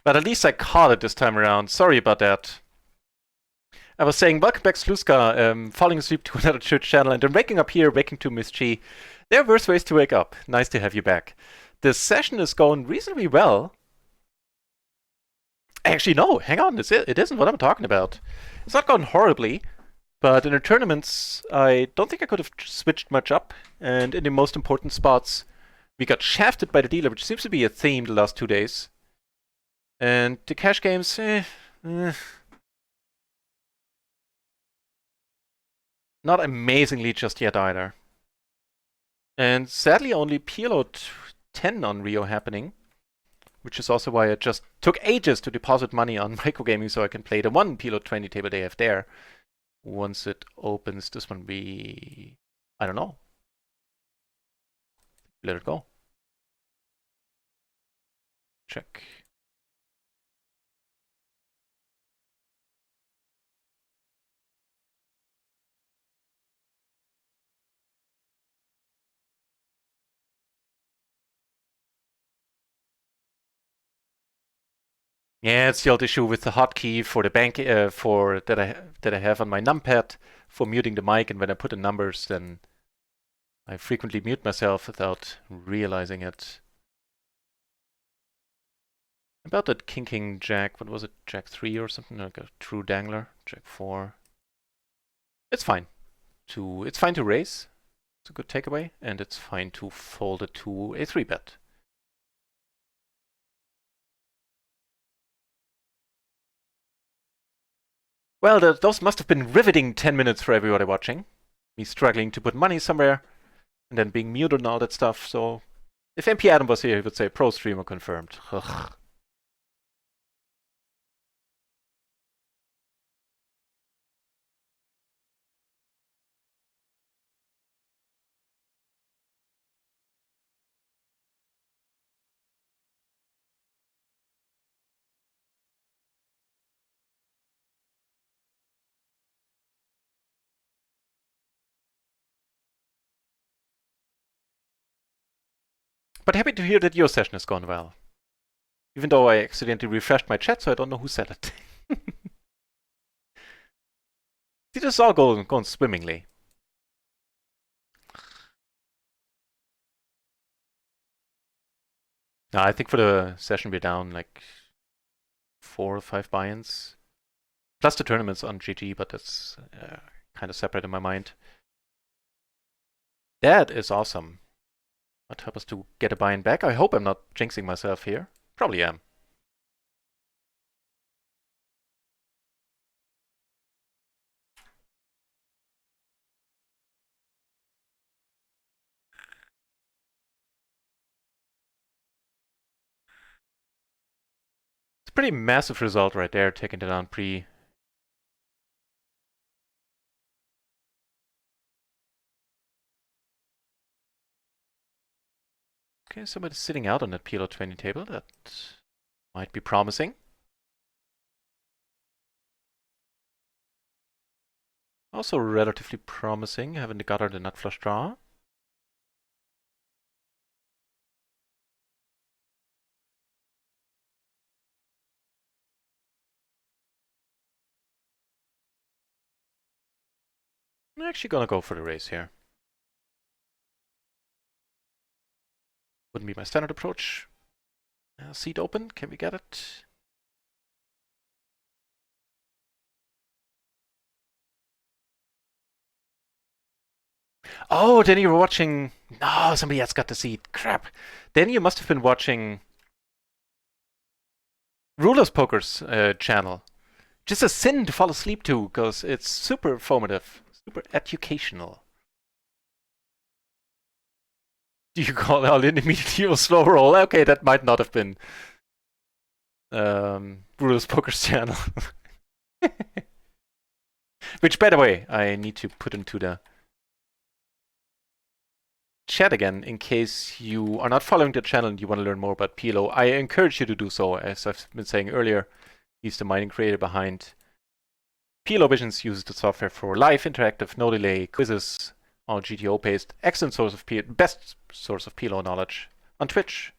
[SPEAKER 1] But at least I caught it this time around. Sorry about that. I was saying, welcome back, Sluska. Falling asleep to another church channel and then waking up here, waking to Miss G. There are worse ways to wake up. Nice to have you back. This session is going reasonably well. Actually, no, hang on. It isn't what I'm talking about. It's not going horribly, but in the tournaments, I don't think I could have switched much up. And in the most important spots, we got shafted by the dealer, which seems to be a theme the last 2 days. And the cash games, not amazingly just yet either. And sadly, only PLO 10 on RIO happening, which is also why it just took ages to deposit money on microgaming so I can play the one PLO 20 table they have there. Once it opens, this one be... I don't know. Let it go. Check. Yeah, it's the old issue with the hotkey for the bank for that I have on my numpad for muting the mic, and when I put in numbers, then I frequently mute myself without realizing it. About that King Jack, what was it, Jack 3 or something, like a true dangler, Jack 4. It's fine to raise. It's a good takeaway, and it's fine to fold it to a 3-bet. Well, those must have been riveting 10 minutes for everybody watching. Me struggling to put money somewhere, and then being muted and all that stuff, so... If MP Adam was here, he would say, pro streamer confirmed. Ugh. But happy to hear that your session has gone well. Even though I accidentally refreshed my chat, so I don't know who said it. See, this is all going swimmingly. No, I think for the session we're down like 4 or 5 buy-ins. Plus the tournaments on GG, but that's kind of separate in my mind. That is awesome. Might help us to get a buy-in back. I hope I'm not jinxing myself here. Probably am. It's a pretty massive result right there, taking it down pre. Okay, somebody's sitting out on that PLO 20 table. That might be promising. Also relatively promising, having the gutter, the nut flush draw. I'm actually gonna go for the raise here. Wouldn't be my standard approach. Seat open, can we get it? Oh, then you were watching... No, somebody else got the seat. Crap. Then you must have been watching Rulers Poker's channel. Just a sin to fall asleep to, because it's super informative, super educational. Do you call out in immediately or slow roll? Okay, that might not have been Rulers Poker's channel. Which, by the way, I need to put into the chat again in case you are not following the channel and you want to learn more about PLO. I encourage you to do so. As I've been saying earlier, he's the mining creator behind PLO Visions, uses the software for live, interactive, no delay quizzes, all GTO based. Excellent source of best source of PLO knowledge on Twitch.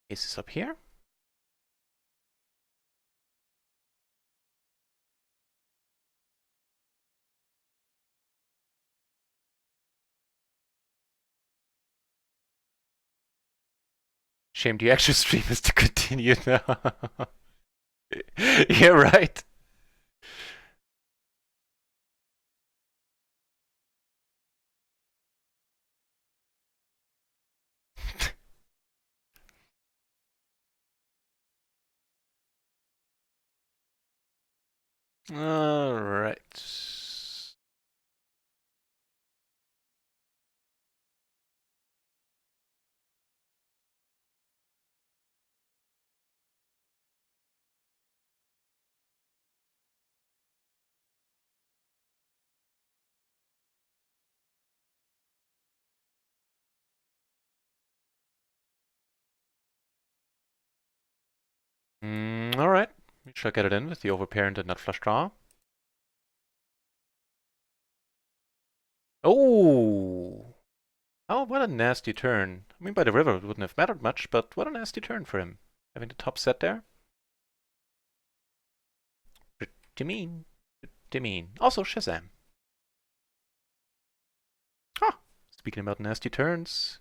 [SPEAKER 1] Is this up here? Shame the actual stream is to continue now. Yeah, right. All right. All right. We shall get it in with the overparent and nut flush draw. Oh! Oh, what a nasty turn. I mean, by the river it wouldn't have mattered much, but what a nasty turn for him. Having the top set there. Pretty mean. Pretty mean. Also, Shazam. Ah! Speaking about nasty turns.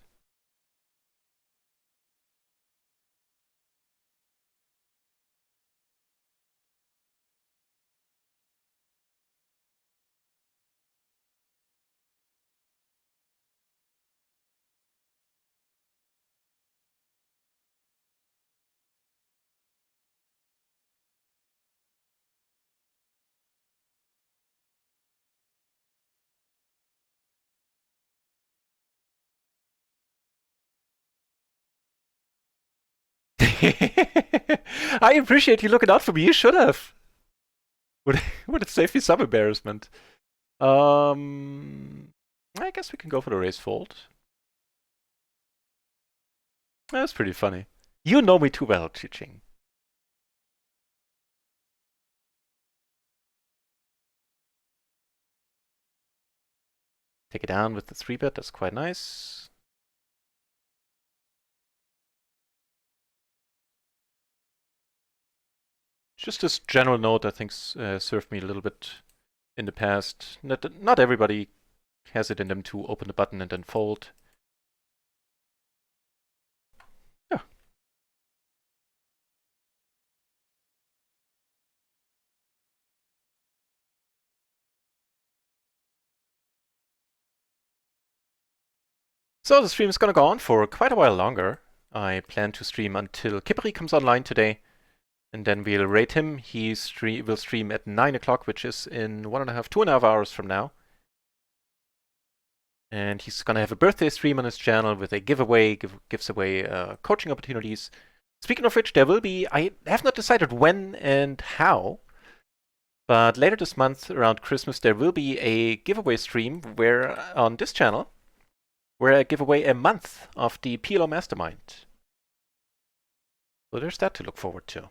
[SPEAKER 1] I appreciate you looking out for me. You should have. Would have saved me some embarrassment. I guess we can go for the raise fold. That's pretty funny. You know me too well, Chi-Ching. Take it down with the 3-bet. That's quite nice. Just this general note, I think, served me a little bit in the past. Not everybody has it in them to open the button and then fold. Yeah. So the stream is gonna go on for quite a while longer. I plan to stream until Kippery comes online today, and then we'll rate him. He will stream at 9 o'clock, which is in 2.5 hours from now. And he's gonna have a birthday stream on his channel with a giveaway, gives away coaching opportunities. Speaking of which, there will be, I have not decided when and how, but later this month, around Christmas, there will be a giveaway stream where, on this channel, where I give away a month of the PLO Mastermind. So there's that to look forward to.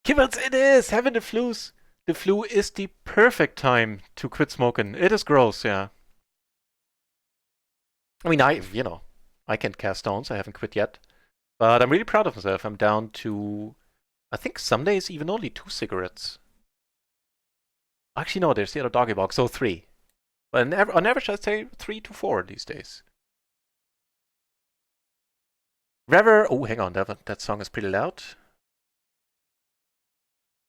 [SPEAKER 1] Kibbles, it is! Having the flus. The flu is the perfect time to quit smoking. It is gross, yeah. I mean, I can't cast stones. I haven't quit yet. But I'm really proud of myself. I'm down to, I think some days even only 2 cigarettes. Actually, no, there's the other doggy box, so 3. But on average, I'd say 3 to 4 these days. Rever, oh, hang on, that song is pretty loud.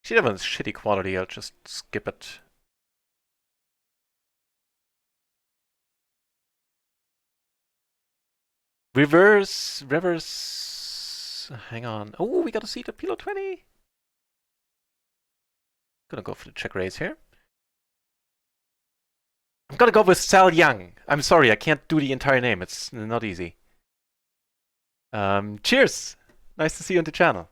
[SPEAKER 1] See, that one's shitty quality, I'll just skip it. Reverse, hang on. Oh, we got a seat at PLO 20. Gonna go for the check raise here. I'm gonna go with Sal Young. I'm sorry, I can't do the entire name. It's not easy. Cheers! Nice to see you on the channel.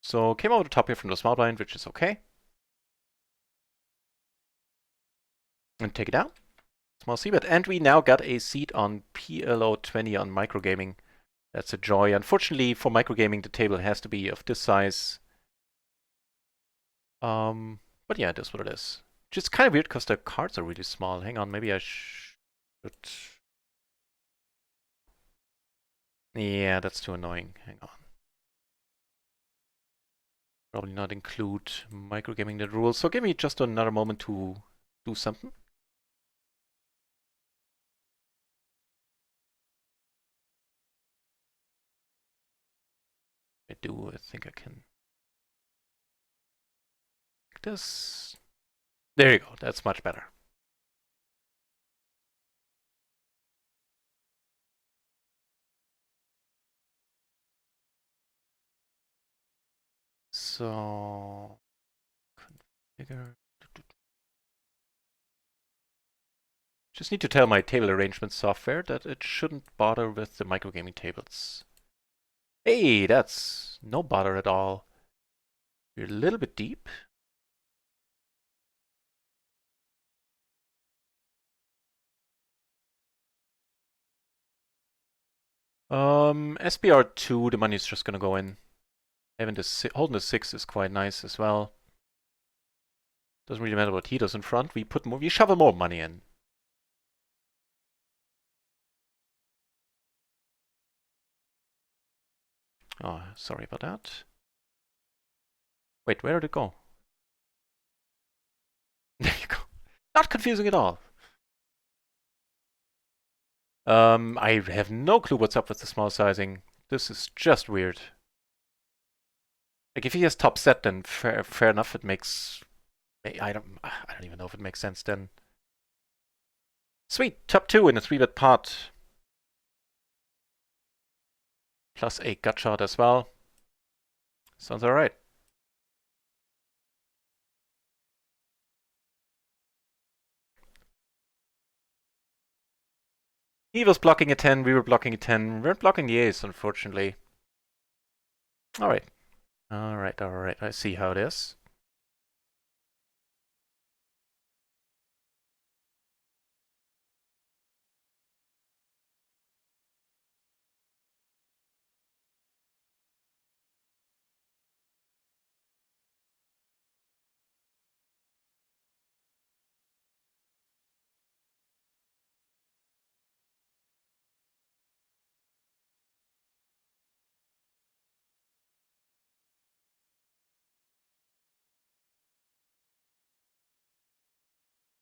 [SPEAKER 1] So came over the top here from the small blind, which is okay. And take it out. Small c-bet. And we now got a seat on PLO 20 on microgaming. That's a joy. Unfortunately, for microgaming, the table has to be of this size. But yeah, it is what it is. Just kind of weird because the cards are really small. Hang on, maybe I should... Yeah, that's too annoying. Hang on. Probably not include microgaming the rules. So give me just another moment to do something. I think I can... Like this. There you go, that's much better. So... Configure... Just need to tell my table arrangement software that it shouldn't bother with the microgaming tables. Hey, that's no bother at all. You're a little bit deep. SPR2, the money's just gonna go in. Holding the 6 is quite nice as well. Doesn't really matter what he does in front. We shovel more money in. Oh, sorry about that. Wait, where did it go? There you go. Not confusing at all. I have no clue what's up with the small sizing. This is just weird. Like if he has top set, then fair enough. It makes I don't even know if it makes sense then. Sweet, top 2 in a 3-bet pot. Plus a gut shot as well. Sounds alright. He was blocking a 10, we were blocking a 10. We weren't blocking the ace, unfortunately. Alright. Alright. I see how it is.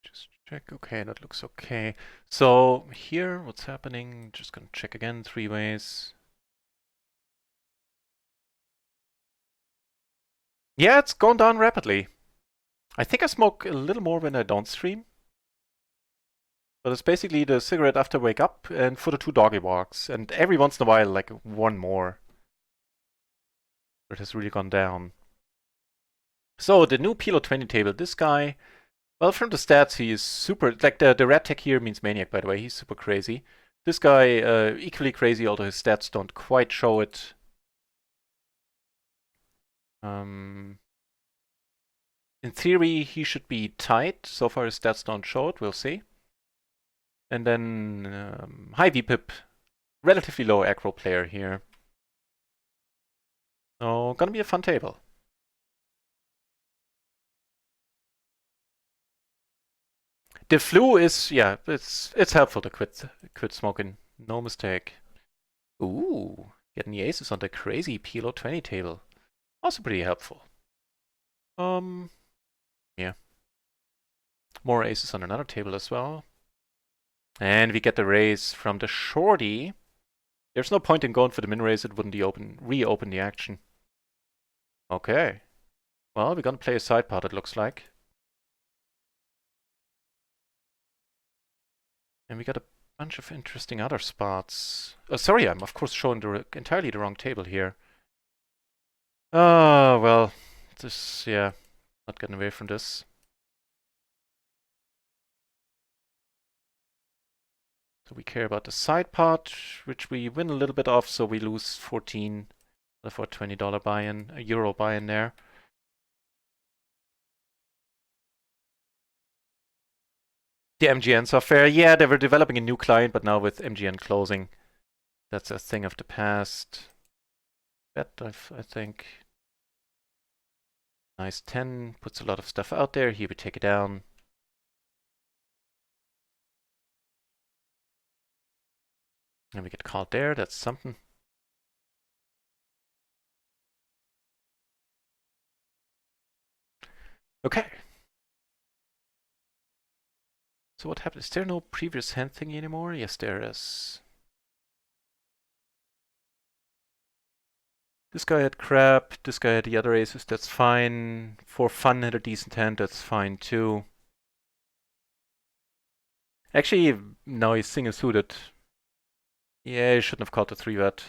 [SPEAKER 1] Just check. Okay, that looks okay. So here, what's happening? Just gonna check again, 3 ways. Yeah, it's gone down rapidly. I think I smoke a little more when I don't stream. But it's basically the cigarette after I wake up and for the 2 doggy walks. And every once in a while, like one more. It has really gone down. So the new PLO 20 table, this guy, well, from the stats, he is super, like the red tech here means maniac, by the way. He's super crazy. This guy, equally crazy, although his stats don't quite show it. In theory, he should be tight. So far, his stats don't show it. We'll see. And then high VPIP, relatively low aggro player here. So, gonna be a fun table. The flu is, yeah, it's helpful to quit smoking. No mistake. Ooh, getting the aces on the crazy PLO 20 table. Also pretty helpful. Yeah. More aces on another table as well. And we get the raise from the shorty. There's no point in going for the min raise, it wouldn't reopen the action. Okay. Well, we're gonna play a side pot, it looks like. And we got a bunch of interesting other spots. Oh, sorry, I'm of course showing entirely the wrong table here. Oh, well, this, yeah, not getting away from this. So we care about the side pot, which we win a little bit off, so we lose 14 for a $20 buy-in, a euro buy-in there. The MGNs are fair. Yeah, they were developing a new client, but now with MGN closing, that's a thing of the past. Bet, I think. Nice 10, puts a lot of stuff out there. Here we take it down. And we get called there, that's something. Okay. So what happened? Is there no previous hand thingy anymore? Yes, there is. This guy had crap, this guy had the other aces, that's fine. For fun had a decent hand, that's fine too. Actually, no, he's single suited. Yeah, he shouldn't have called the 3-bet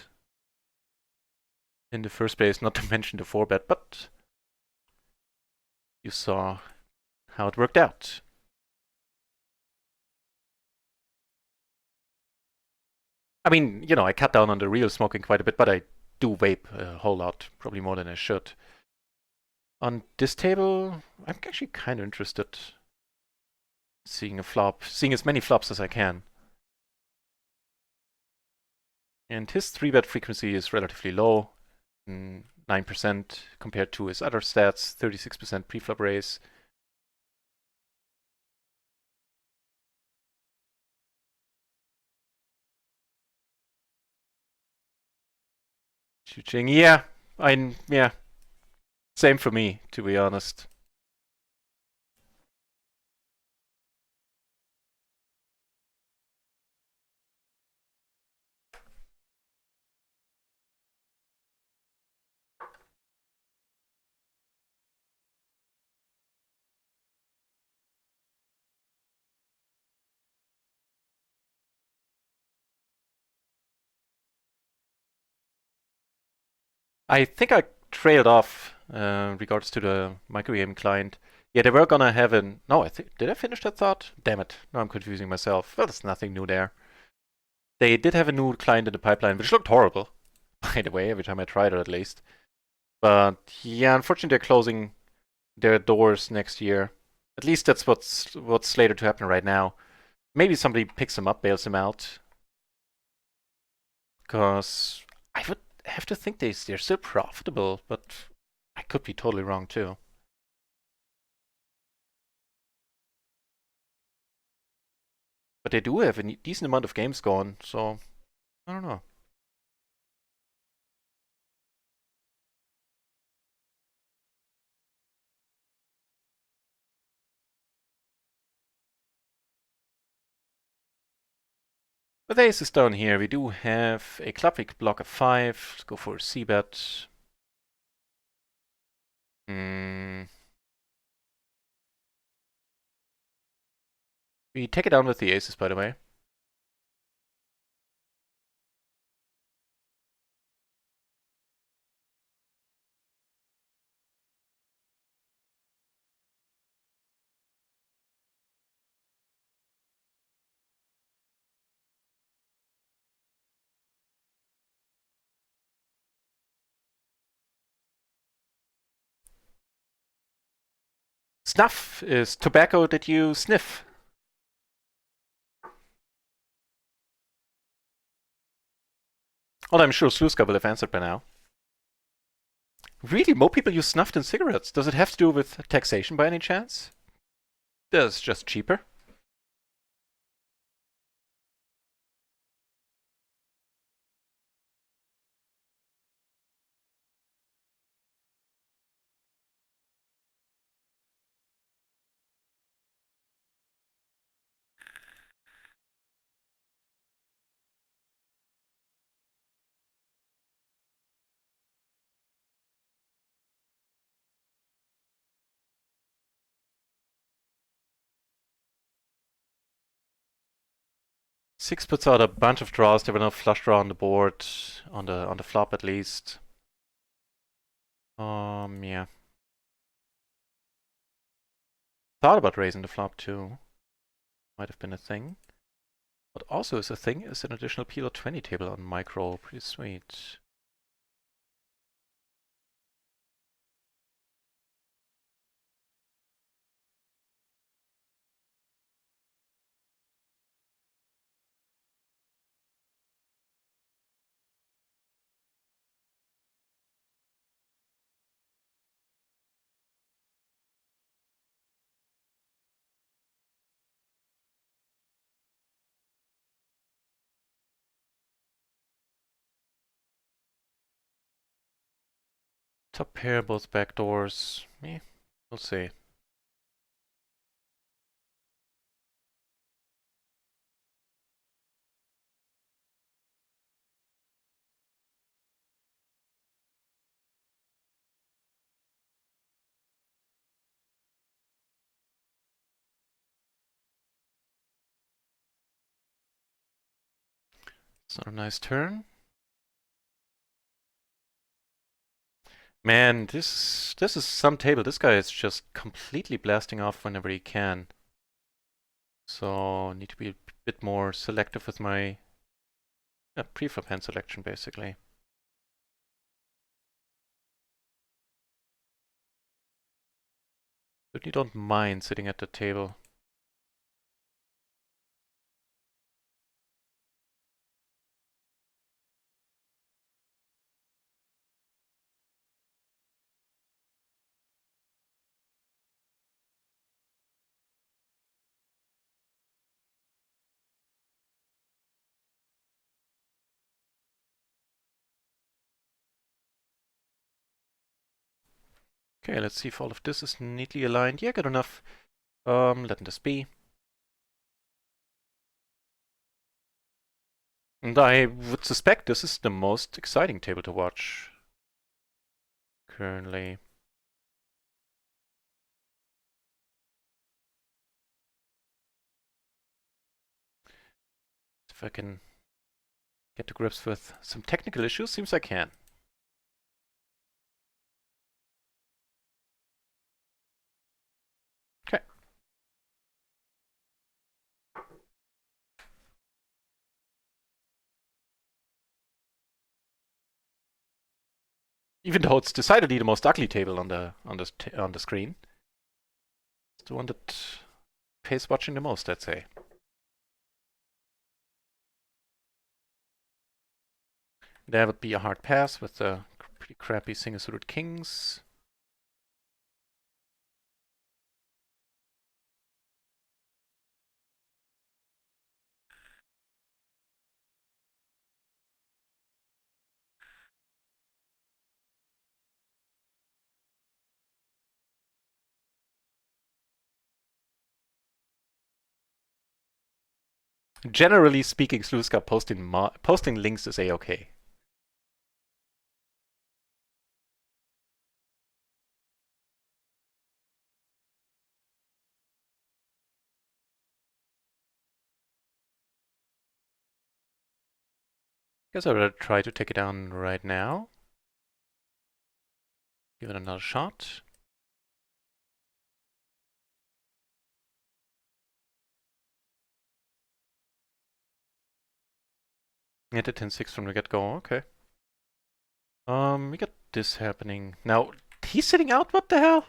[SPEAKER 1] in the first place, not to mention the 4-bet, but you saw how it worked out. I mean, you know, I cut down on the real smoking quite a bit, but I do vape a whole lot, probably more than I should. On this table, I'm actually kind of interested seeing a flop, seeing as many flops as I can. And his 3-bet frequency is relatively low, 9% compared to his other stats, 36% pre-flop raise. Ching, yeah, yeah, same for me, to be honest. I think I trailed off regards to the microgame client. Yeah, they were gonna have an. No, did I finish that thought? Damn it! No, I'm confusing myself. Well, there's nothing new there. They did have a new client in the pipeline, which looked horrible, by the way, every time I tried it at least. But yeah, unfortunately, they're closing their doors next year. At least that's what's slated to happen right now. Maybe somebody picks them up, bails them out. Because I would have to think they're still profitable, but I could be totally wrong too. But they do have a decent amount of games going, so I don't know. With aces down here, we do have a club we could block a 5. Let's go for a c-bet. We take it down with the aces, by the way. Snuff is tobacco that you sniff. Although I'm sure Sluska will have answered by now. Really, more people use snuff than cigarettes. Does it have to do with taxation by any chance? That's just cheaper. 6 puts out a bunch of draws. There were no flush draw on the board, on the flop at least. Yeah. Thought about raising the flop too. Might have been a thing. What also is a thing is an additional PLO 20 table on micro. Pretty sweet. Top pair, both backdoors. We'll see. It's not a nice turn. Man, this is some table. This guy is just completely blasting off whenever he can. So need to be a bit more selective with my pre-flop hand selection, basically. Certainly don't mind sitting at the table. Okay, let's see if all of this is neatly aligned. Yeah, good enough. Letting this be. And I would suspect this is the most exciting table to watch currently. If I can get to grips with some technical issues, seems I can. Okay. Even though it's decidedly the most ugly table on the screen, it's the one that pays watching the most, I'd say. That would be a hard pass with the pretty crappy single-suited kings. Generally speaking, Sluska posting links is a-okay. Guess I better try to take it down right now. Give it another shot. Get the 10-6 from the get-go, okay. We got this happening. Now, he's sitting out? What the hell?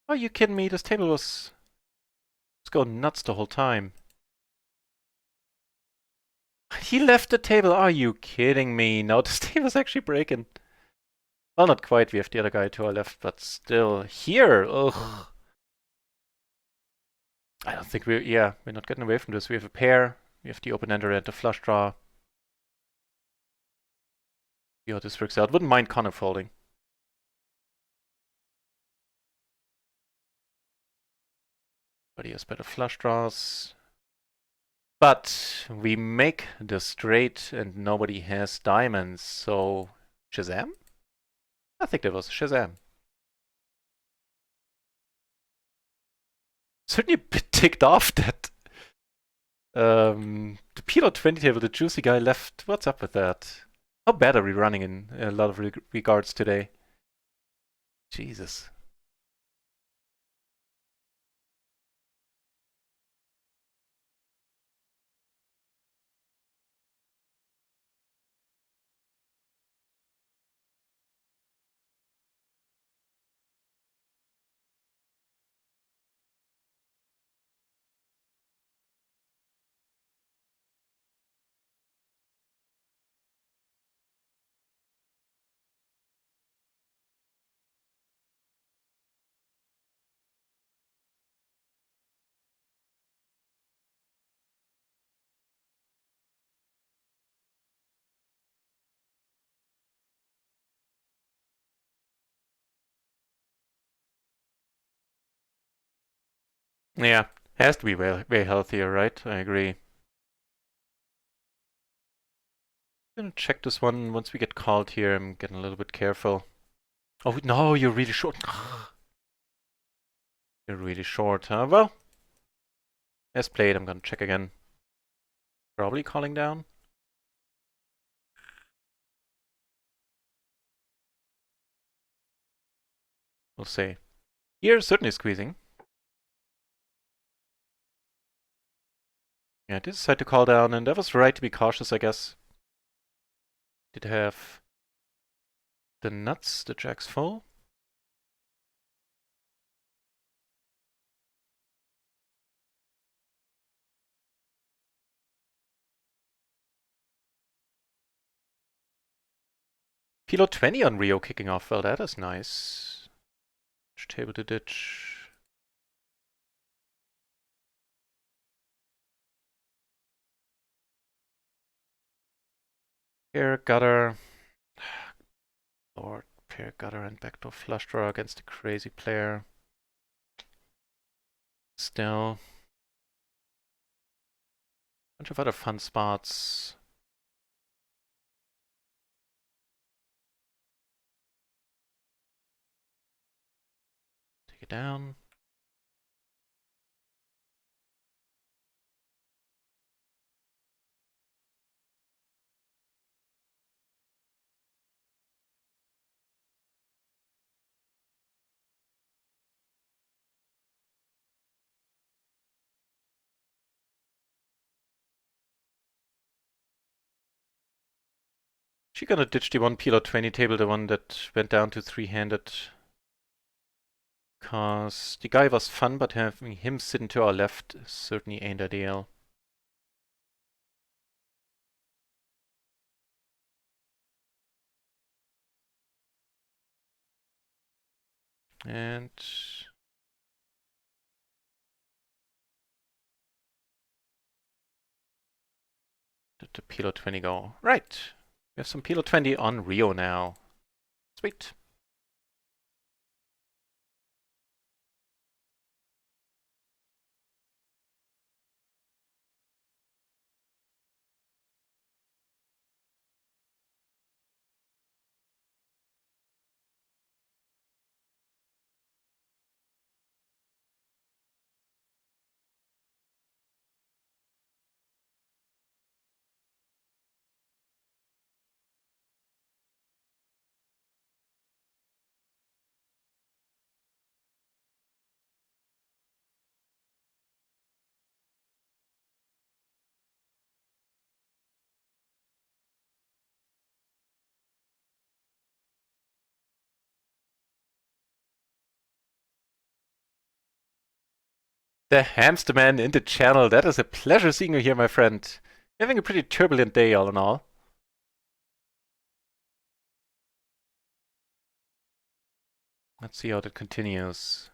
[SPEAKER 1] Are you kidding me? This table was going nuts the whole time. He left the table. Are you kidding me? No, this table's actually breaking. Well, not quite. We have the other guy to our left, but still. Here! Ugh. I don't think we're not getting away from this. We have a pair. We have the open-ender and the flush draw. See how this works out. Wouldn't mind Connor folding. But he has better flush draws. But we make the straight and nobody has diamonds, so Shazam? I think that was Shazam. Certainly a bit ticked off that The PLO 20 table, the juicy guy left. What's up with that? How bad are we running in a lot of regards today? Jesus. Yeah, has to be way healthier, right? I agree. Gonna check this one once we get called here. I'm getting a little bit careful. Oh no, you're really short. You're really short, huh? Well, as played, I'm gonna check again. Probably calling down. We'll see. Here, certainly squeezing. Yeah, I did decide to call down, and that was right to be cautious, I guess. Did have the nuts, the jack's full. PLO 20 on RIO kicking off. Well, that is nice. Table to ditch. Pair gutter. Lord, pair gutter and backdoor flush draw against a crazy player. Still. Bunch of other fun spots. Take it down. She gonna ditch the one PLO 20 table, the one that went down to three-handed. Cause the guy was fun, but having him sitting to our left certainly ain't ideal. And did the PLO 20 go? Right. We have some PLO 20 on RIO now. Sweet. The hamster man in the channel. That is a pleasure seeing you here, my friend. You're having a pretty turbulent day, all in all. Let's see how that continues.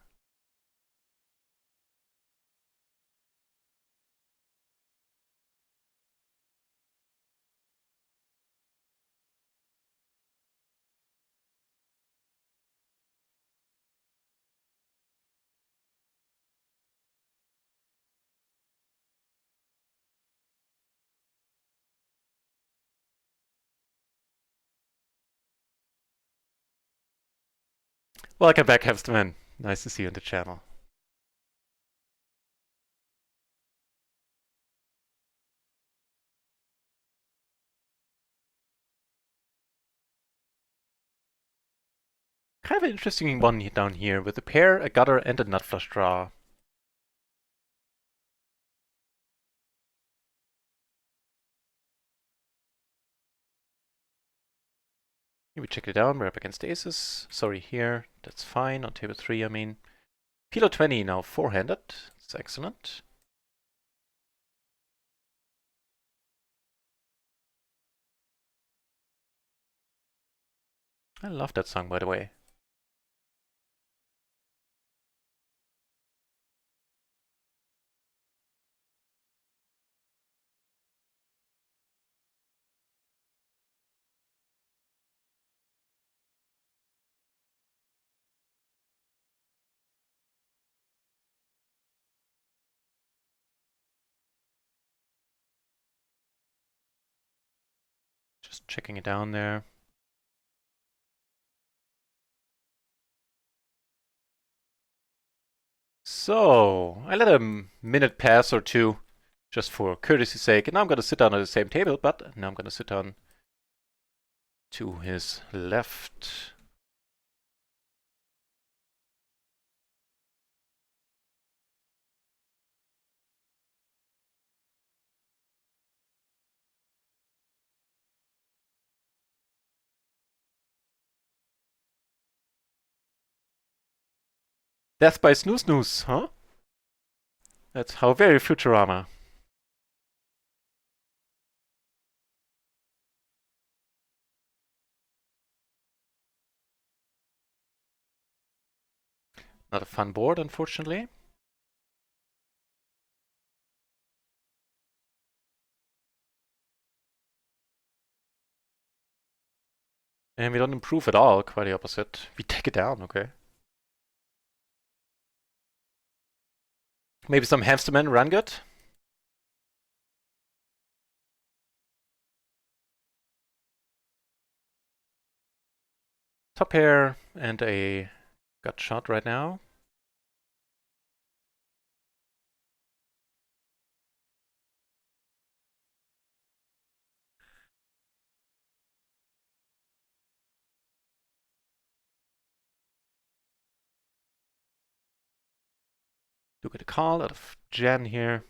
[SPEAKER 1] Welcome back, hamster man. Nice to see you on the channel. Kind of an interesting one down here with a pair, a gutter, and a nut flush draw. Here we check it down, we're up against aces. Sorry, here, that's fine, on table 3 I mean. PLO 20 now four-handed, that's excellent. I love that song, by the way. Just checking it down there. So, I let a minute pass or two, just for courtesy's sake, and now I'm gonna sit down at the same table, but now I'm gonna sit down to his left. Death by snooze snooze, huh? That's how very Futurama. Not a fun board, unfortunately. And we don't improve at all, quite the opposite. We take it down, okay. Maybe some hamstermen run good? Top pair and a gut shot right now. Do get a call out of Jen here.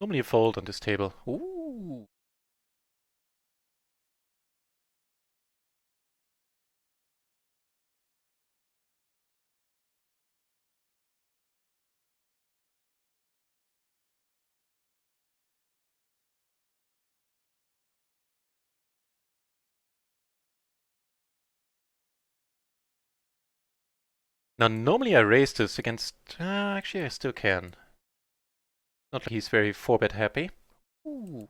[SPEAKER 1] Normally a fold on this table. Ooh. Now, normally I raise this against... actually, I still can. Not like he's very 4-bet happy. Ooh.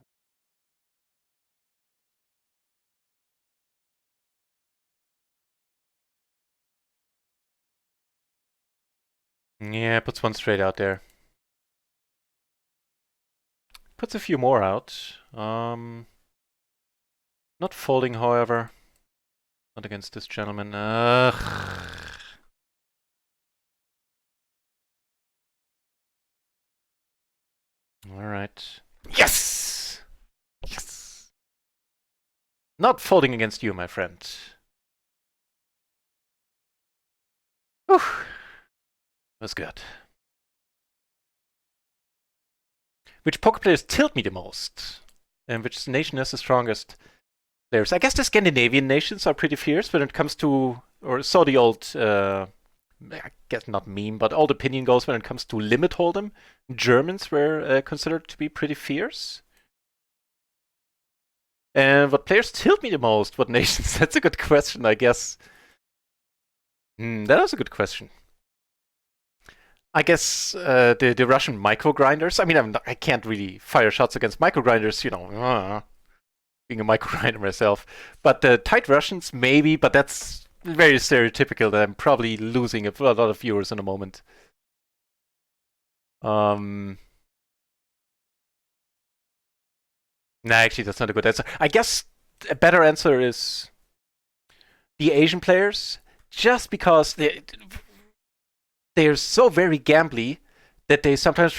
[SPEAKER 1] Yeah, puts one straight out there. Puts a few more out. Not folding, however. Not against this gentleman. Ugh. Alright. Yes! Yes! Not folding against you, my friend. Whew. That's good. Which poker players tilt me the most? And which nation has the strongest players? I guess the Scandinavian nations are pretty fierce when it comes to, or so the old, I guess not meme, but old opinion goes when it comes to limit hold'em. Germans were considered to be pretty fierce. And what players tilt me the most? What nations? That's a good question, I guess. That is a good question. I guess the Russian micro grinders. I mean, I can't really fire shots against micro grinders, you know, being a micro grinder myself. But the tight Russians, maybe, but that's very stereotypical that I'm probably losing a lot of viewers in a moment. Nah, actually, that's not a good answer. I guess a better answer is the Asian players, just because they're so very gambly that they sometimes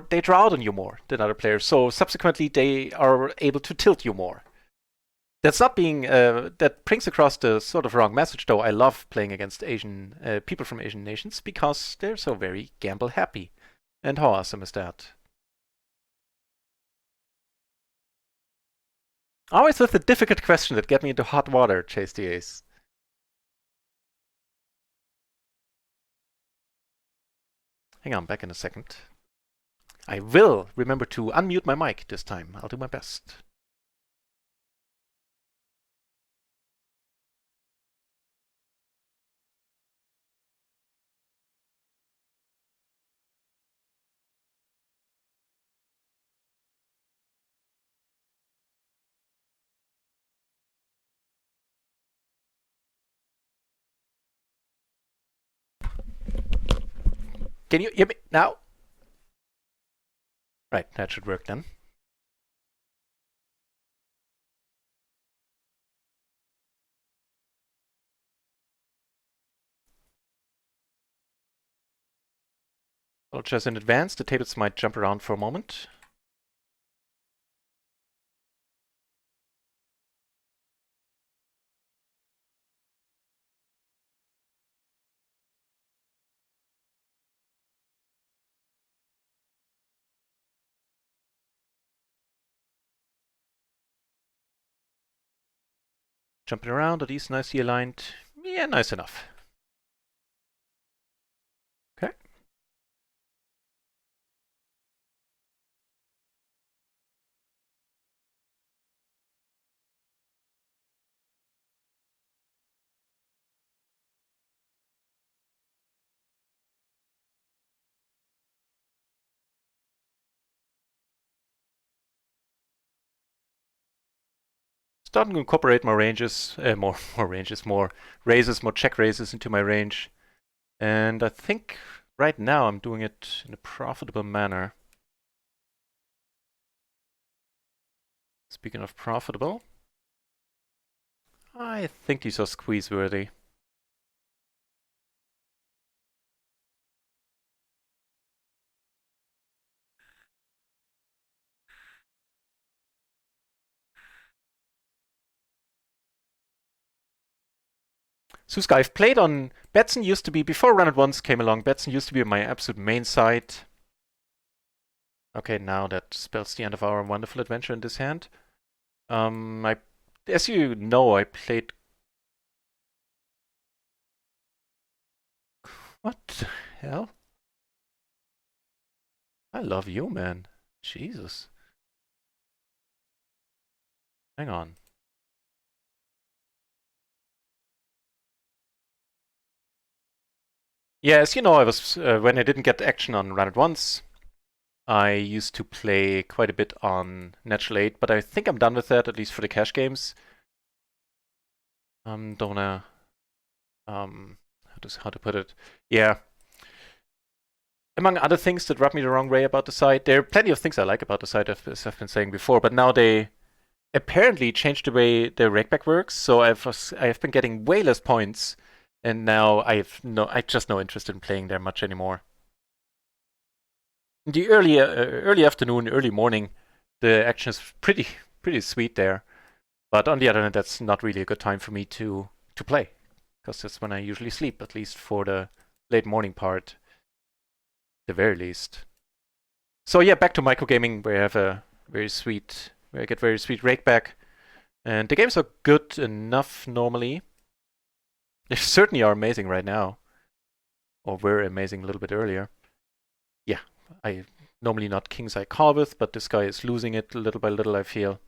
[SPEAKER 1] they draw out on you more than other players. So subsequently, they are able to tilt you more. That's not being that brings across the sort of wrong message, though. I love playing against Asian people from Asian nations because they're so very gamble happy. And how awesome is that? Always with the difficult question that get me into hot water, Chase the Ace. Hang on, back in a second. I will remember to unmute my mic this time. I'll do my best. Can you hear me now? Right, that should work then. Well, just in advance, the tables might jump around for a moment. Jumping around, are these nicely aligned? Yeah, nice enough. Okay. Starting to incorporate more ranges, more raises, more check raises into my range. And I think right now I'm doing it in a profitable manner. Speaking of profitable, I think these are squeeze worthy. Suska, I've played on Betson used to be before Run It Once came along. Betson used to be my absolute main side. Okay, now that spells the end of our wonderful adventure in this hand. As you know, I played. What the hell? I love you, man. Jesus. Hang on. Yeah, as you know, I was when I didn't get action on Run It Once, I used to play quite a bit on Natural 8, but I think I'm done with that, at least for the cash games. Don't wanna how to put it? Yeah. Among other things that rub me the wrong way about the site, there are plenty of things I like about the site, as I've been saying before, but now they apparently changed the way the rakeback works, so I've been getting way less points, and now I just no interest in playing there much anymore. In the early afternoon, early morning, the action is pretty sweet there. But on the other hand, that's not really a good time for me to play, because that's when I usually sleep, at least for the late morning part, the very least. So yeah, back to microgaming, where I have a where I get very sweet rakeback, and the games are good enough normally. They certainly are amazing right now, or were amazing a little bit earlier. Yeah, I normally not kings I call with, but this guy is losing it little by little, I feel.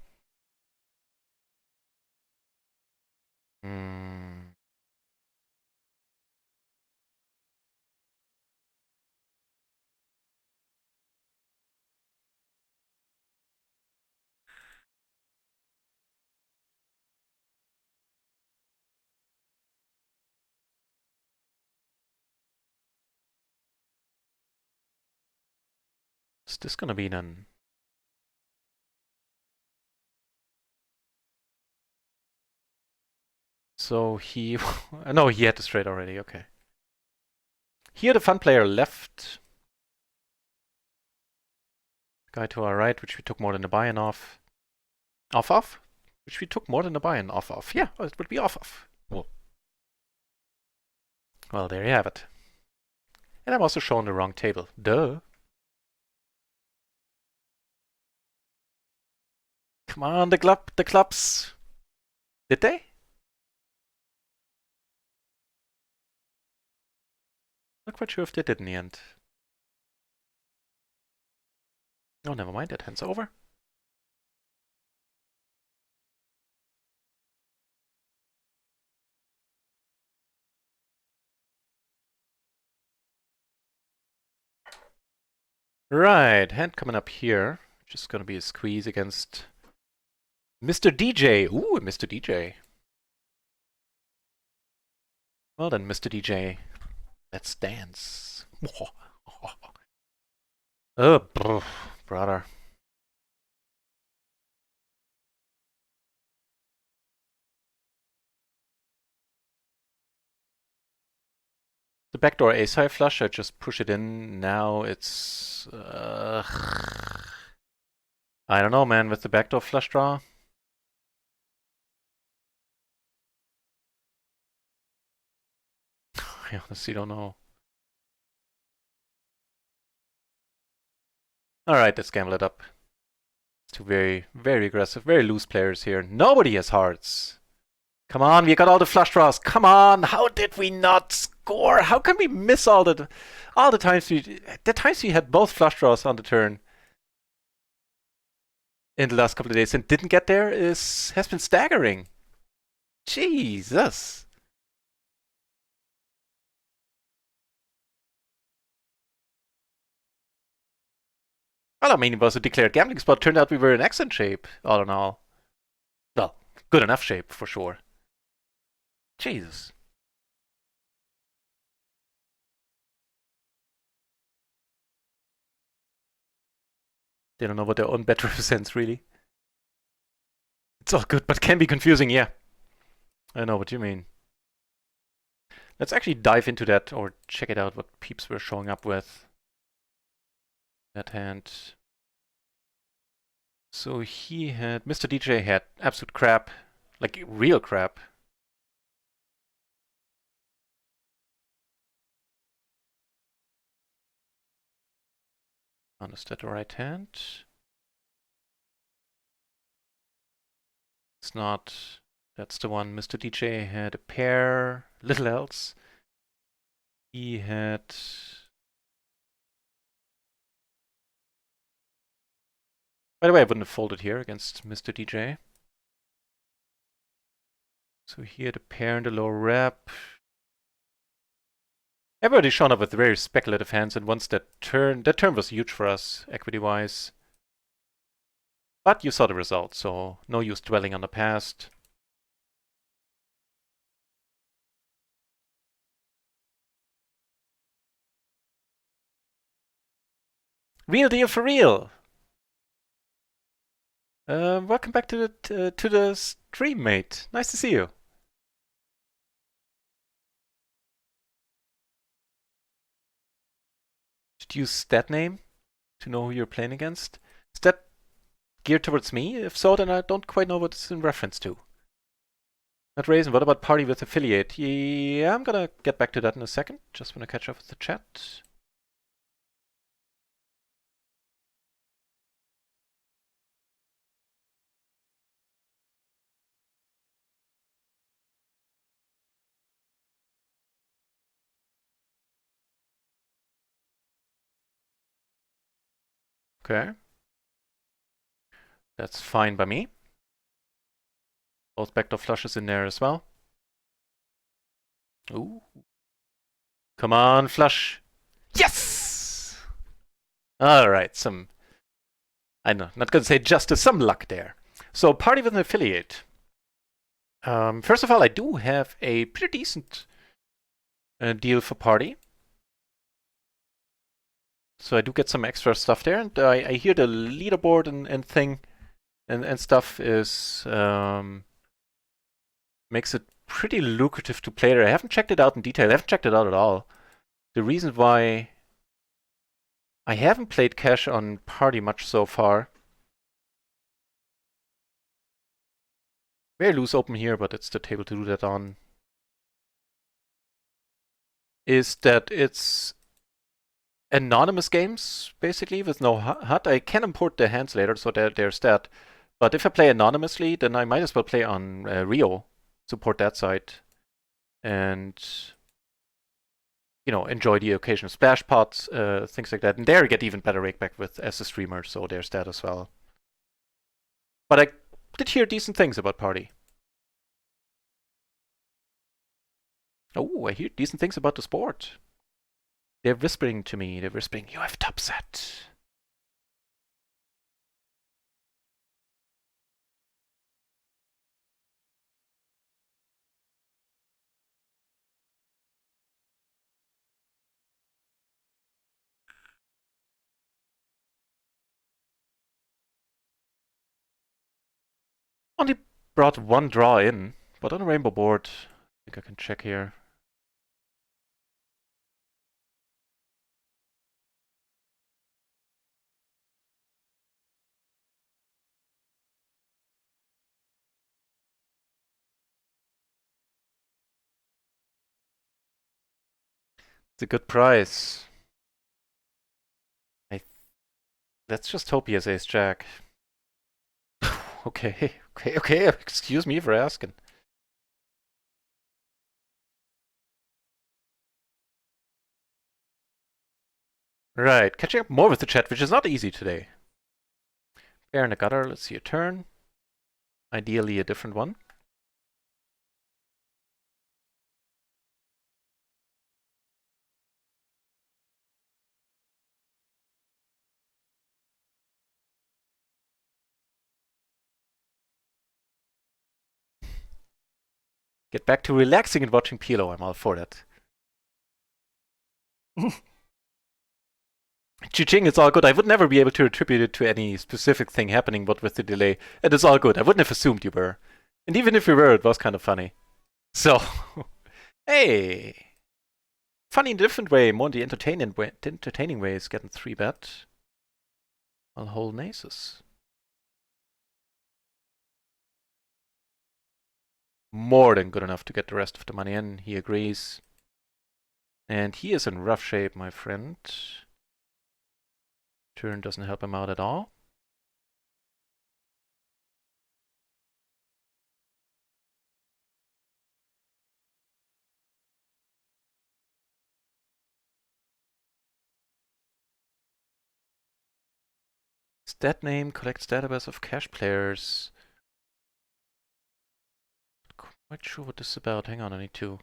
[SPEAKER 1] Hmm. Is this gonna be none? So he, no, he had the straight already. Okay. Here the fun player left. Guy to our right, which we took more than a buy-in off. Off? Which we took more than a buy-in off. Yeah, it would be off. Well, there you have it. And I'm also showing the wrong table. Duh. Come on, the clubs. Did they? Not quite sure if they did in the end. Oh, never mind. That hand's over. Right, hand coming up here. Just gonna be a squeeze against Mr. DJ. Ooh, Mr. DJ. Well then, Mr. DJ, let's dance. Oh, brother. The backdoor ace-high flush, I just push it in. Now it's... I don't know, man, with the backdoor flush draw. I honestly don't know. Alright, let's gamble it up. Two very, very aggressive, very loose players here. Nobody has hearts. Come on, we got all the flush draws. Come on, how did we not score? How can we miss all the times we had both flush draws on the turn in the last couple of days and didn't get there has been staggering. Jesus. Well, I mean, it was a declared gambling spot. Turned out we were in excellent shape, all in all. Well, good enough shape, for sure. Jesus. They don't know what their own bet represents, really. It's all good, but can be confusing, yeah. I know what you mean. Let's actually dive into that, or check it out, what peeps were showing up with. That hand. So he had... Mr. DJ had absolute crap. Like, real crap. Understood the right hand. It's not... That's the one. Mr. DJ had a pair, little else. He had... By the way, I wouldn't have folded here against Mr. DJ. So he had a pair in the low rep. Everybody's shown up with very speculative hands, and once that turn was huge for us, equity-wise. But you saw the result, so no use dwelling on the past. Real deal for real! Welcome back to the stream, mate. Nice to see you. Should use stat name to know who you're playing against. Is that geared towards me? If so, then I don't quite know what it's in reference to. Not Raisin, what about party with affiliate? Yeah, I'm gonna get back to that in a second. Just wanna catch up with the chat. Okay. That's fine by me. Both backdoor flushes in there as well. Ooh. Come on, flush. Yes! Alright, I know, not gonna say justice, some luck there. So, party with an affiliate. First of all, I do have a pretty decent deal for party. So I do get some extra stuff there, and I hear the leaderboard and thing and stuff is makes it pretty lucrative to play there. I haven't checked it out in detail. I haven't checked it out at all. The reason why I haven't played cash on party much so far. Very loose open here, but it's the table to do that on. Is that it's anonymous games, basically, with no HUD. I can import the hands later, so there's that. But if I play anonymously, then I might as well play on RIO, support that side, and enjoy the occasional splash pots, things like that. And there, get even better rakeback with as a streamer, so there's that as well. But I did hear decent things about Party. Oh, I hear decent things about the sport. They're whispering to me. They're whispering, you have top set. Only brought one draw in, but on a rainbow board, I think I can check here. It's a good price. Let's just hope he has ace jack. Okay. Excuse me for asking. Right, catching up more with the chat, which is not easy today. Pair in a gutter, let's see a turn. Ideally a different one. Get back to relaxing and watching PLO, I'm all for that. Chi-ching, it's all good. I would never be able to attribute it to any specific thing happening, but with the delay. And it's all good. I wouldn't have assumed you were. And even if you were, it was kind of funny. So, hey. Funny in a different way, more in the entertaining way is getting 3-bet. I'll hold aces. More than good enough to get the rest of the money in, he agrees. And he is in rough shape, my friend. Turn doesn't help him out at all. Stat name collects database of cash players. Not quite sure what this is about. Hang on, I need to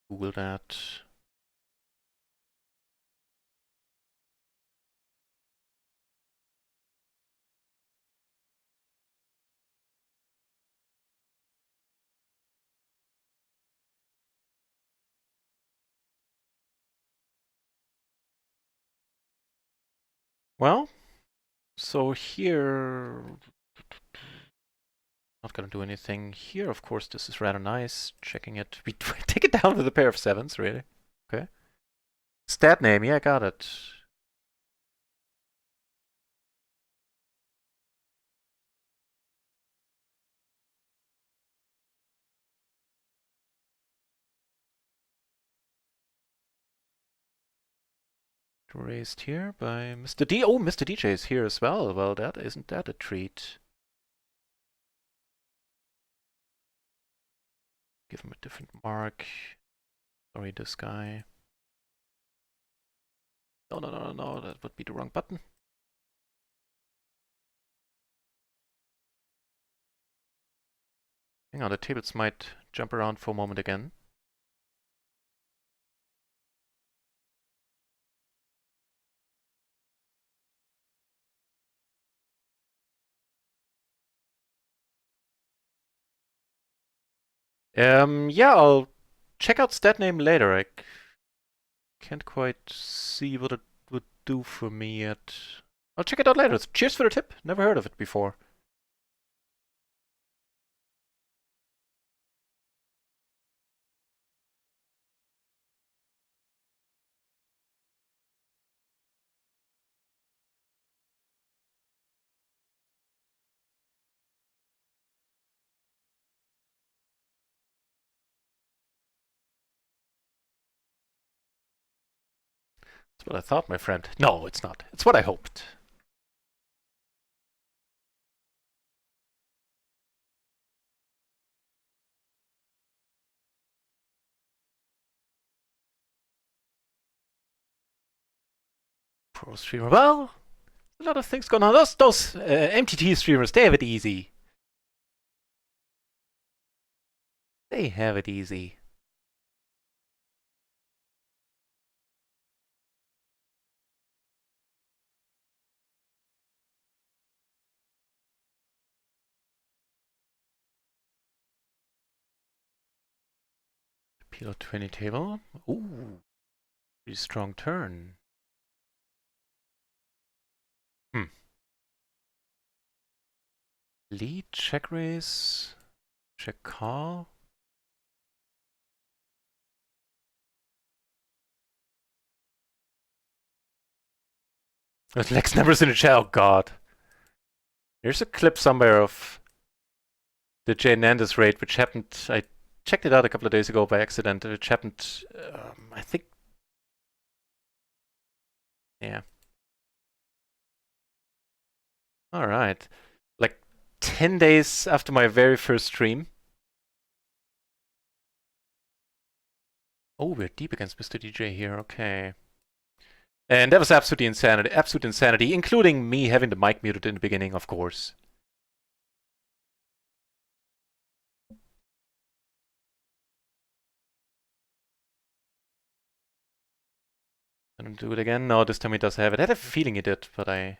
[SPEAKER 1] Google that. Well, so here, not gonna do anything. Here, of course, this is rather nice. Checking it. We take it down with a pair of sevens, really. Okay. Stat name, yeah, I got it. Raised here by Mr. D. Oh, Mr. DJ is here as well. Well, isn't that a treat? Give him a different mark. Sorry, this guy. No, that would be the wrong button. Hang on, the tables might jump around for a moment again. Yeah, I'll check out stat name later. I can't quite see what it would do for me yet. I'll check it out later. Cheers for the tip. Never heard of it before. That's what I thought, my friend. No, it's not. It's what I hoped. Pro streamer. Well, a lot of things going on. Those MTT streamers, they have it easy. They have it easy. PLO 20 table. Ooh, pretty strong turn. Lead, check raise, check call. Lex numbers in the chat. Oh god. There's a clip somewhere of the Jay Nandes raid, which happened. I checked it out a couple of days ago by accident. Which happened, I think. Yeah. All right. Like 10 days after my very first stream. Oh, we're deep against Mr. DJ here. Okay. And that was absolutely insanity. Absolute insanity, including me having the mic muted in the beginning, of course. Let him do it again. No, this time he does have it. I had a feeling he did, but I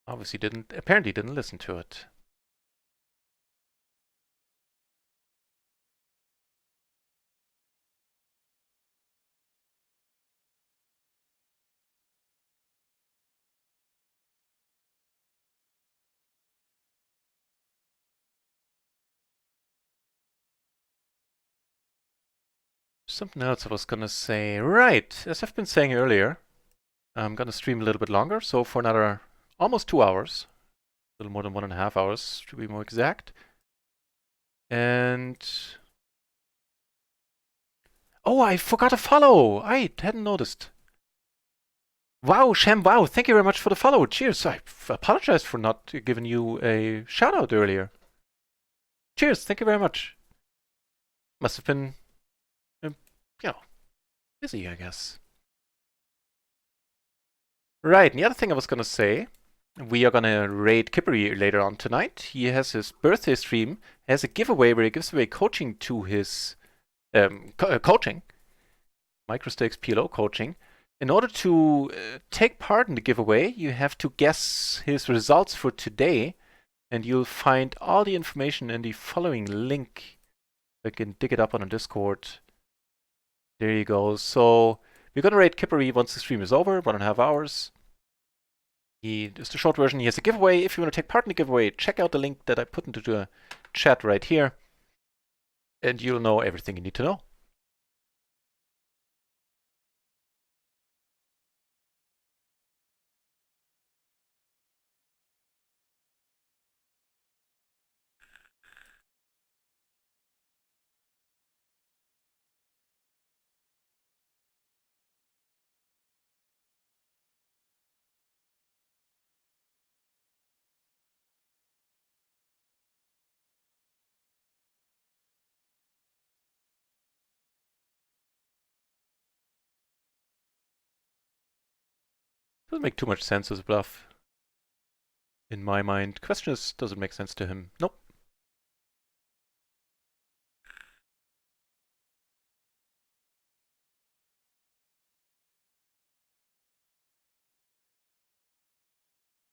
[SPEAKER 1] obviously didn't. Apparently didn't listen to it. Something else I was gonna say. Right, as I've been saying earlier, I'm gonna stream a little bit longer, so for another almost 2 hours. A little more than 1.5 hours, to be more exact. And... oh, I forgot to follow! I hadn't noticed. Wow, Shem, wow, thank you very much for the follow. Cheers. I apologize for not giving you a shout out earlier. Cheers, thank you very much. Must have been, you know, busy, I guess. Right, and the other thing I was gonna say, we are gonna raid Kippery later on tonight. He has his birthday stream, has a giveaway where he gives away coaching to his coaching, Microstakes PLO coaching. In order to take part in the giveaway, you have to guess his results for today, and you'll find all the information in the following link. I can dig it up on a Discord. There you go. So we're gonna raid Kippery once the stream is over, 1.5 hours. Just the short version. He has a giveaway. If you want to take part in the giveaway, check out the link that I put into the chat right here, and you'll know everything you need to know. Doesn't make too much sense as a bluff, in my mind. Question is, does it make sense to him? Nope.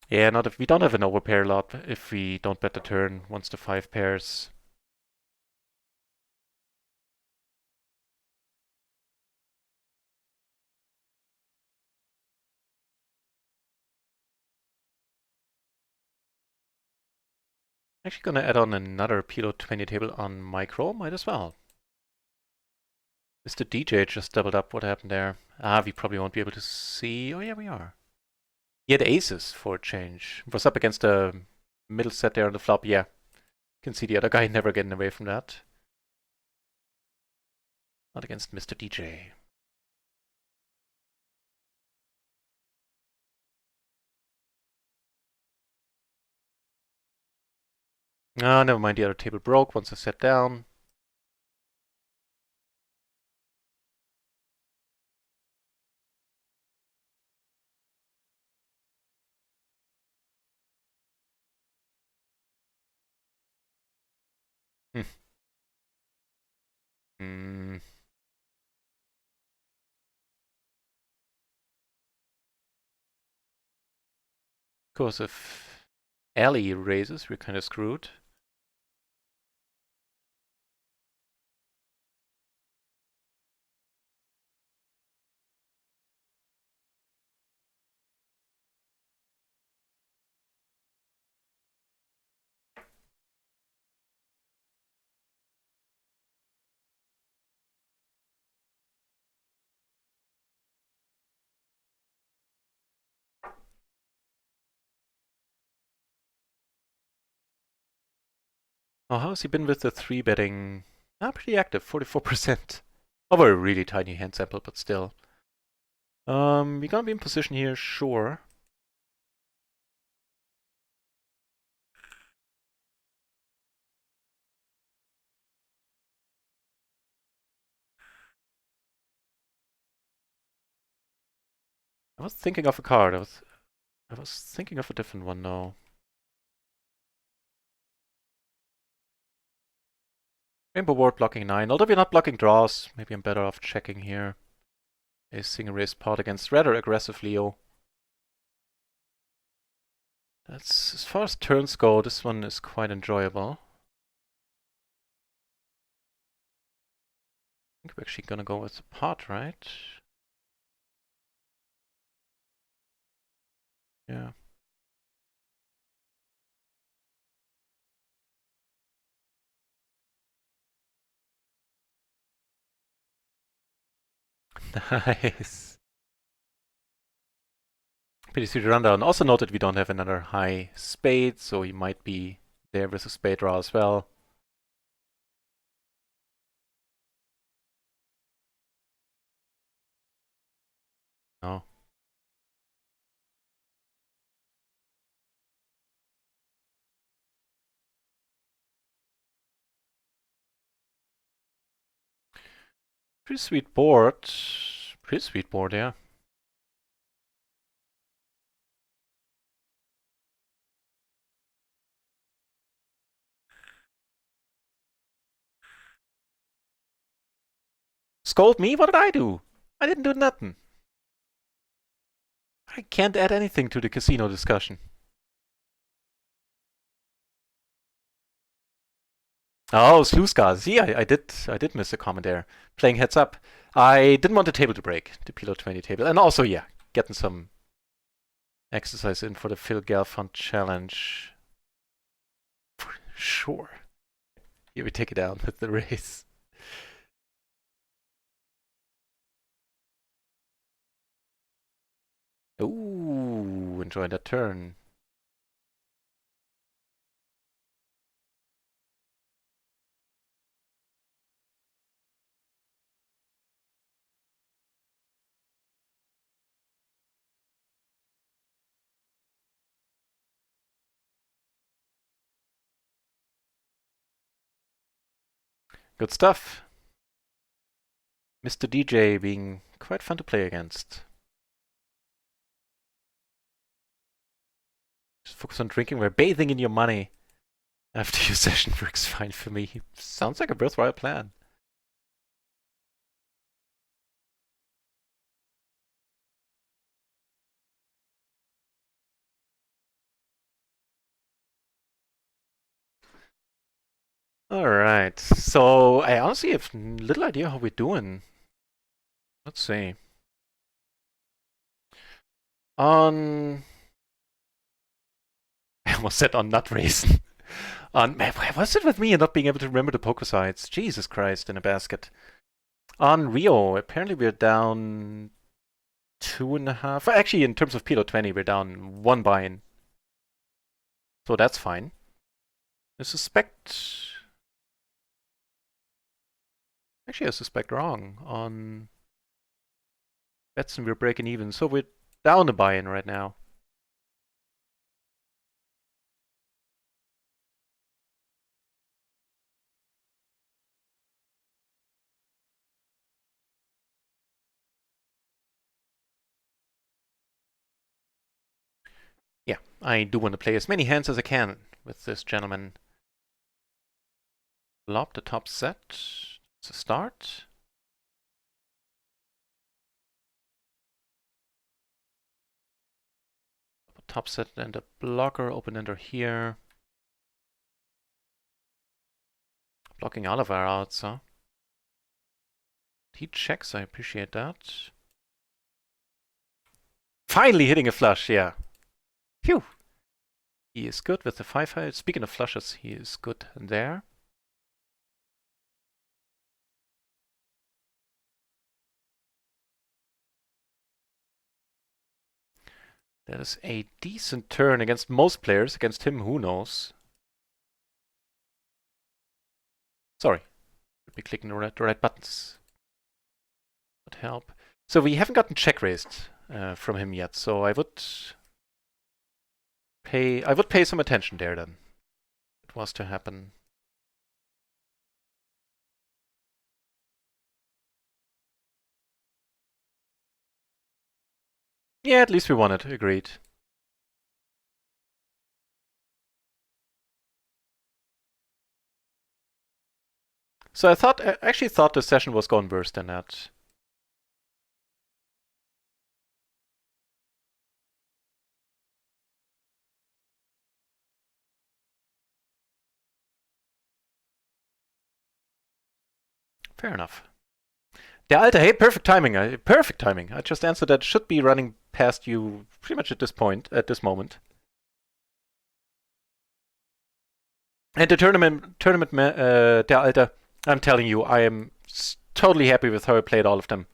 [SPEAKER 1] Yeah, not if we don't have an overpair lot if we don't bet the turn once the 5 pairs. Actually gonna add on another PLO 20 table on micro, might as well. Mr. DJ just doubled up. What happened there? Ah, we probably won't be able to see. Oh yeah, we are. He had aces for a change. Was up against the middle set there on the flop. Yeah, can see the other guy never getting away from that. Not against Mr. DJ. Ah, never mind, the other table broke once I sat down. Hmm. Hmm. Of course, if Ellie raises, we're kind of screwed. Oh, how's he been with the 3-betting? Ah, pretty active, 44%. Over a really tiny hand sample, but still. We're gonna be in position here, sure. I was thinking of a card. I was thinking of a different one now. Rainbow ward blocking 9. Although we're not blocking draws, maybe I'm better off checking here. A single raise pot against rather aggressive Leo. That's as far as turns go, this one is quite enjoyable. I think we're actually gonna go with the pot, right? Yeah. Nice. Pretty sweet rundown. Also note that we don't have another high spade, so he might be there with a spade draw as well. No. Pretty sweet board. Pretty sweet board, yeah. Scold me? What did I do? I didn't do nothing. I can't add anything to the casino discussion. Oh, Sluice. Yeah, I did miss a comment there. Playing heads up. I didn't want the table to break, the PLO 20 table. And also, yeah, getting some exercise in for the Phil Gelfand challenge. Sure. Here we take it down with the race. Ooh, enjoy that turn. Good stuff. Mr. DJ being quite fun to play against. Just focus on drinking. We're bathing in your money. After your session works fine for me. Sounds like a worthwhile plan. Alright, so I honestly have little idea how we're doing. Let's see. On... I almost said on nut raisin. On... Why was it with me and not being able to remember the poker sides? Jesus Christ, in a basket. On RIO, apparently we're down 2.5. Actually, in terms of PLO 20, we're down 1 buy-in. So that's fine. I suspect... Actually, I suspect wrong. On Betson, we're breaking even. So we're down a buy-in right now. I do want to play as many hands as I can with this gentleman. Flop the top set. It's a start. Top set and a blocker, open-ender here. Blocking all of our outs, huh? He checks, I appreciate that. Finally hitting a flush, yeah. Phew! He is good with the 5-high. Speaking of flushes, he is good there. That is a decent turn against most players. Against him, who knows? Sorry. Should be clicking the right buttons. Would help. So we haven't gotten check raised from him yet, so I would pay some attention there then. It was to happen. Yeah, at least we won it. Agreed. So I actually thought the session was going worse than that. Fair enough. Der Alte, hey, perfect timing. Perfect timing. I just answered that. Should be running past you pretty much at this moment. And the tournament, Der Alte, I'm telling you, I am totally happy with how I played all of them.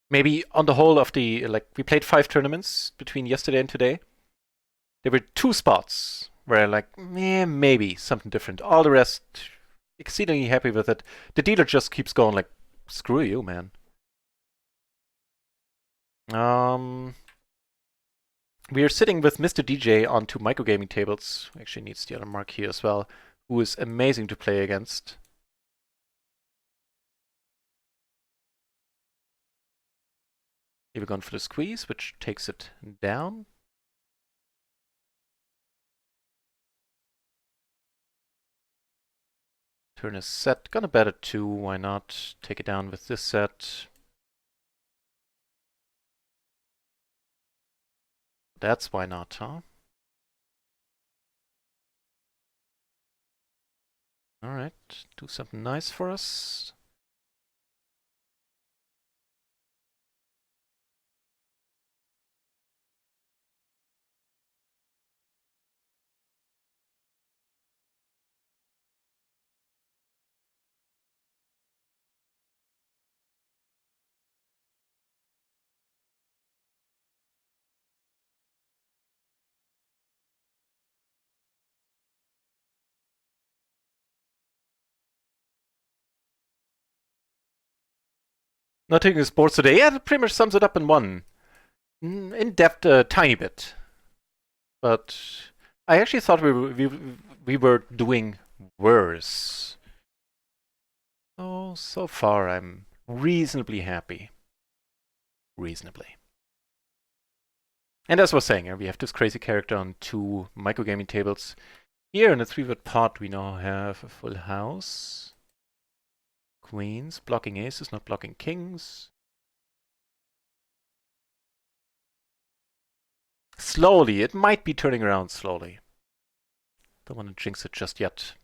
[SPEAKER 1] Maybe on the whole of the, we played 5 tournaments between yesterday and today. There were 2 spots where maybe something different. All the rest, exceedingly happy with it. The dealer just keeps going like, screw you, man. We are sitting with Mr. DJ on 2 microgaming tables. Actually needs the other mark here as well, who is amazing to play against. Here we're going for the squeeze, which takes it down. Turn is set. Gonna bet at 2. Why not? Take it down with this set. That's why not, huh? Alright, do something nice for us. Not taking sports today. Yeah, that pretty much sums it up in one. In depth a tiny bit. But I actually thought we were doing worse. So far I'm reasonably happy. Reasonably. And as I was saying, we have this crazy character on 2 microgaming tables. Here in the 3-word pot we now have a full house. Queens, blocking aces, not blocking kings. Slowly, it might be turning around slowly. Don't want to jinx it just yet.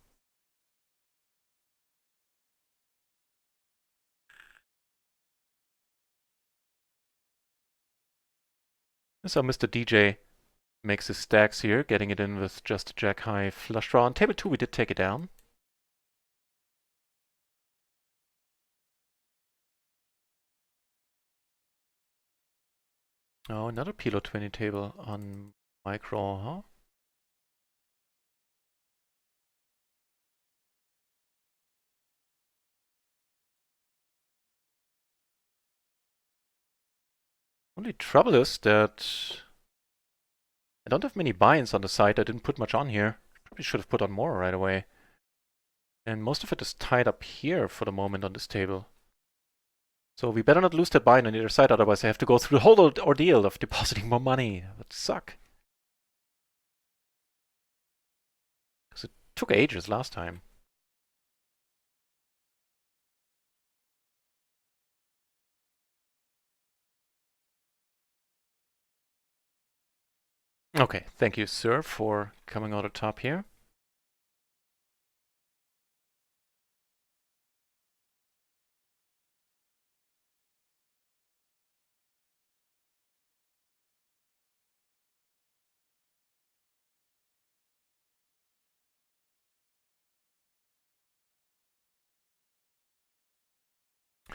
[SPEAKER 1] So Mr. DJ makes his stacks here, getting it in with just a jack high flush draw. On table 2 we did take it down. Oh, another PLO 20 table on micro, huh? Only trouble is that I don't have many buy-ins on the side. I didn't put much on here. Probably should have put on more right away. And most of it is tied up here for the moment on this table. So we better not lose that buy on either side, otherwise I have to go through the whole ordeal of depositing more money. That would suck. Because it took ages last time. Okay, thank you, sir, for coming out on top here.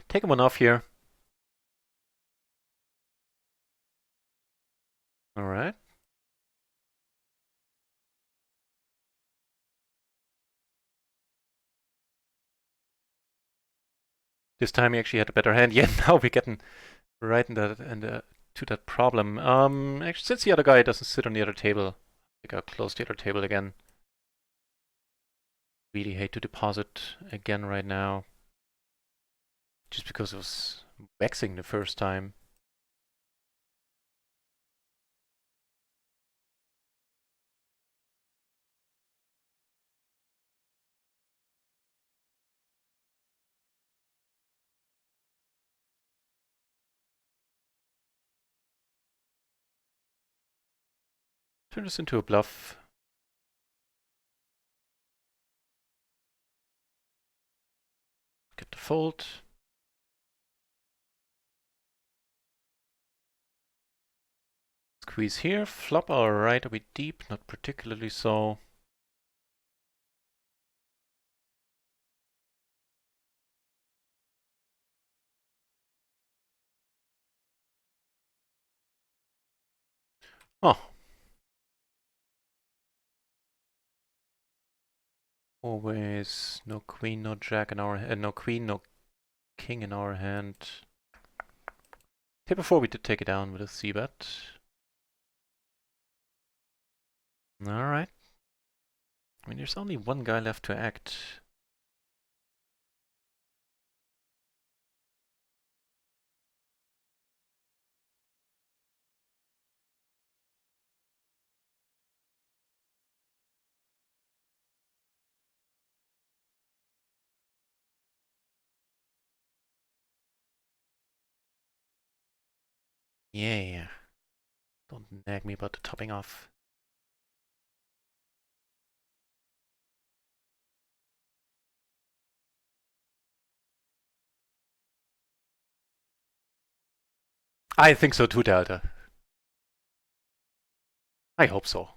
[SPEAKER 1] Taking one off here. All right. This time he actually had a better hand. Yeah, now we're getting right to that problem. Actually, since the other guy doesn't sit on the other table, I think I'll close the other table again. Really hate to deposit again right now. Just because it was vexing the first time. Turn this into a bluff. Get the fold. Squeeze here. Flop alright. Are we deep? Not particularly so. Oh. Always no queen, no jack in our no queen, no king in our hand. Table 4 we did take it down with a c-bet. Alright. I mean, there's only one guy left to act. Yeah. Don't nag me about the topping off. I think so too, Delta. I hope so.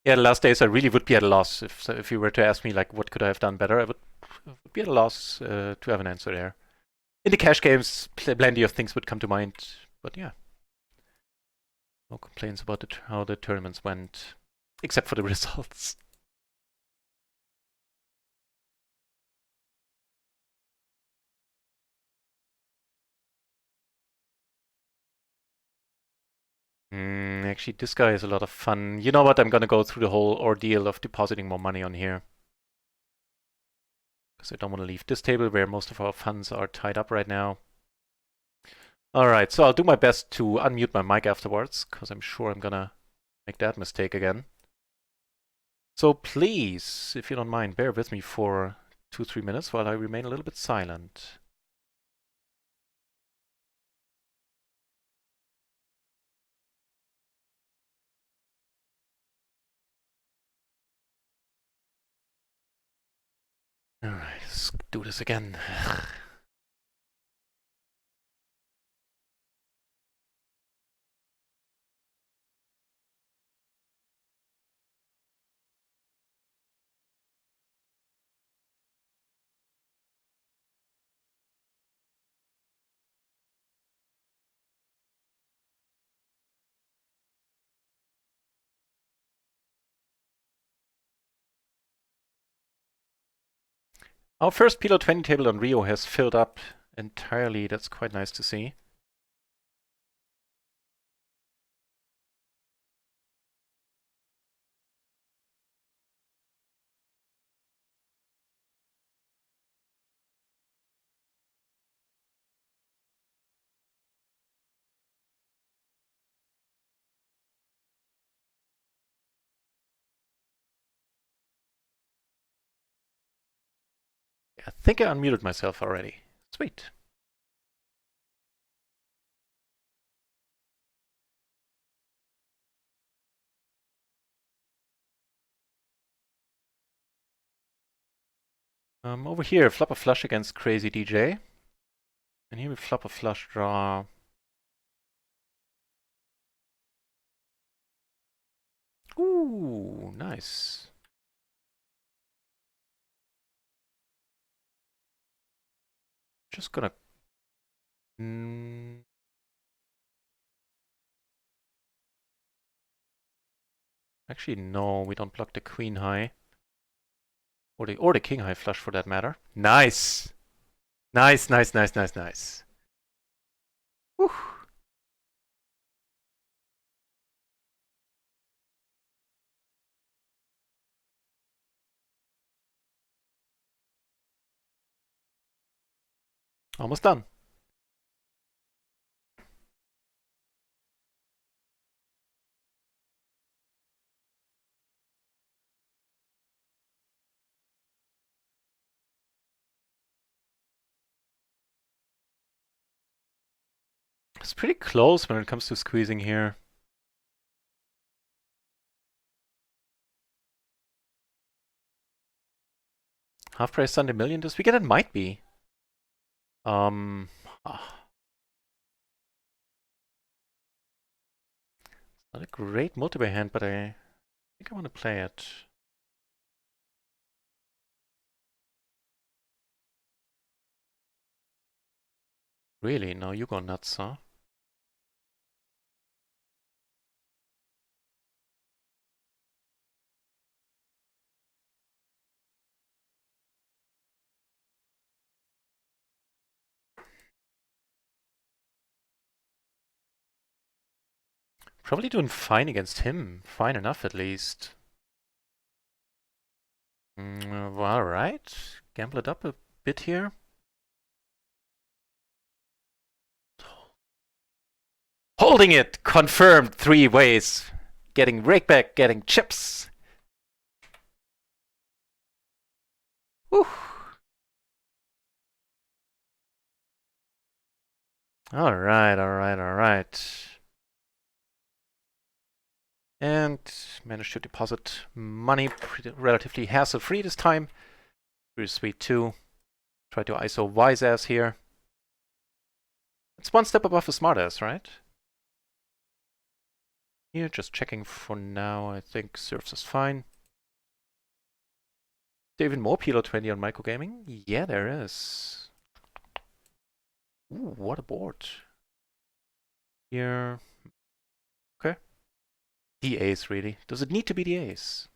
[SPEAKER 1] Yeah, the last days I really would be at a loss. If you were to ask me, like, what could I have done better, I would be at a loss to have an answer there. In the cash games, plenty of things would come to mind, but yeah. No complaints about how the tournaments went, except for the results. Actually, this guy is a lot of fun. You know what? I'm gonna go through the whole ordeal of depositing more money on here. Because I don't want to leave this table where most of our funds are tied up right now. Alright, so I'll do my best to unmute my mic afterwards, because I'm sure I'm gonna make that mistake again. So please, if you don't mind, bear with me for 2-3 minutes while I remain a little bit silent. Alright, let's do this again. Our first PLO 20 table on RIO has filled up entirely. That's quite nice to see. I think I unmuted myself already. Sweet. Over here, flop a flush against Crazy DJ. And here we flop a flush draw. Ooh, nice. Just gonna... actually, no, we don't block the queen high. Or the king high flush for that matter. Nice! Nice, nice, nice, nice, nice. Whew. Almost done. It's pretty close when it comes to squeezing here. Half price Sunday Million this weekend? It might be. Um, not a great multiplayer hand, but I think I want to play it. Really? No, you go nuts, huh? Probably doing fine against him. Fine enough, at least. Well, alright. Gamble it up a bit here. Holding it! Confirmed 3 ways. Getting rakeback, getting chips. Whew. Alright, alright, alright. And managed to deposit money relatively hassle-free this time. Pretty sweet too. Try to ISO wise ass here. It's one step above a smart ass, right? Here, just checking for now. I think serves us fine. There even more PLO 20 on micro gaming? Yeah, there is. Ooh, what a board. Here. Okay. The ace, really. Does it need to be the ace?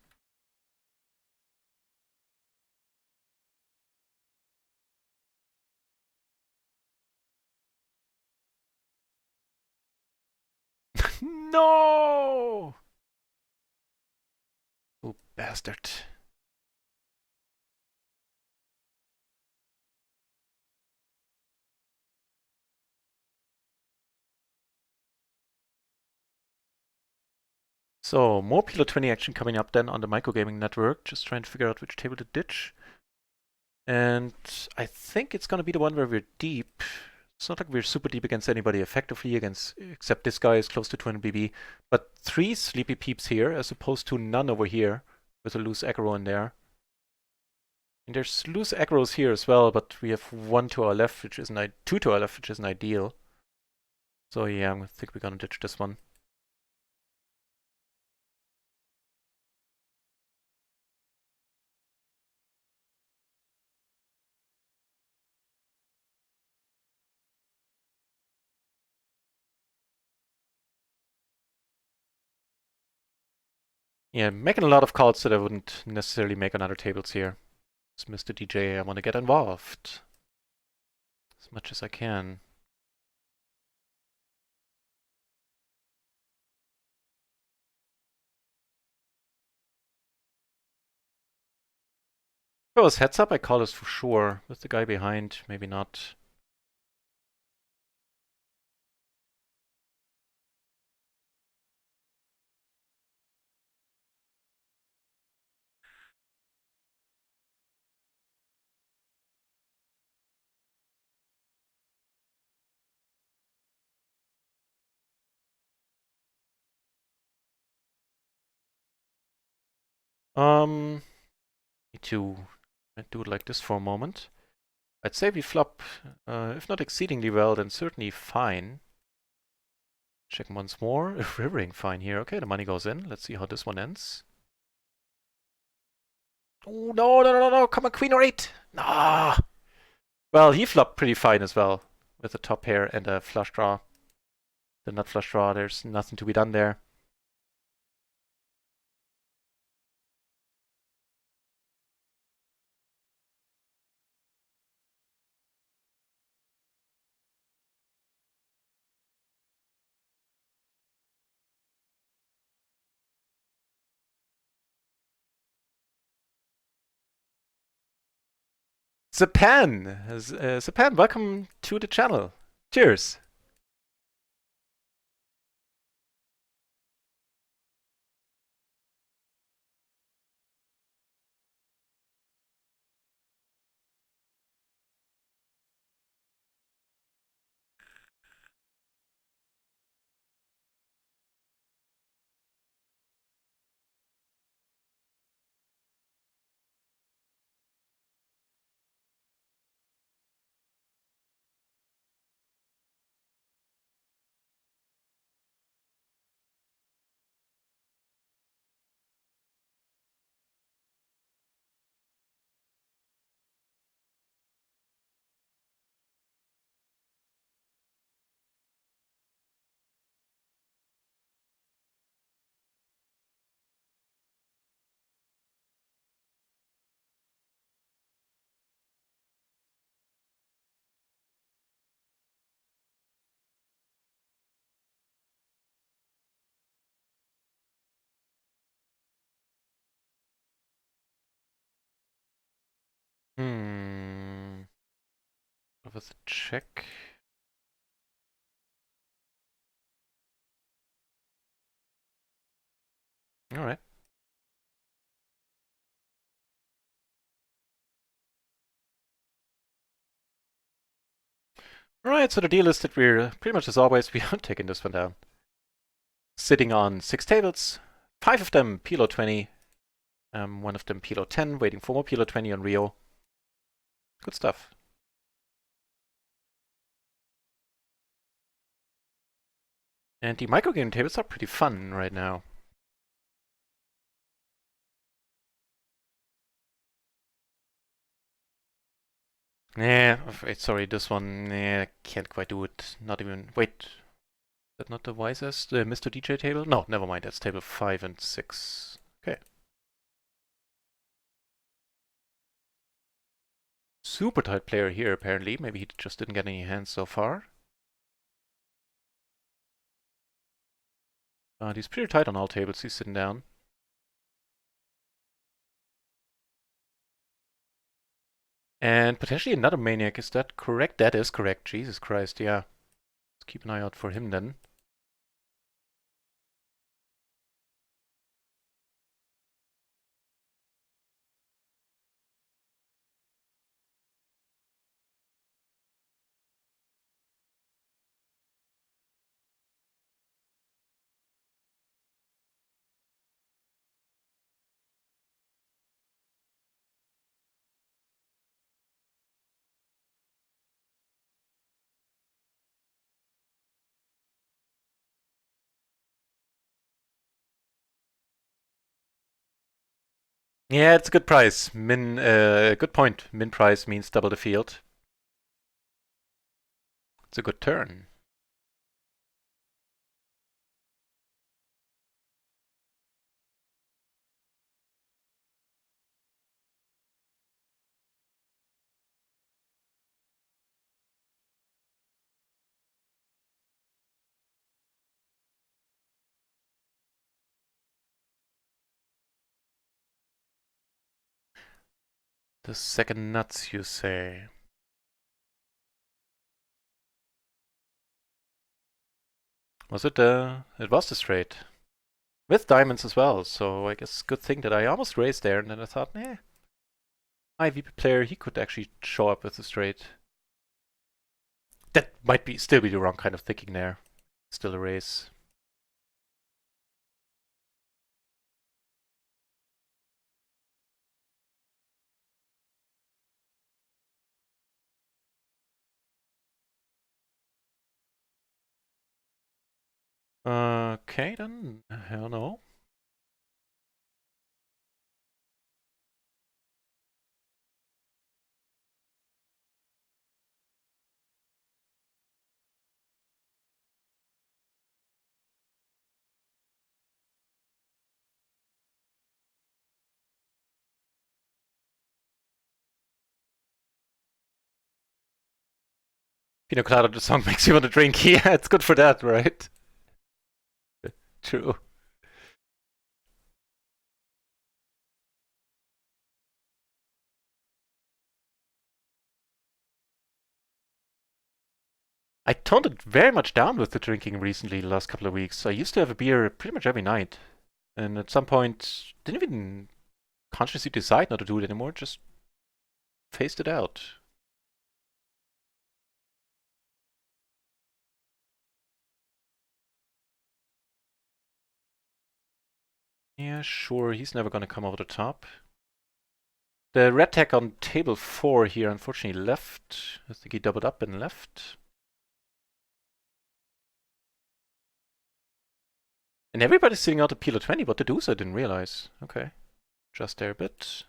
[SPEAKER 1] No! Oh, bastard. So, more PLO 20 action coming up then on the micro gaming network. Just trying to figure out which table to ditch. And I think it's gonna be the one where we're deep. It's not like we're super deep against anybody effectively, except this guy is close to 200 BB. But 3 sleepy peeps here, as opposed to none over here, with a loose aggro in there. And there's loose aggros here as well, but we have 1 to our left, which isn't 2 to our left, which isn't ideal. So yeah, I think we're gonna ditch this one. Yeah, making a lot of calls that I wouldn't necessarily make on other tables here. As Mr. DJ, I want to get involved as much as I can. If it was heads up, I call this for sure. With the guy behind, maybe not. Need to do it like this for a moment. I'd say we flop, if not exceedingly well, then certainly fine. Check once more. Rivering fine here. Okay, the money goes in. Let's see how this one ends. Oh, no, no, no, no, come on, queen or eight. Ah. Well, he flopped pretty fine as well, with a top pair and a flush draw. The nut flush draw, there's nothing to be done there. Zapan! Zapan, welcome to the channel. Cheers! What was the check? Alright. Alright, so the deal is that we're, pretty much as always, we are taking this one down. Sitting on 6 tables, 5 of them PLO 20, one of them PLO 10, waiting for more PLO 20 on RIO. Good stuff. And the microgame tables are pretty fun right now. Yeah, wait, sorry, this one, nah, can't quite do it. Not even, wait, is that not the wisest? The Mr. DJ table? No, never mind, that's table 5 and 6. Okay. Super tight player here, apparently. Maybe he just didn't get any hands so far. He's pretty tight on all tables, he's sitting down. And potentially another Maniac, is that correct? That is correct, Jesus Christ, yeah. Let's keep an eye out for him then. Yeah, it's a good price. Good point. Min price means double the field. It's a good turn. The second nuts, you say? Was it it was the straight. With diamonds as well, so I guess good thing that I almost raised there, and then I thought, my VP player, he could actually show up with the straight. That might still be the wrong kind of thinking there. Still a raise. Okay, then. Hell no. Pina Colada, the song makes you want to drink. Yeah, it's good for that, right? True. I toned it very much down with the drinking recently, the last couple of weeks. I used to have a beer pretty much every night, and at some point, didn't even consciously decide not to do it anymore, just phased it out. Yeah, sure, he's never gonna come over the top. The red tech on table 4 here unfortunately left. I think he doubled up and left. And everybody's sitting out a PLO 20. What to do, so I didn't realize. Okay. Just there a bit.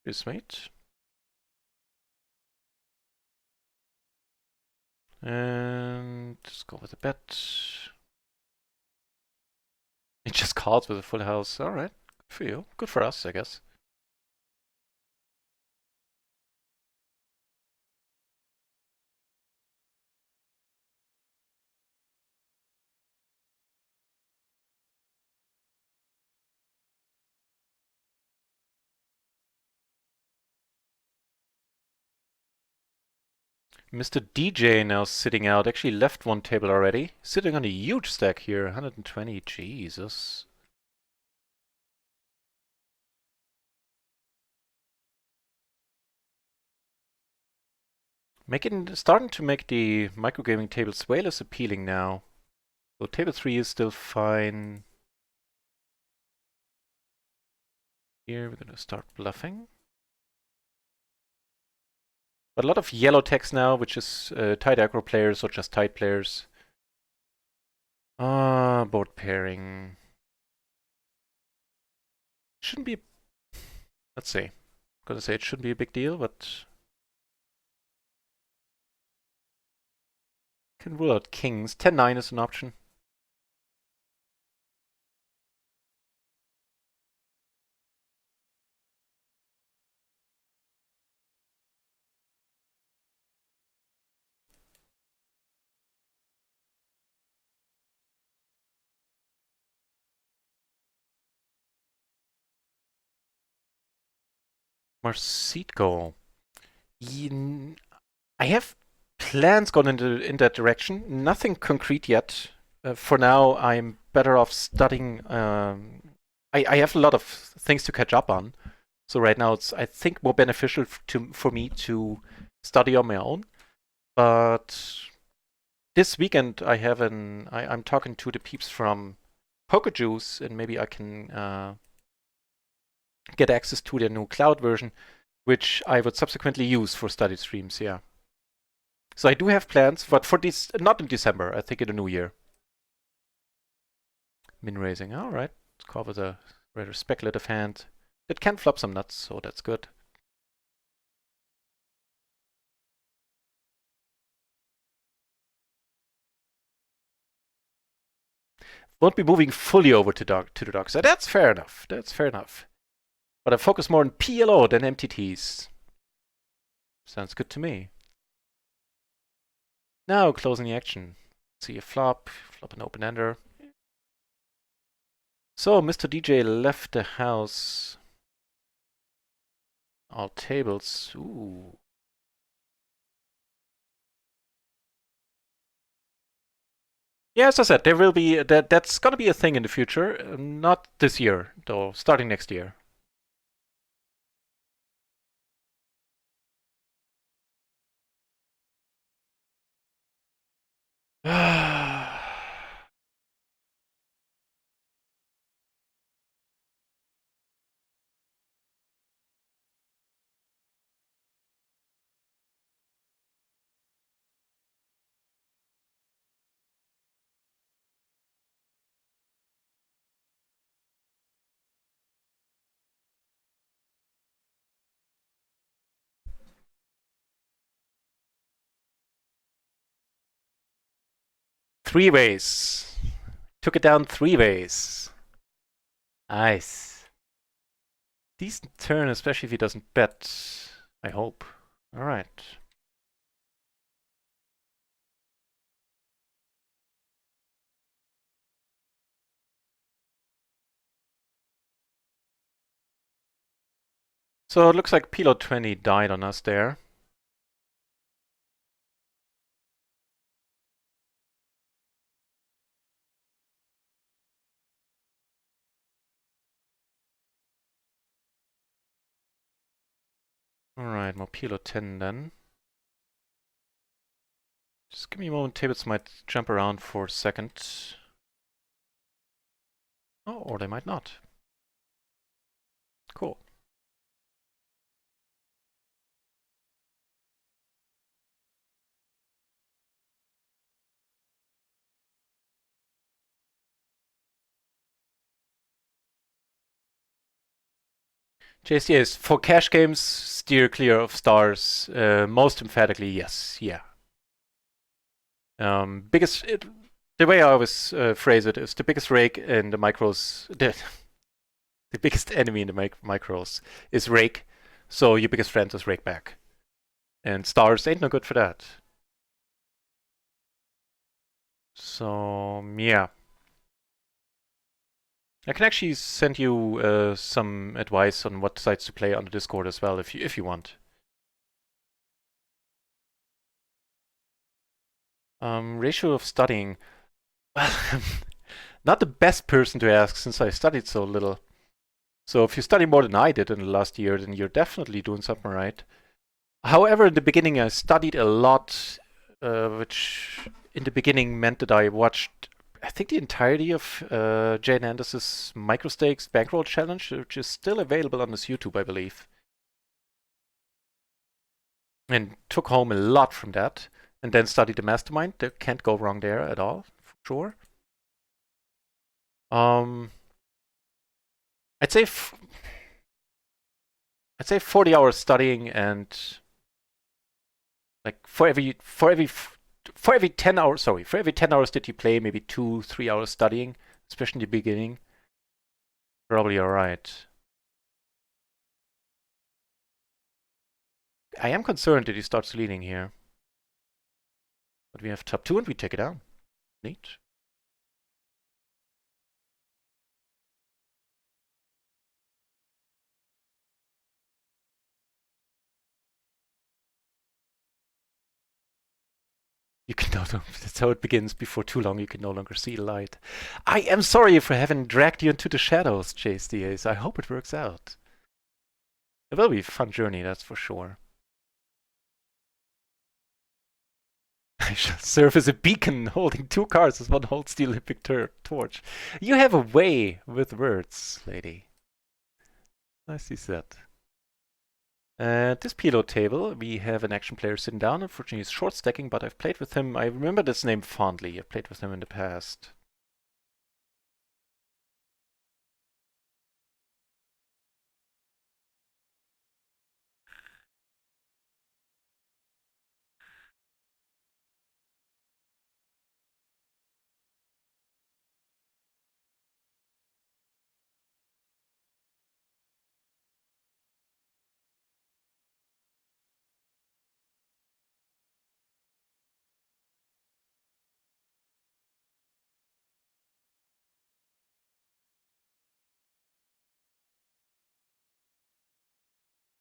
[SPEAKER 1] Here's mate. And just go with a bet. It just calls with a full house. Alright. Good for you. Good for us, I guess. Mr. DJ now sitting out. Actually left one table already. Sitting on a huge stack here. 120. Jesus. Starting to make the microgaming tables way less appealing now. So table 3 is still fine. Here we're gonna start bluffing. But a lot of yellow text now, which is tight aggro players or just tight players. Board pairing. Shouldn't be. Let's see. I'm gonna say it shouldn't be a big deal, but can rule out kings. 10-9 is an option. Marcitgo. I have plans gone in that direction. Nothing concrete yet. For now, I'm better off studying. I have a lot of things to catch up on. So right now, it's I think more beneficial for me to study on my own. But this weekend, I'm talking to the peeps from Poker Juice, and maybe I can get access to their new cloud version, which I would subsequently use for study streams. Yeah. So I do have plans, but for this, not in December. I think in the new year. Min raising. All right. Let's call with a rather speculative hand. It can flop some nuts, so that's good. Won't be moving fully over to the dark side. That's fair enough. That's fair enough. But I focus more on PLO than MTTs. Sounds good to me. Now closing the action. See a flop an open ender. So Mr. DJ left the house. All tables. Ooh. Yeah, as I said, there will be that's gonna be a thing in the future. Not this year, though. Starting next year. Three ways. Took it down 3 ways. Nice. Decent turn, especially if he doesn't bet. I hope. Alright. So it looks like PLO 20 died on us there. Alright, more PLO 10 then. Just give me a moment, tables might jump around for a second. Oh, or they might not. Cool. JCS, for cash games, steer clear of stars. Most emphatically, yes. Yeah. The way I always phrase it is the biggest rake in the micros, the biggest enemy in the micros is rake, so your biggest friend is rake back. And stars ain't no good for that. So, yeah. I can actually send you some advice on what sites to play on the Discord as well, if you want. Ratio of studying. Well, not the best person to ask since I studied so little. So if you study more than I did in the last year, then you're definitely doing something right. However, in the beginning I studied a lot, which in the beginning meant that I watched, I think, the entirety of Jane Anders's Microstakes Bankroll Challenge, which is still available on his YouTube, I believe. And took home a lot from that. And then studied the Mastermind. There can't go wrong there at all, for sure. I'd say 40 hours studying, and like for every 10 hours, for every 10 hours that you play, maybe 2-3 hours studying, especially in the beginning. Probably alright. I am concerned that he starts leading here. But we have top 2 and we take it down. Neat. You can no longer, that's how it begins. Before too long, you can no longer see light. I am sorry for having dragged you into the shadows, JSDAs. I hope it works out. It will be a fun journey, that's for sure. I shall serve as a beacon, holding 2 cards as one holds the Olympic torch. You have a way with words, lady. Nicely said. At this PLO table, we have an action player sitting down. Unfortunately, he's short stacking, but I've played with him. I remember this name fondly. I've played with him in the past.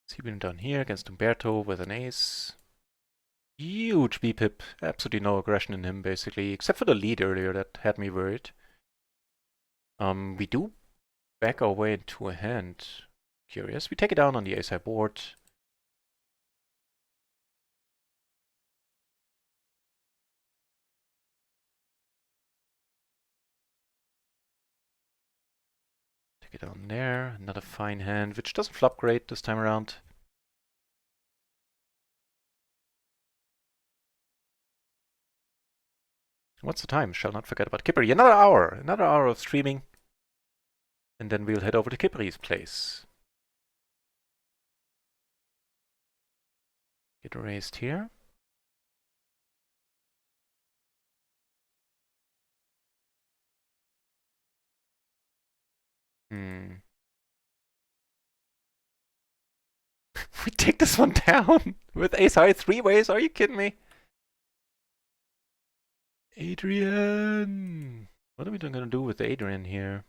[SPEAKER 1] See him down here against Umberto with an ace. Huge B-pip. Absolutely no aggression in him, basically, except for the lead earlier that had me worried. We do back our way into a hand. Curious. We take it down on the ace-high board. Take it down there. Another fine hand, which doesn't flop great this time around. What's the time? Shall not forget about Kippery. Another hour! Another hour of streaming. And then we'll head over to Kippery's place. Get erased here. Hmm. We take this one down with ace high three ways. Are you kidding me? Adrian! What are we gonna do with Adrian here?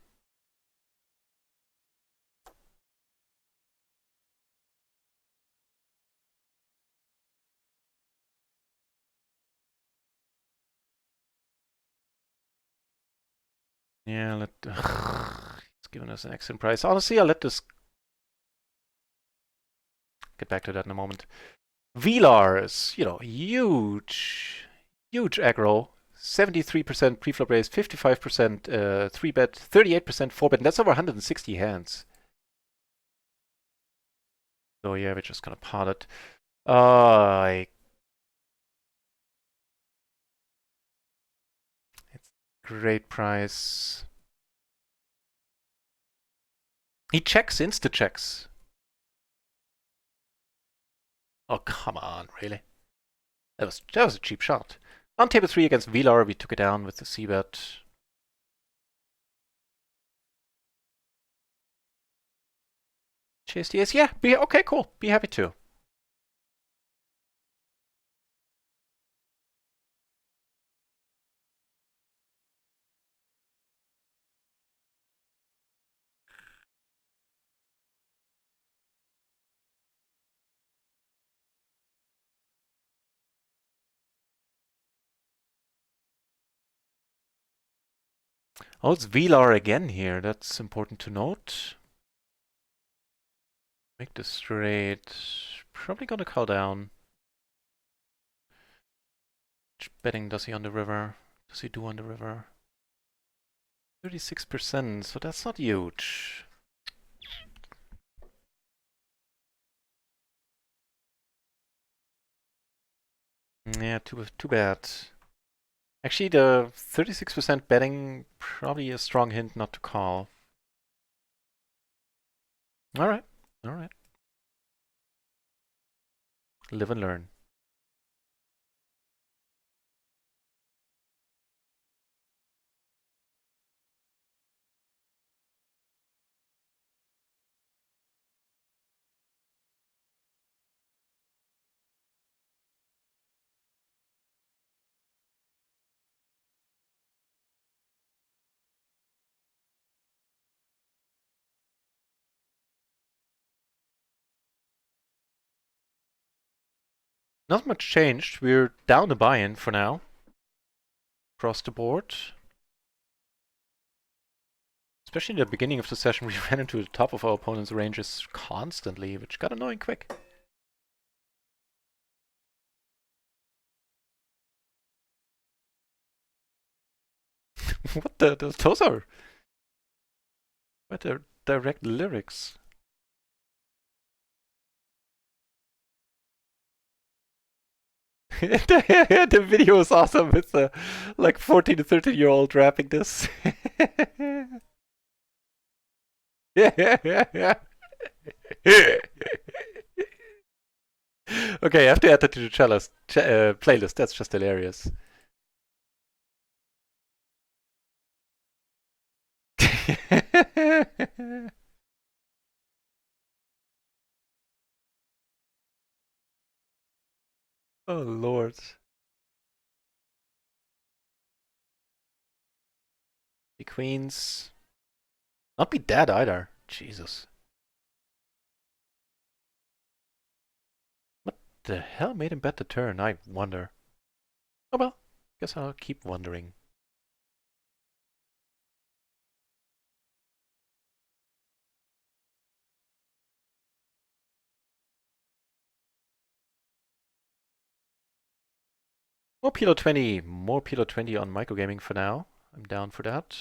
[SPEAKER 1] Yeah, he's giving us an excellent price. Honestly, I'll let this get back to that in a moment. Velar is, huge aggro. 73% preflop raise, 55% 3-bet, 38% 4-bet, and that's over 160 hands. So yeah, we're just gonna pot it. It's great price. He checks, insta-checks. Oh, come on, really? That was a cheap shot. On table 3 against Velar, we took it down with the c-bet. Chase DS, yeah, okay, cool. Be happy to. Oh, it's Velar again here. That's important to note. Make this straight. Probably gonna call down. Which betting does he on the river? Does he do on the river? 36%, so that's not huge. Yeah, too bad. Actually, the 36% betting, probably a strong hint not to call. Alright, alright. Live and learn. Not much changed. We're down a buy-in for now. Across the board. Especially in the beginning of the session, we ran into the top of our opponent's ranges constantly, which got annoying quick. What those are? What are direct lyrics? The video is awesome. It's a like 14 to 13-year-old rapping this. Yeah. Okay, I have to add that to the playlist. That's just hilarious. Oh lord. The queens. Not be dead either. Jesus. What the hell made him bet the turn? I wonder. Oh well, guess I'll keep wondering. More PLO 20. More PLO 20 on microgaming for now. I'm down for that.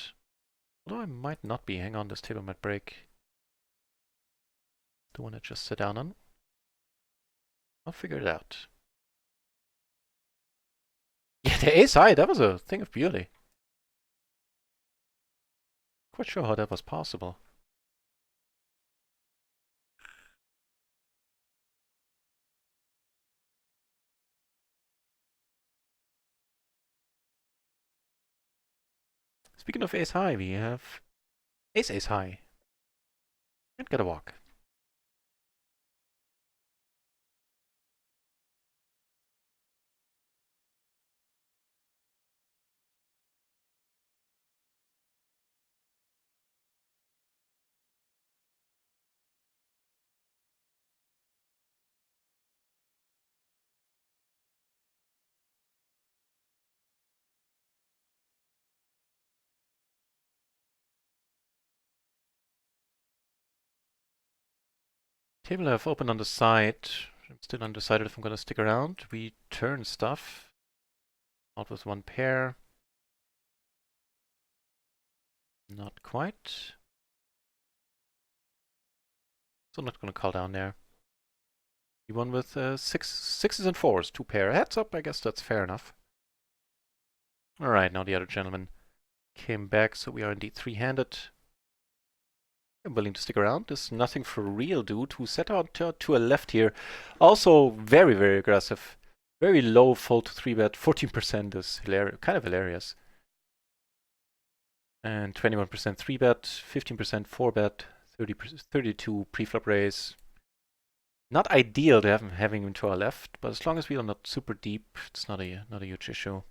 [SPEAKER 1] Although I might not be. Hang on, this table might break. The one I just sit down on. I'll figure it out. Yeah, the ace high, that was a thing of beauty. Quite sure how that was possible. Speaking of ace high, we have ace high. And get a walk. Table I have open on the side. I'm still undecided if I'm gonna stick around. We turn stuff. Out with one pair. Not quite. So I'm not gonna call down there. The one with sixes and fours, two pair. Heads up, I guess that's fair enough. Alright, now the other gentleman came back, so we are indeed three-handed. I'm willing to stick around. There's nothing for real, dude, who set out to a left here. Also very, very aggressive. Very low fold to 3-bet. 14% is hilarious, kind of hilarious. And 21% 3-bet, 15% 4-bet, 32 pre-flop raise. Not ideal to have having him to our left, but as long as we are not super deep, it's not a huge issue.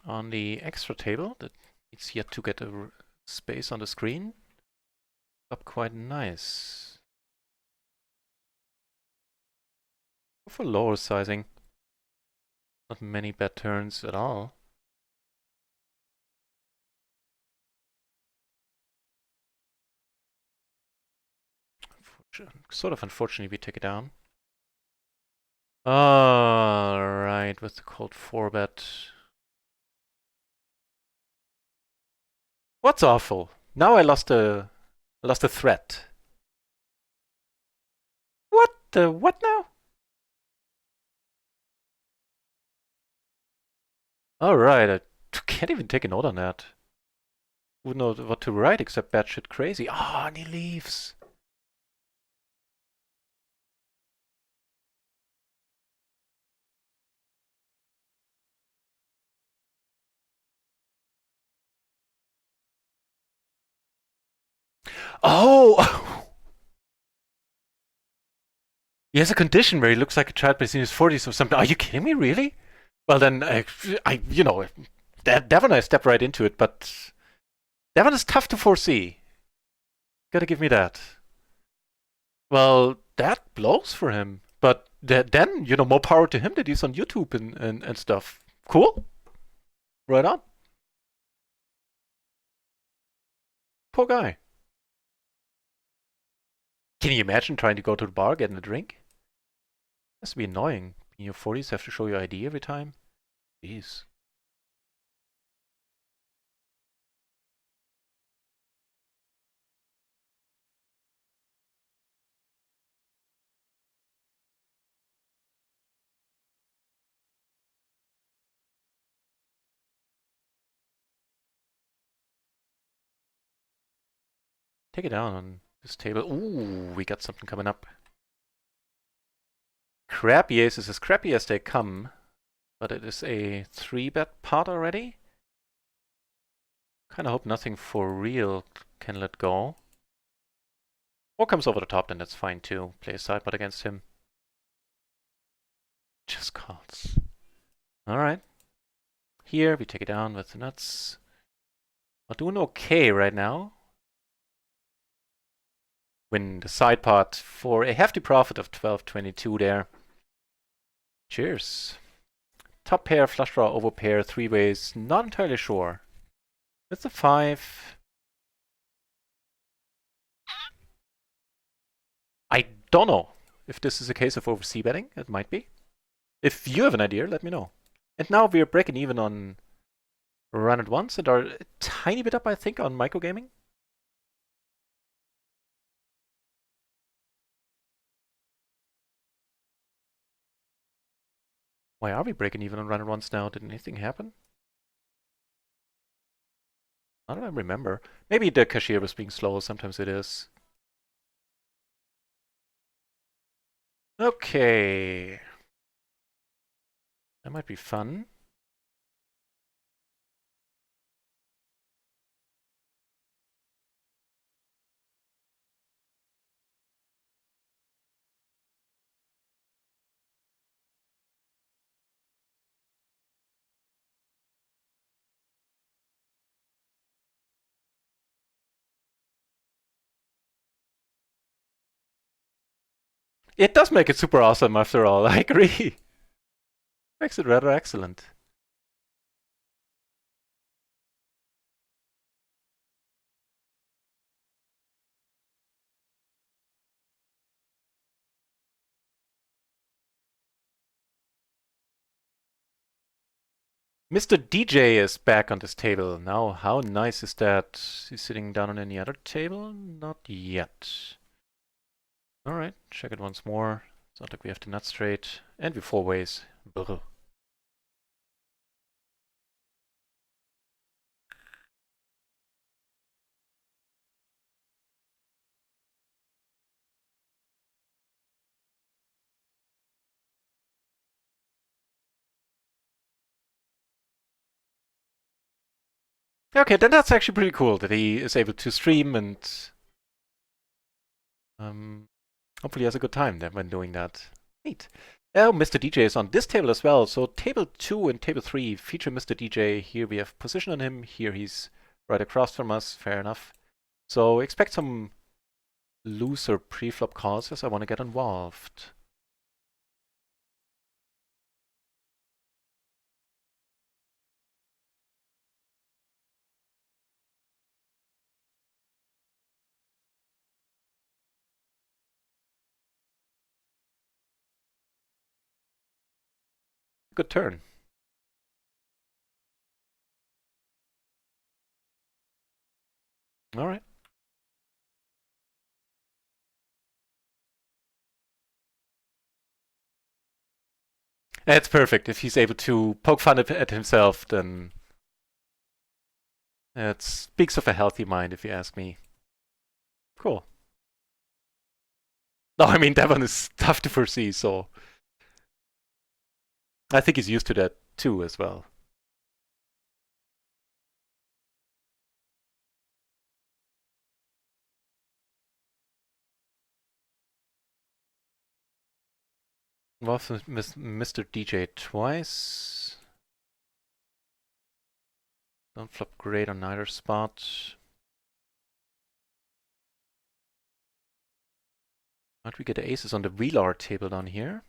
[SPEAKER 1] On the extra table, that needs yet to get a space on the screen, up quite nice. Go for lower sizing. Not many bad turns at all. Sort of unfortunately we take it down. Alright, with the cold 4-bet. What's awful? Now I lost a threat. What now? Alright, I can't even take a note on that. Wouldn't know what to write except batshit crazy. Ah, and he leaves. Oh! He has a condition where he looks like a child, but he's in his 40s or something. Are you kidding me, really? Well, then, you know, Devon, I step right into it, but Devon is tough to foresee. Gotta give me that. Well, that blows for him. But then, you know, more power to him that he's on YouTube and stuff. Cool. Right on. Poor guy. Can you imagine trying to go to the bar, getting a drink? Has to be annoying. In your 40s, have to show your ID every time. Jeez. Take it down on this table. Ooh, we got something coming up. Crappy ace is as crappy as they come, but it is a 3-bet pot already. Kinda hope nothing for real can let go. Or comes over the top, then that's fine too. Play a sideboard against him. Just calls. Alright. Here, we take it down with the nuts. We're doing okay right now. Win the side pot for a hefty profit of 12.22 there. Cheers. Top pair, flush draw, over pair, three ways. Not entirely sure. It's a 5. I don't know if this is a case of over c-betting. It might be. If you have an idea, let me know. And now we're breaking even on run at once and are a tiny bit up, I think, on microgaming. Why are we breaking even on run once now? Did anything happen? I don't remember. Maybe the cashier was being slow. Sometimes it is. Okay. That might be fun. It does make it super awesome after all. I agree. Makes it rather excellent. Mr. DJ is back on this table. Now, how nice is that? He's sitting down on any other table? Not yet. Alright, check it once more. Sounds like we have the nuts straight. And we four ways. Brr. Okay, then that's actually pretty cool that he is able to stream and hopefully has a good time then when doing that. Neat. Oh, Mr. DJ is on this table as well. So table 2 and table 3 feature Mr. DJ. Here we have position on him. Here he's right across from us. Fair enough. So expect some looser pre-flop calls as I want to get involved. Good turn. All right. It's perfect. If he's able to poke fun at himself, then it speaks of a healthy mind, if you ask me. Cool. No, I mean, that one is tough to foresee, so I think he's used to that too as well. Involved Mr. DJ twice. Don't flop great on either spot. Might we get the aces on the VLAR table down here?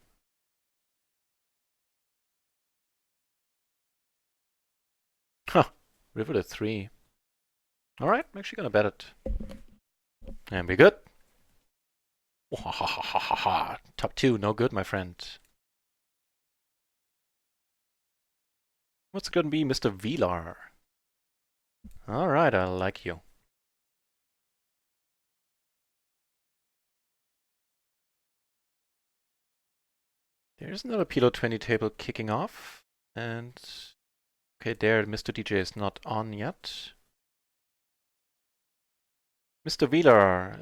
[SPEAKER 1] Huh. River to 3. Alright, I'm actually gonna bet it. And be good. Top 2, no good, my friend. What's it gonna be, Mr. VLAR? Alright, I like you. There's another PLO 20 table kicking off. And okay, there, Mr. DJ is not on yet. Mr. Wheeler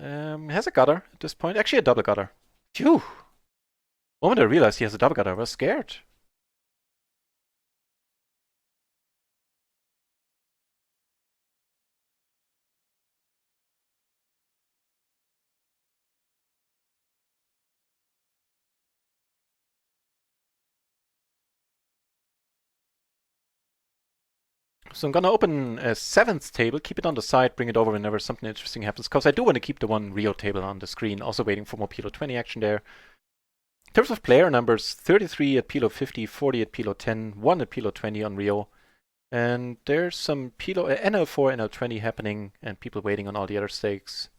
[SPEAKER 1] has a gutter at this point. Actually, a double gutter. Phew! The moment I realized he has a double gutter, I was scared. So I'm gonna open a 7th table, keep it on the side, bring it over whenever something interesting happens, because I do want to keep the one RIO table on the screen, also waiting for more PLO 20 action there. In terms of player numbers, 33 at PLO 50, 40 at PLO 10, 1 at PLO 20 on RIO. And there's some PLO, NL4, NL20 happening, and people waiting on all the other stakes.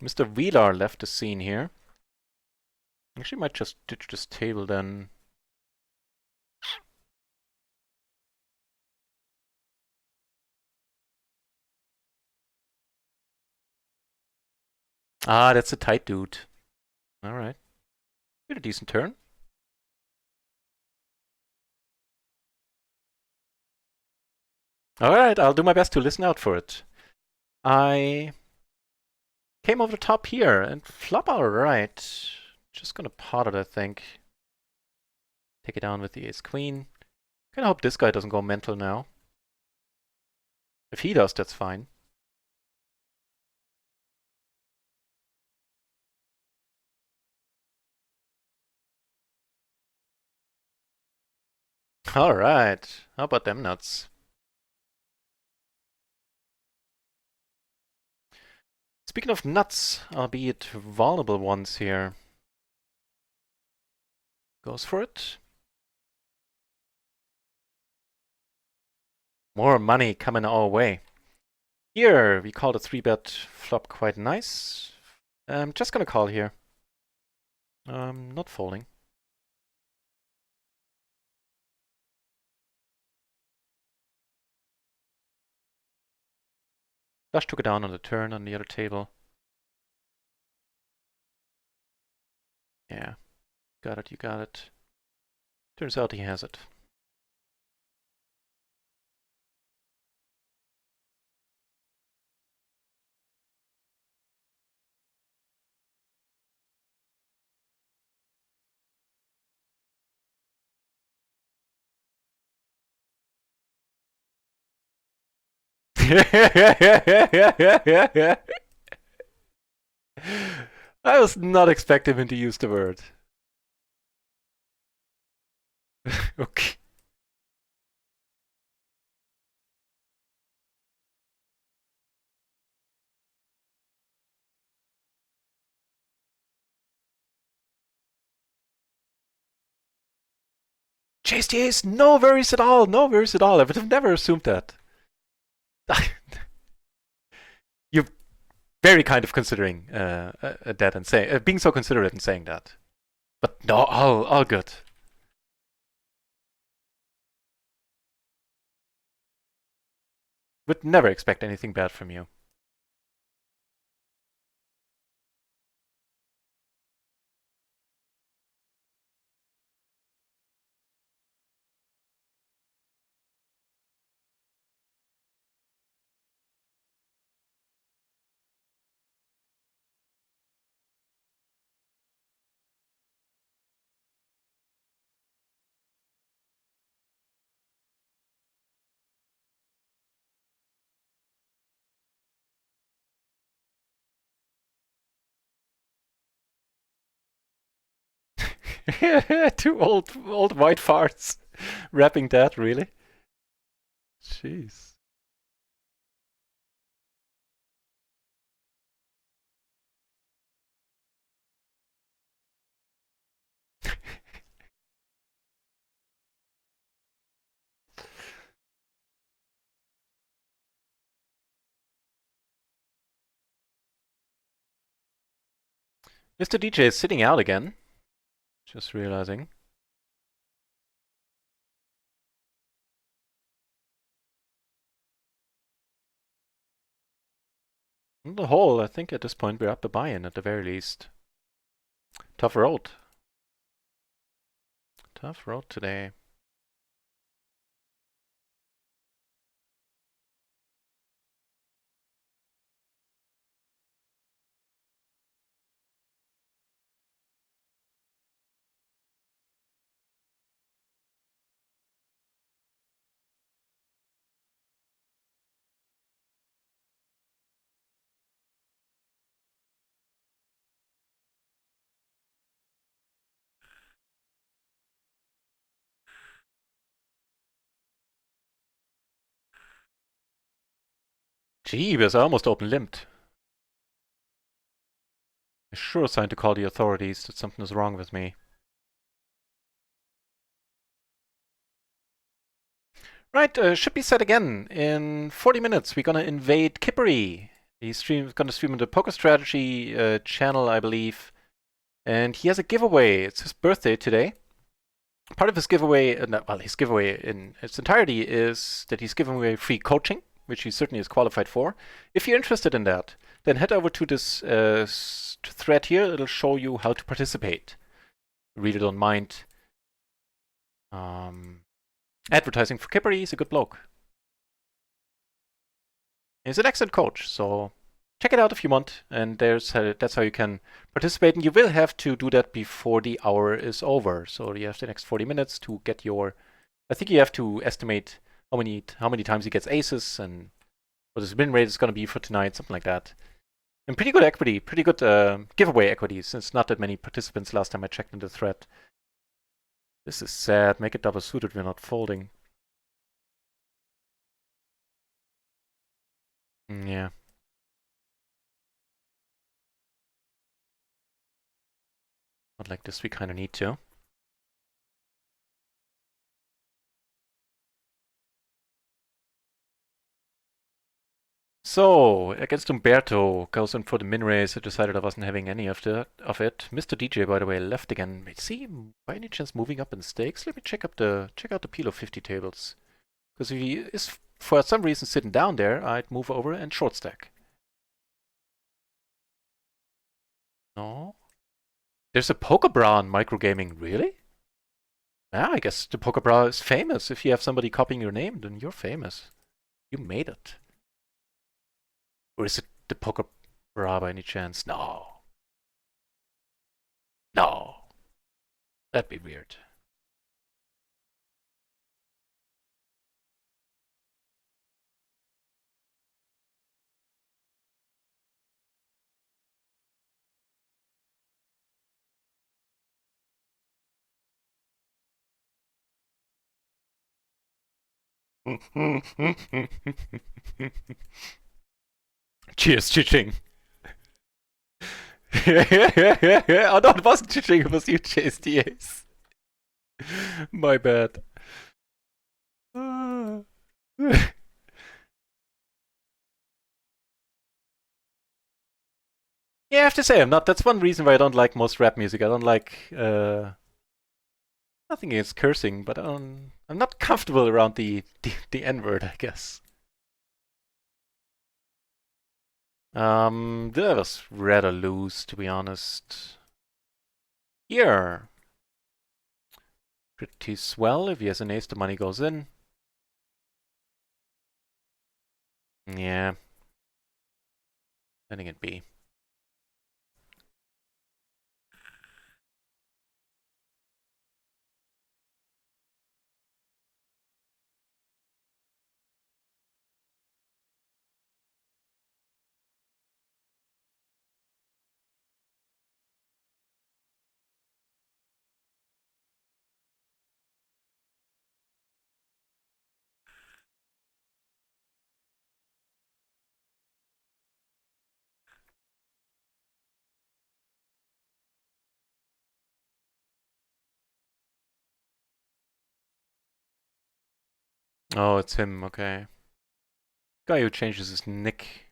[SPEAKER 1] Mr. Wheeler left the scene here. Actually, might just ditch this table then. Ah, that's a tight dude. Alright. Did a decent turn. Alright, I'll do my best to listen out for it. I came over the top here and flop alright. Just gonna pot it, I think. Take it down with the ace-queen. Kinda hope this guy doesn't go mental now. If he does, that's fine. Alright, how about them nuts? Speaking of nuts, albeit vulnerable ones here. Goes for it. More money coming our way. Here, we called a 3-bet flop quite nice. I'm just gonna call here. Not folding. Flush took it down on the turn on the other table. Yeah, got it, you got it. Turns out he has it. I was not expecting him to use the word. Okay. Chase the ace, no worries at all, no worries at all. I would have never assumed that. You're very kind of considering that and saying, being so considerate and saying that. But no, all good. Would never expect anything bad from you. Two old white farts rapping that, really? Jeez. Mr. DJ is sitting out again. Just realizing. On the whole, I think at this point we're up a buy-in at the very least. Tough road. Tough road today. Jeebus, I almost open-limped. A sure sign to call the authorities that something is wrong with me. Right, should be set again. In 40 minutes, we're gonna invade Kippery. He's gonna stream on the Poker Strategy channel, I believe. And he has a giveaway. It's his birthday today. Part of his giveaway, well, his giveaway in its entirety is that he's giving away free coaching which he certainly is qualified for. If you're interested in that, then head over to this thread here. It'll show you how to participate. Really don't mind advertising for Kipper. He's a good bloke. He's an excellent coach, so check it out if you want. And that's how you can participate. And you will have to do that before the hour is over. So you have the next 40 minutes to get your. I think you have to estimate how many times he gets aces and what his win rate is going to be for tonight, something like that. And pretty good equity, pretty good giveaway equity, since not that many participants last time I checked in the thread. This is sad. Make it double suited. We're not folding. Yeah. Not like this. We kind of need to. So, against Umberto, goes in for the min raise. I decided I wasn't having any of it. Mr. DJ, by the way, left again. See, by any chance moving up in stakes? Let me check out the PLO 50 tables. Because if he is for some reason sitting down there, I'd move over and short stack. No. There's a poker bra on microgaming, really? Yeah, I guess the poker bra is famous. If you have somebody copying your name, then you're famous. You made it. Or is it the poker bra by any chance? No. No. That'd be weird. Cheers, Chiching. Oh no, it wasn't Chiching, it was you, Chase the Ace. My bad. Yeah, I have to say, that's one reason why I don't like most rap music. I don't like, nothing against cursing, but I'm not comfortable around the N-word, I guess. That was rather loose, to be honest. Here. Pretty swell. If he has an ace, the money goes in. Yeah. Letting it be. Oh, it's him, okay. Guy who changes his nick.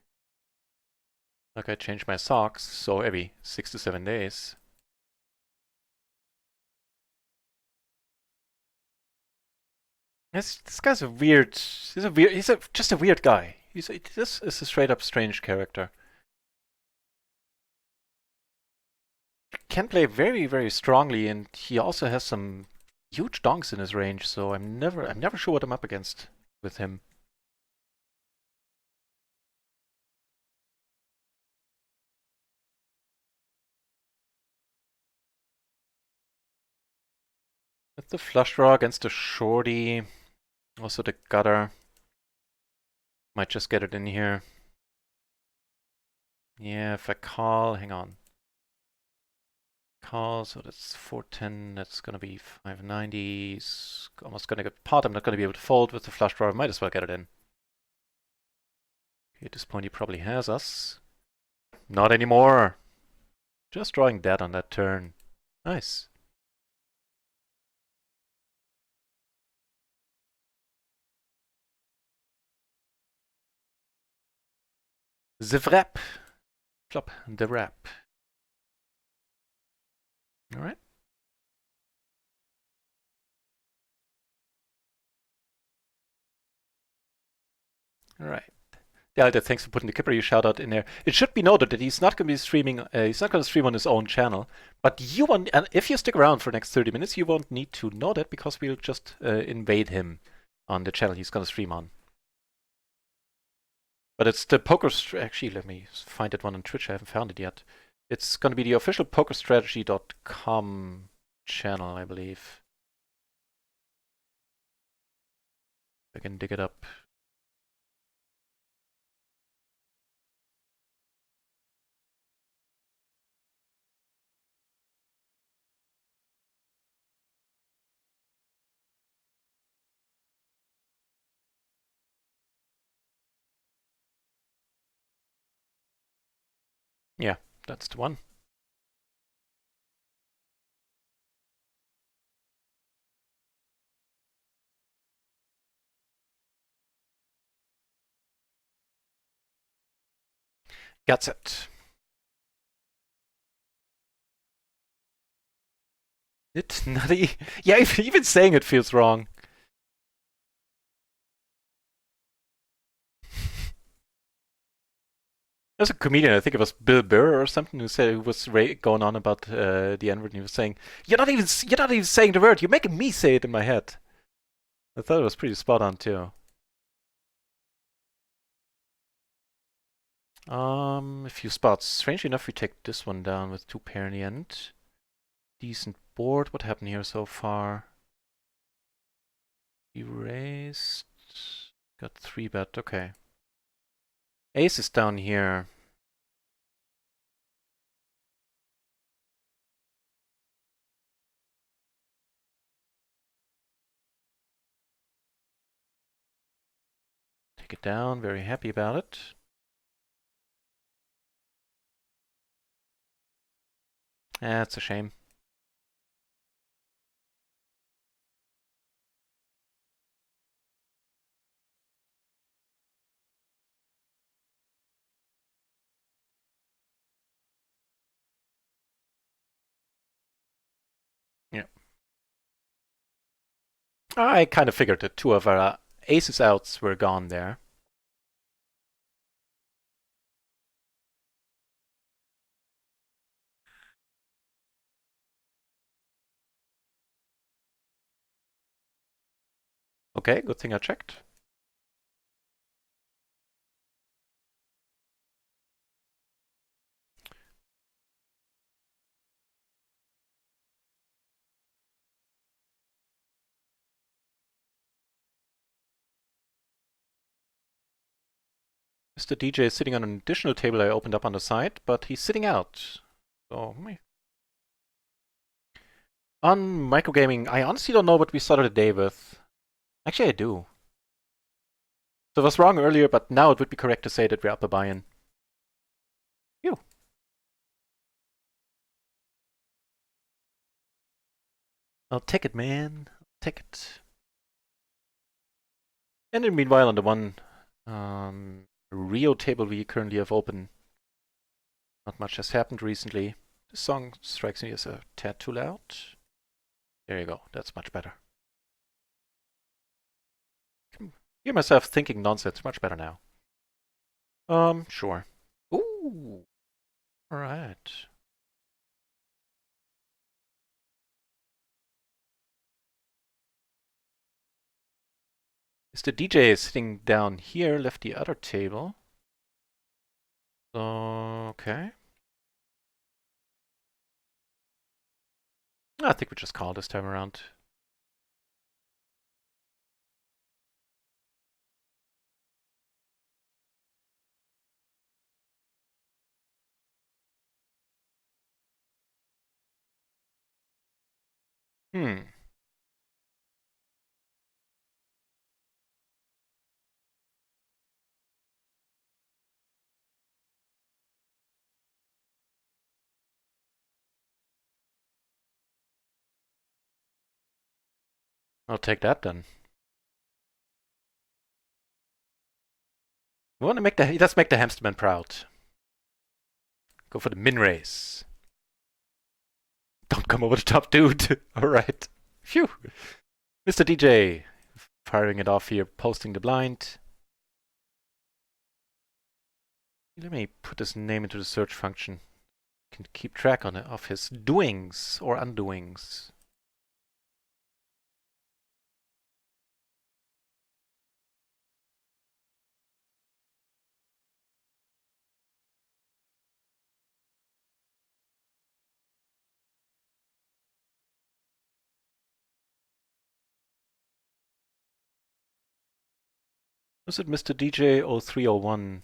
[SPEAKER 1] Like I changed my socks, so every 6 to 7 days. This guy's a weird. He's just a weird guy. This is a straight up strange character. Can play very, very strongly, and he also has some huge donks in his range. So I'm never sure what I'm up against with him. With the flush draw against the shorty, also the gutter. Might just get it in here. Yeah, if I call, hang on. Call, so that's 410, that's gonna be 590. Almost gonna get pot. I'm not gonna be able to fold with the flush draw. I might as well get it in. Okay, at this point he probably has us. Not anymore. Just drawing dead on that turn. Nice. The wrap. Flop the wrap. Alright. All right. Yeah, thanks for putting the Kipper shout out in there. It should be noted that he's not going to be streaming. He's not going to stream on his own channel. But you want, and if you stick around for the next 30 minutes, you won't need to know that because we'll just invade him on the channel he's going to stream on. But it's the poker. Actually, let me find that one on Twitch. I haven't found it yet. It's going to be the official pokerstrategy.com channel, I believe. I can dig it up. Yeah, that's the one. That's it. It's nutty. Yeah, even saying it feels wrong. There's a comedian, I think it was Bill Burr or something, who was going on about the N-word, and he was saying, you're not even saying the word. You're making me say it in my head." I thought it was pretty spot on too. A few spots. Strangely enough, we take this one down with 2 pair in the end. Decent board. What happened here so far? Erased. Got 3-bet. Okay. Ace is down here. Take it down. Very happy about it. That's a shame. Yeah. I kind of figured that 2 of our aces outs were gone there. Okay, good thing I checked. Mr. DJ is sitting on an additional table I opened up on the side, but he's sitting out. So, on microgaming, I honestly don't know what we started the day with. Actually, I do. So I was wrong earlier, but now it would be correct to say that we're up a buy-in. Phew. I'll take it, man. I'll take it. And in meanwhile, on the one RIO table we currently have open, not much has happened recently. This song strikes me as a tad too loud. There you go. That's much better. Hear myself thinking nonsense. Much better now. Sure. Ooh. All right. Mr. DJ is sitting down here, left the other table. Okay. I think we just call this time around. Hmm. I'll take that then. We want to make let's make the hamsterman proud. Go for the min raise. Don't come over the top, dude. All right. Phew. Mr. DJ, firing it off here, posting the blind. Let me put his name into the search function. Can keep track on it, of his doings or undoings. Was it Mr. DJ 0301?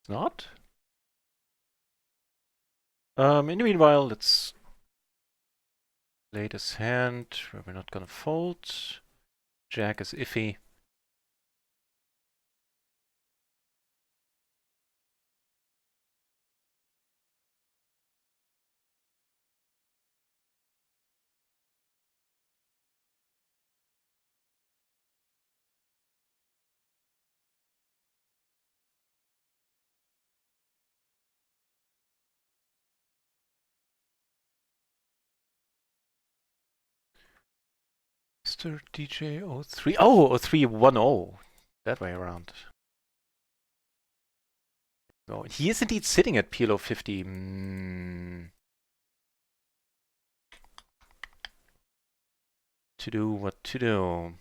[SPEAKER 1] It's not? In the meanwhile, let's lay this hand where we're not gonna fold. Jack is iffy. Mr. DJ 03. Oh, 0310. That way around. Oh, he is indeed sitting at PLO 50. To do what to do.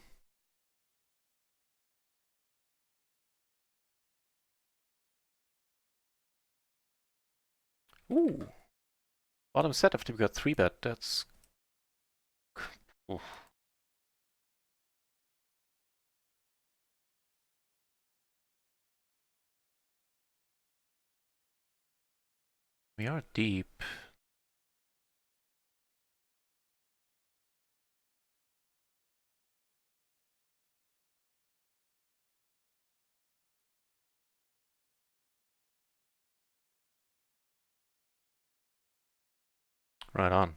[SPEAKER 1] Ooh. Bottom set after we got 3-bet. That's... Oof. We are deep. Right on.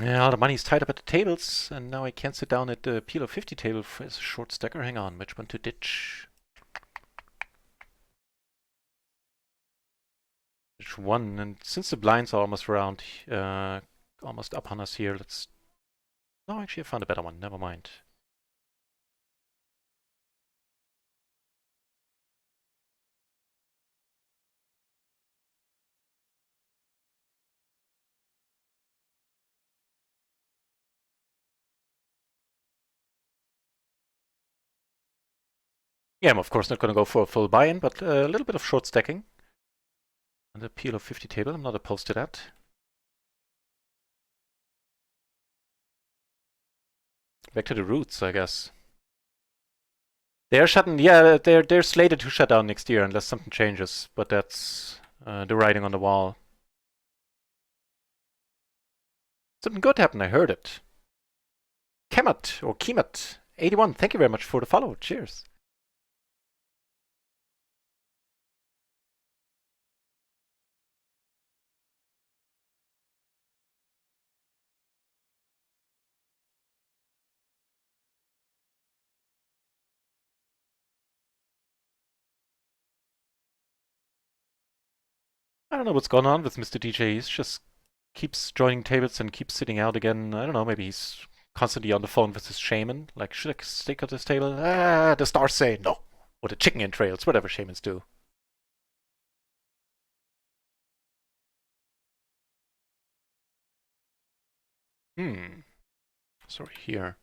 [SPEAKER 1] Yeah, all the money's tied up at the tables, and now I can't sit down at the PLO 50 table as a short stacker. Hang on, which one to ditch? Which one? And since the blinds are almost around, almost up on us here, let's... No, actually I found a better one. Never mind. Yeah, I'm of course not going to go for a full buy-in, but a little bit of short stacking. On the PLO 50 table, I'm not opposed to that. Back to the roots, I guess. They're shutting, yeah, they're slated to shut down next year unless something changes, but that's the writing on the wall. Something good happened, I heard it. Kemat, or Kemat, 81, thank you very much for the follow, cheers. I don't know what's going on with Mr. DJ, he's just keeps joining tables and keeps sitting out again. I don't know, maybe he's constantly on the phone with his shaman. Like, should I stick at this table? Ah, the stars say no. Or the chicken entrails, whatever shamans do. Sorry, here.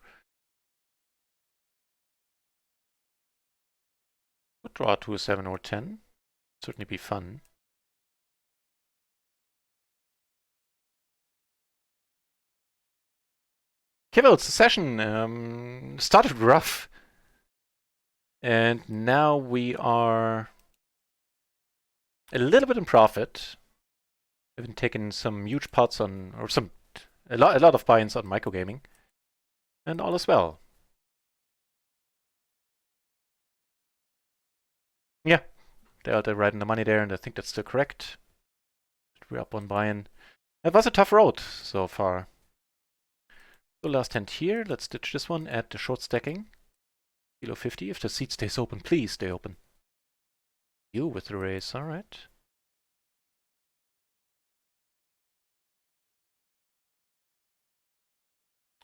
[SPEAKER 1] Would draw to a 7 or 10. Certainly be fun. Kivil's session started rough. And now we are a little bit in profit. We've been taking some huge pots on, or a lot of buy-ins on microgaming. And all is well. Yeah, they're right in the money there, and I think that's still correct. We're up on buy-in. It was a tough road so far. So last hand here, let's ditch this one, add the short stacking. Kilo 50, if the seat stays open, please stay open. You with the raise, alright.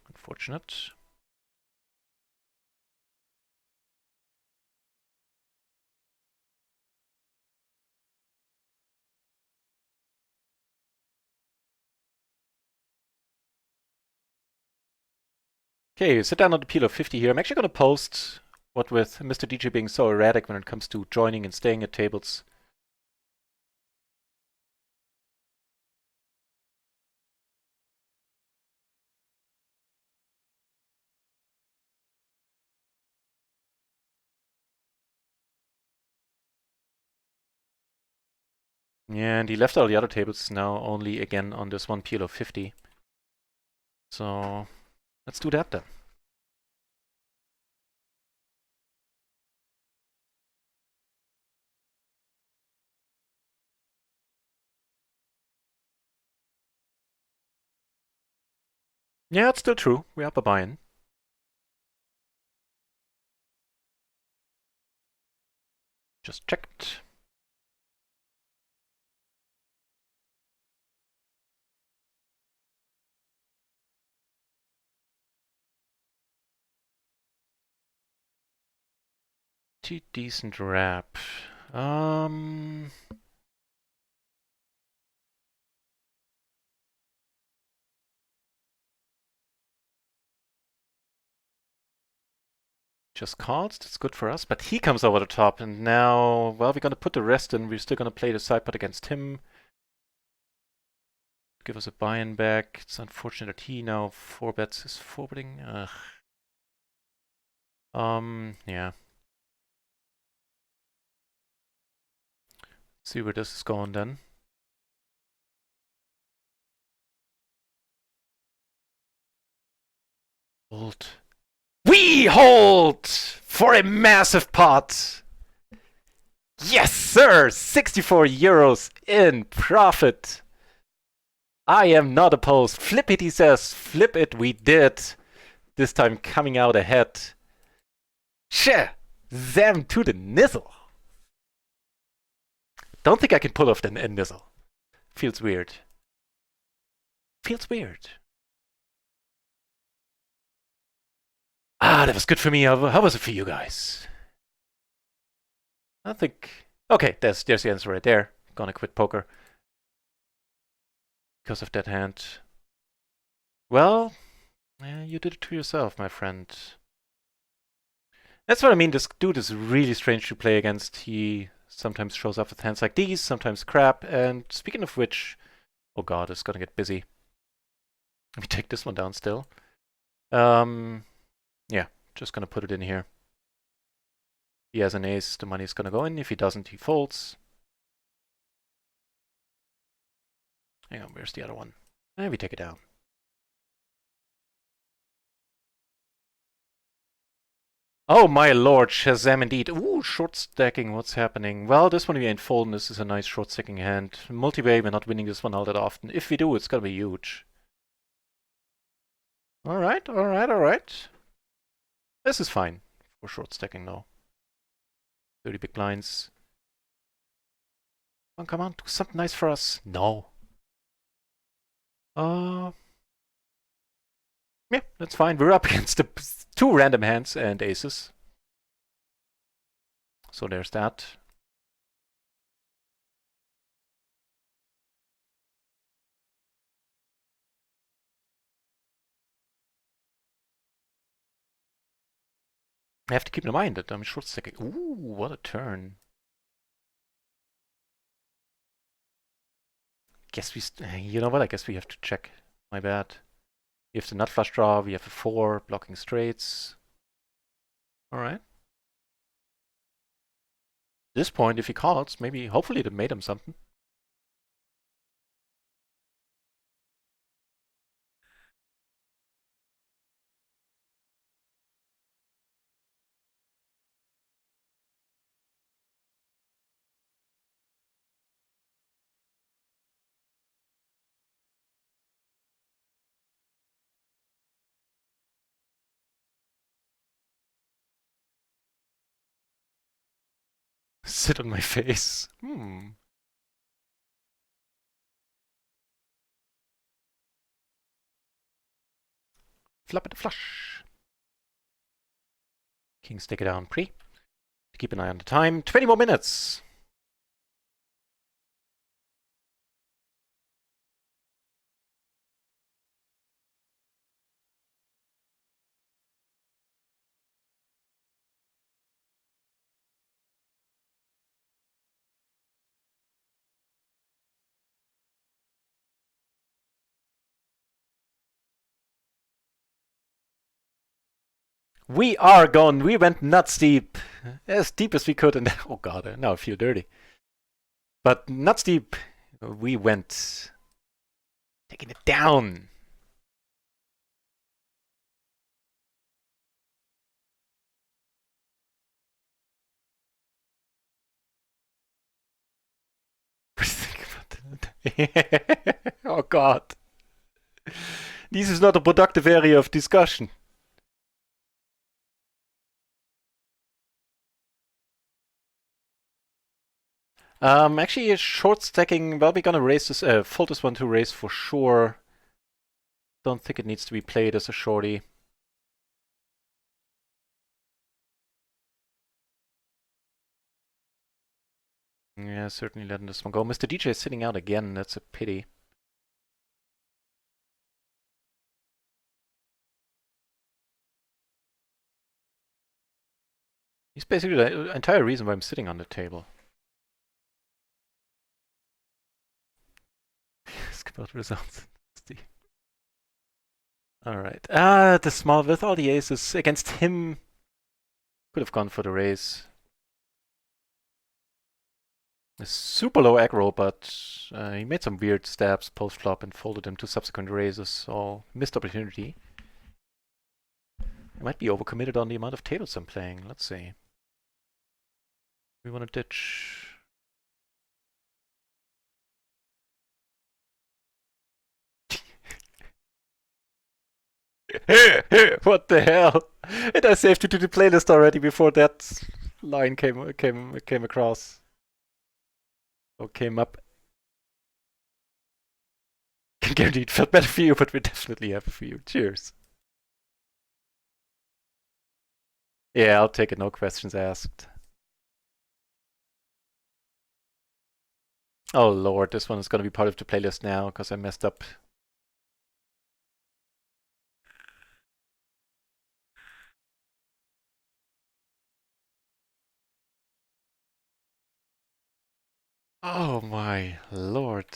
[SPEAKER 1] Unfortunate. Okay, sit down on the PLO 50 here. I'm actually going to post what with Mr. DJ being so erratic when it comes to joining and staying at tables. Yeah, and he left all the other tables now only again on this one PLO 50. So let's do that then. Yeah, it's still true. We're up a buy-in. Just checked. Pretty decent wrap. Just calls, that's good for us. But he comes over the top, and now, well, we're gonna put the rest in. We're still gonna play the side pot against him. Give us a buy-in back. It's unfortunate that he now 4-bets his forwarding. Ugh. Yeah. See where this is going then. Hold. We hold for a massive pot. Yes, sir! 64 euros in profit. I am not opposed. Flip it, he says. Flip it, we did. This time coming out ahead. Sheh! Them to the nizzle. Don't think I can pull off the nizzle. Feels weird. Feels weird. Ah, that was good for me. How was it for you guys? I think... Okay, there's the answer right there. Gonna quit poker. Because of that hand. Well, yeah, you did it to yourself, my friend. That's what I mean. This dude is really strange to play against. He sometimes shows up with hands like these, sometimes crap. And speaking of which, oh god, it's gonna get busy. Let me take this one down still. Yeah, just gonna put it in here. He has an ace, the money's gonna go in. If he doesn't, he folds. Hang on, where's the other one? And we take it down. Oh my lord, Shazam indeed. Ooh, short stacking, what's happening? Well, this one we ain't folding, this is a nice short stacking hand. Multi-way, we're not winning this one all that often. If we do, it's gonna be huge. Alright, alright, alright. This is fine for short stacking now. 30 big blinds. Come on, do something nice for us. No. Yeah, that's fine. We're up against the two random hands and aces. So there's that. I have to keep in mind that I'm short stacking. Ooh, what a turn. Guess you know what? I guess we have to check. My bad. We have the nut flush draw. We have a 4 blocking straights. All right. At this point, if he calls, maybe, hopefully, it made him something. Sit on my face. Flop it a flush. Kings take it down pre. Keep an eye on the time. 20 more minutes. We are gone. We went nuts deep. As deep as we could. And oh god, now I feel dirty. But nuts deep. We went. Taking it down. Oh god. This is not a productive area of discussion. Actually, short stacking. Well, we're gonna raise this, fold this one to raise for sure. Don't think it needs to be played as a shorty. Yeah, certainly letting this one go. Mr. DJ is sitting out again. That's a pity. He's basically the entire reason why I'm sitting on the table. Ask about results. Alright. The small with all the aces against him. Could have gone for the raise. A super low aggro, but he made some weird stabs post-flop and folded them to subsequent raises, so missed opportunity. I might be overcommitted on the amount of tables I'm playing. Let's see. We want to ditch. What the hell? And I saved it to the playlist already before that line came across. Or came up. Can guarantee it felt better for you, but we're definitely happy for you. Cheers. Yeah, I'll take it. No questions asked. Oh lord, this one is gonna be part of the playlist now because I messed up. Oh my lord.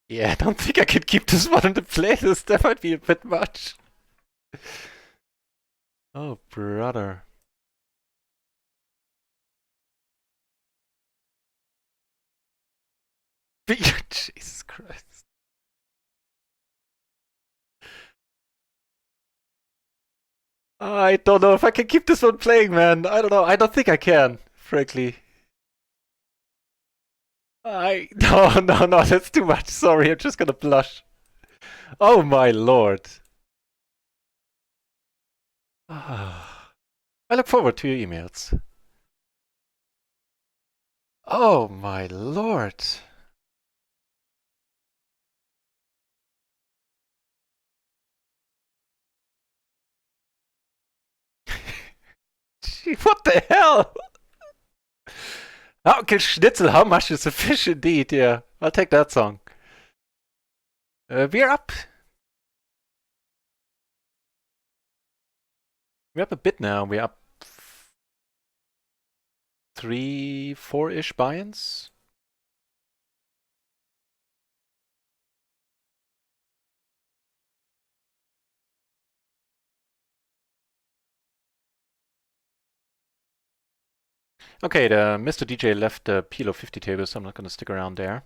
[SPEAKER 1] Yeah, I don't think I can keep this one on the playlist. That might be a bit much. Oh, brother. Jesus Christ. I don't know if I can keep this one playing, man. I don't know. I don't think I can, frankly. No, that's too much. Sorry, I'm just gonna blush. Oh my lord. I look forward to your emails. Oh my lord. Gee, what the hell? Okay, Schnitzel, how much is a fish indeed? Yeah, I'll take that song. We're up. We're up a bit now. We're up 3, 4-ish buy-ins. Okay, the Mr. DJ left the PLO 50 table, so I'm not gonna stick around there.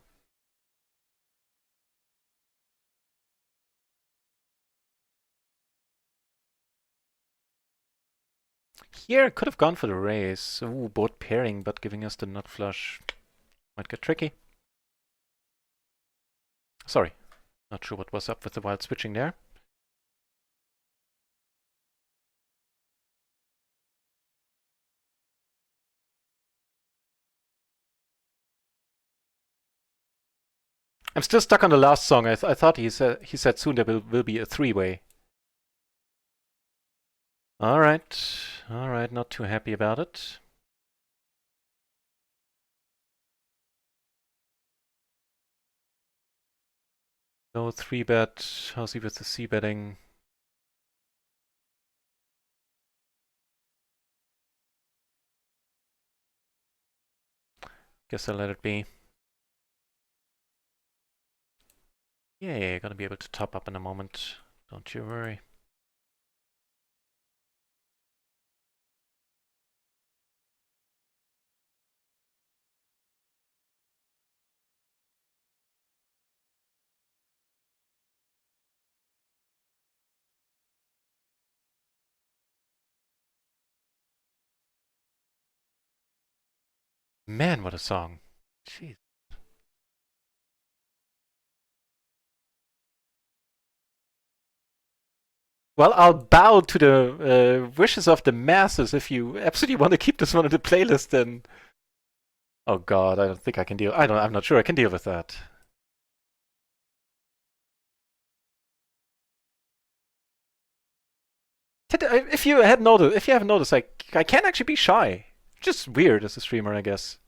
[SPEAKER 1] Here, could have gone for the raise. Ooh, both pairing, but giving us the nut flush. Might get tricky. Sorry, not sure what was up with the wild switching there. I'm still stuck on the last song. I thought he said soon there will be a three-way. All right, not too happy about it. No three bet. How's he with the C betting? Guess I'll let it be. Yeah, gonna be able to top up in a moment. Don't you worry. Man, what a song. Jeez. Well, I'll bow to the wishes of the masses. If you absolutely want to keep this one in the playlist, then oh god, I don't think I can deal. I'm not sure I can deal with that. If you haven't noticed, I can actually be shy. Just weird as a streamer, I guess.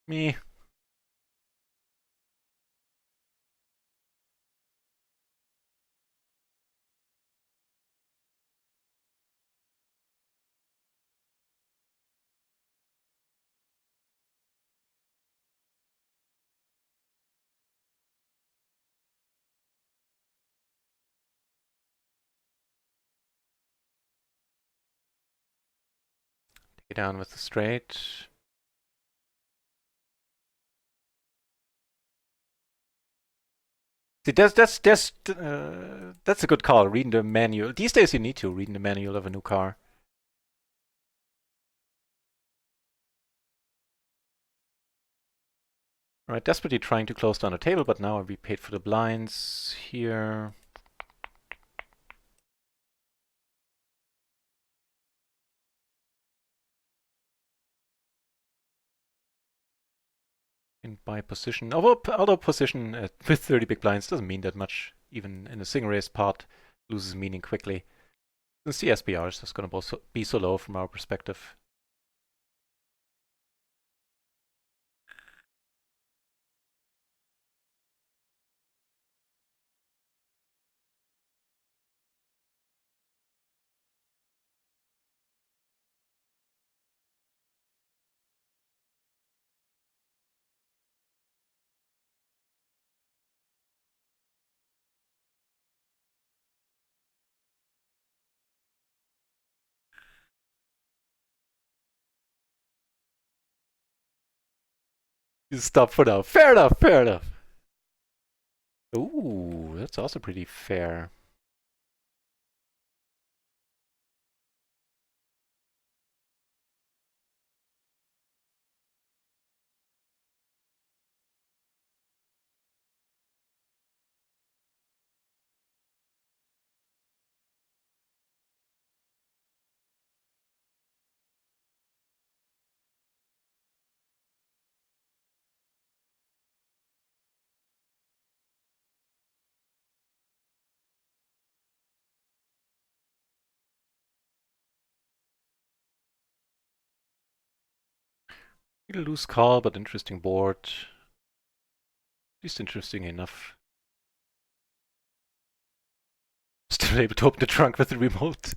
[SPEAKER 1] Me. Take it down with the straight. See, that's a good call. Reading the manual. These days, you need to reading the manual of a new car. All right, desperately trying to close down the table, but now we paid for the blinds here. In by position, although position with 30 big blinds doesn't mean that much. Even in a single race part, loses meaning quickly. Since the SBR is just going to be so low from our perspective. You stop for now. Fair enough, fair enough. Ooh, that's also pretty fair. A loose call, but interesting board. At least interesting enough. Still able to open the trunk with the remote.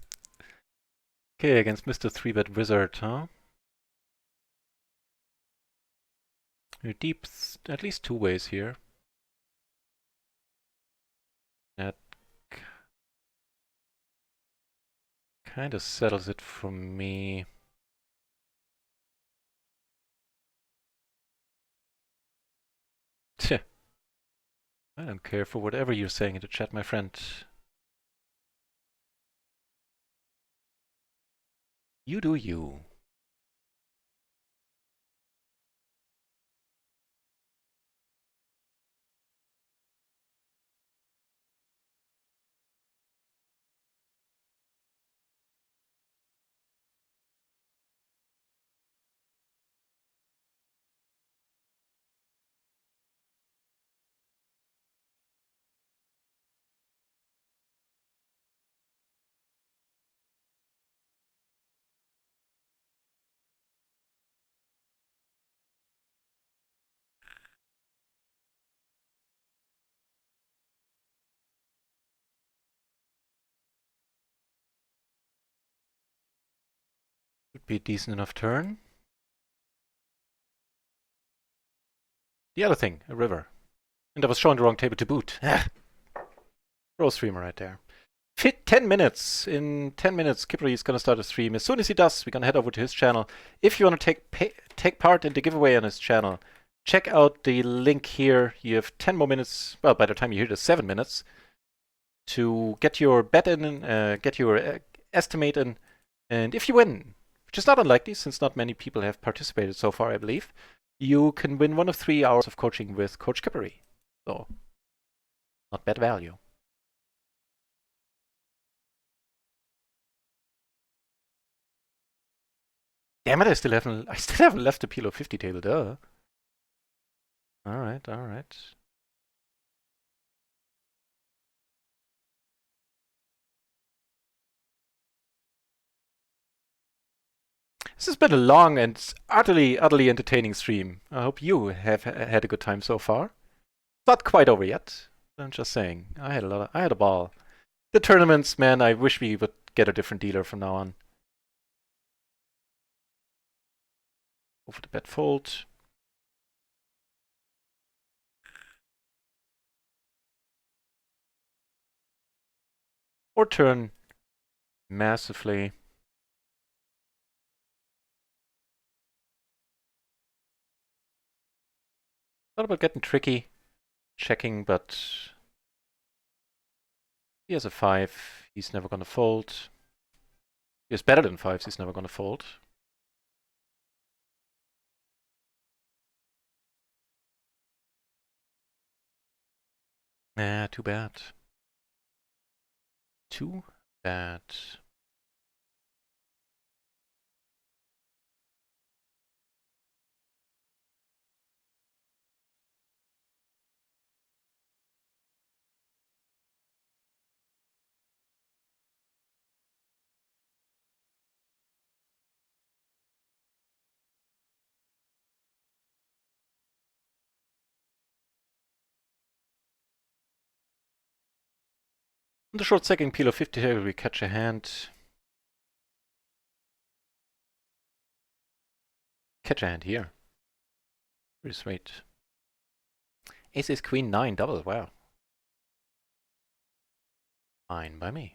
[SPEAKER 1] Okay, against Mr. 3-bet Wizard, huh? You're deep at least two ways here. That kind of settles it for me. Tch. I don't care for whatever you're saying in the chat, my friend. You do you. Would be a decent enough turn. The other thing, a river. And I was showing the wrong table to boot. Pro streamer right there. 10 minutes. In 10 minutes, Kipri is going to start a stream. As soon as he does, we're going to head over to his channel. If you want to take part in the giveaway on his channel, check out the link here. You have 10 more minutes. Well, by the time you hear this, 7 minutes to get your bet in, get your estimate in. And if you win, which is not unlikely since not many people have participated so far, I believe, you can win 1 of 3 hours of coaching with Coach Kippery. So, not bad value. Damn it, I still haven't left the PLO 50 table, duh. Alright, alright. This has been a long and utterly entertaining stream. I hope you have had a good time so far. Not quite over yet. I'm just saying. I had a ball. The tournaments, man, I wish we would get a different dealer from now on. Go for the bet fold. Or turn massively. Thought about getting tricky, checking, but he has a 5. He's never gonna fold. He has better than 5s. He's never gonna fold. Nah, too bad. Too bad. On the short second PLO 50 here, we catch a hand. Catch a hand here. Pretty sweet. Ace is queen 9 double, wow. Fine by me.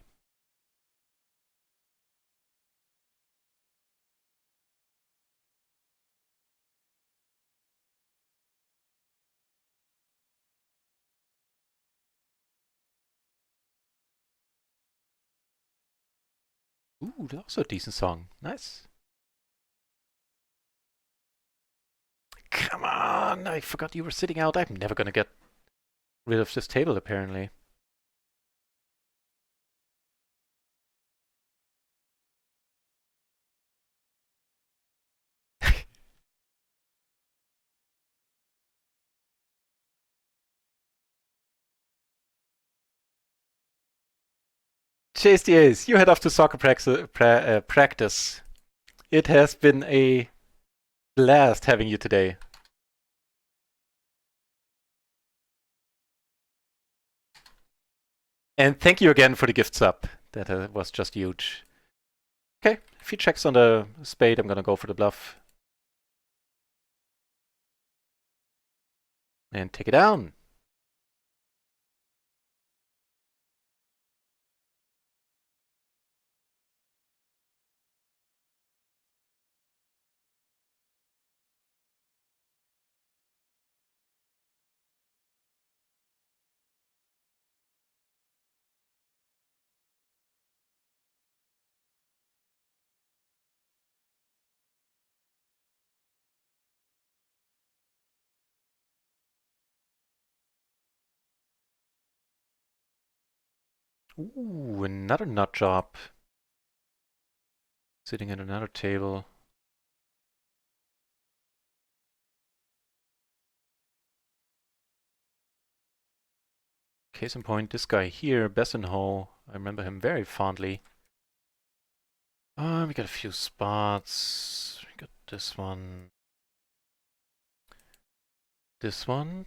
[SPEAKER 1] Ooh, that's also a decent song. Nice. Come on! I forgot you were sitting out. I'm never gonna get rid of this table, apparently. Chase the ace. You head off to soccer practice. It has been a blast having you today. And thank you again for the gift sub. That was just huge. Okay, if he checks on the spade, I'm gonna go for the bluff. And take it down. Ooh, another nut job. Sitting at another table. Case in point, this guy here, Bessenho. I remember him very fondly. We got a few spots. We got this one. This one.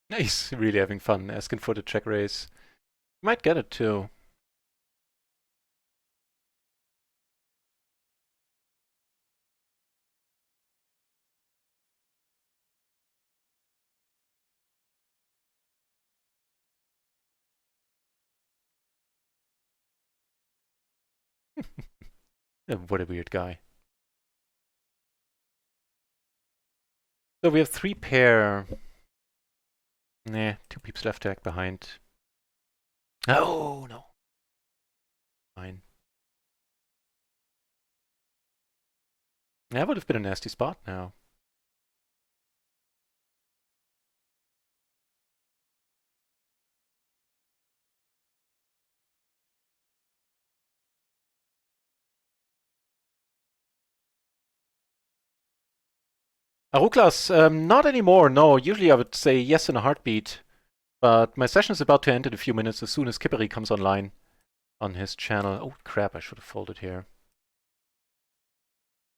[SPEAKER 1] Nice, really having fun asking for the check raise. Might get it too. What a weird guy. So we have 3 pair. Nah, 2 peeps left to act behind. Oh, no. Fine. That would have been a nasty spot now. Aruklas, not anymore, no. Usually I would say yes in a heartbeat. But my session is about to end in a few minutes as soon as Kipperi comes online on his channel. Oh crap, I should have folded here.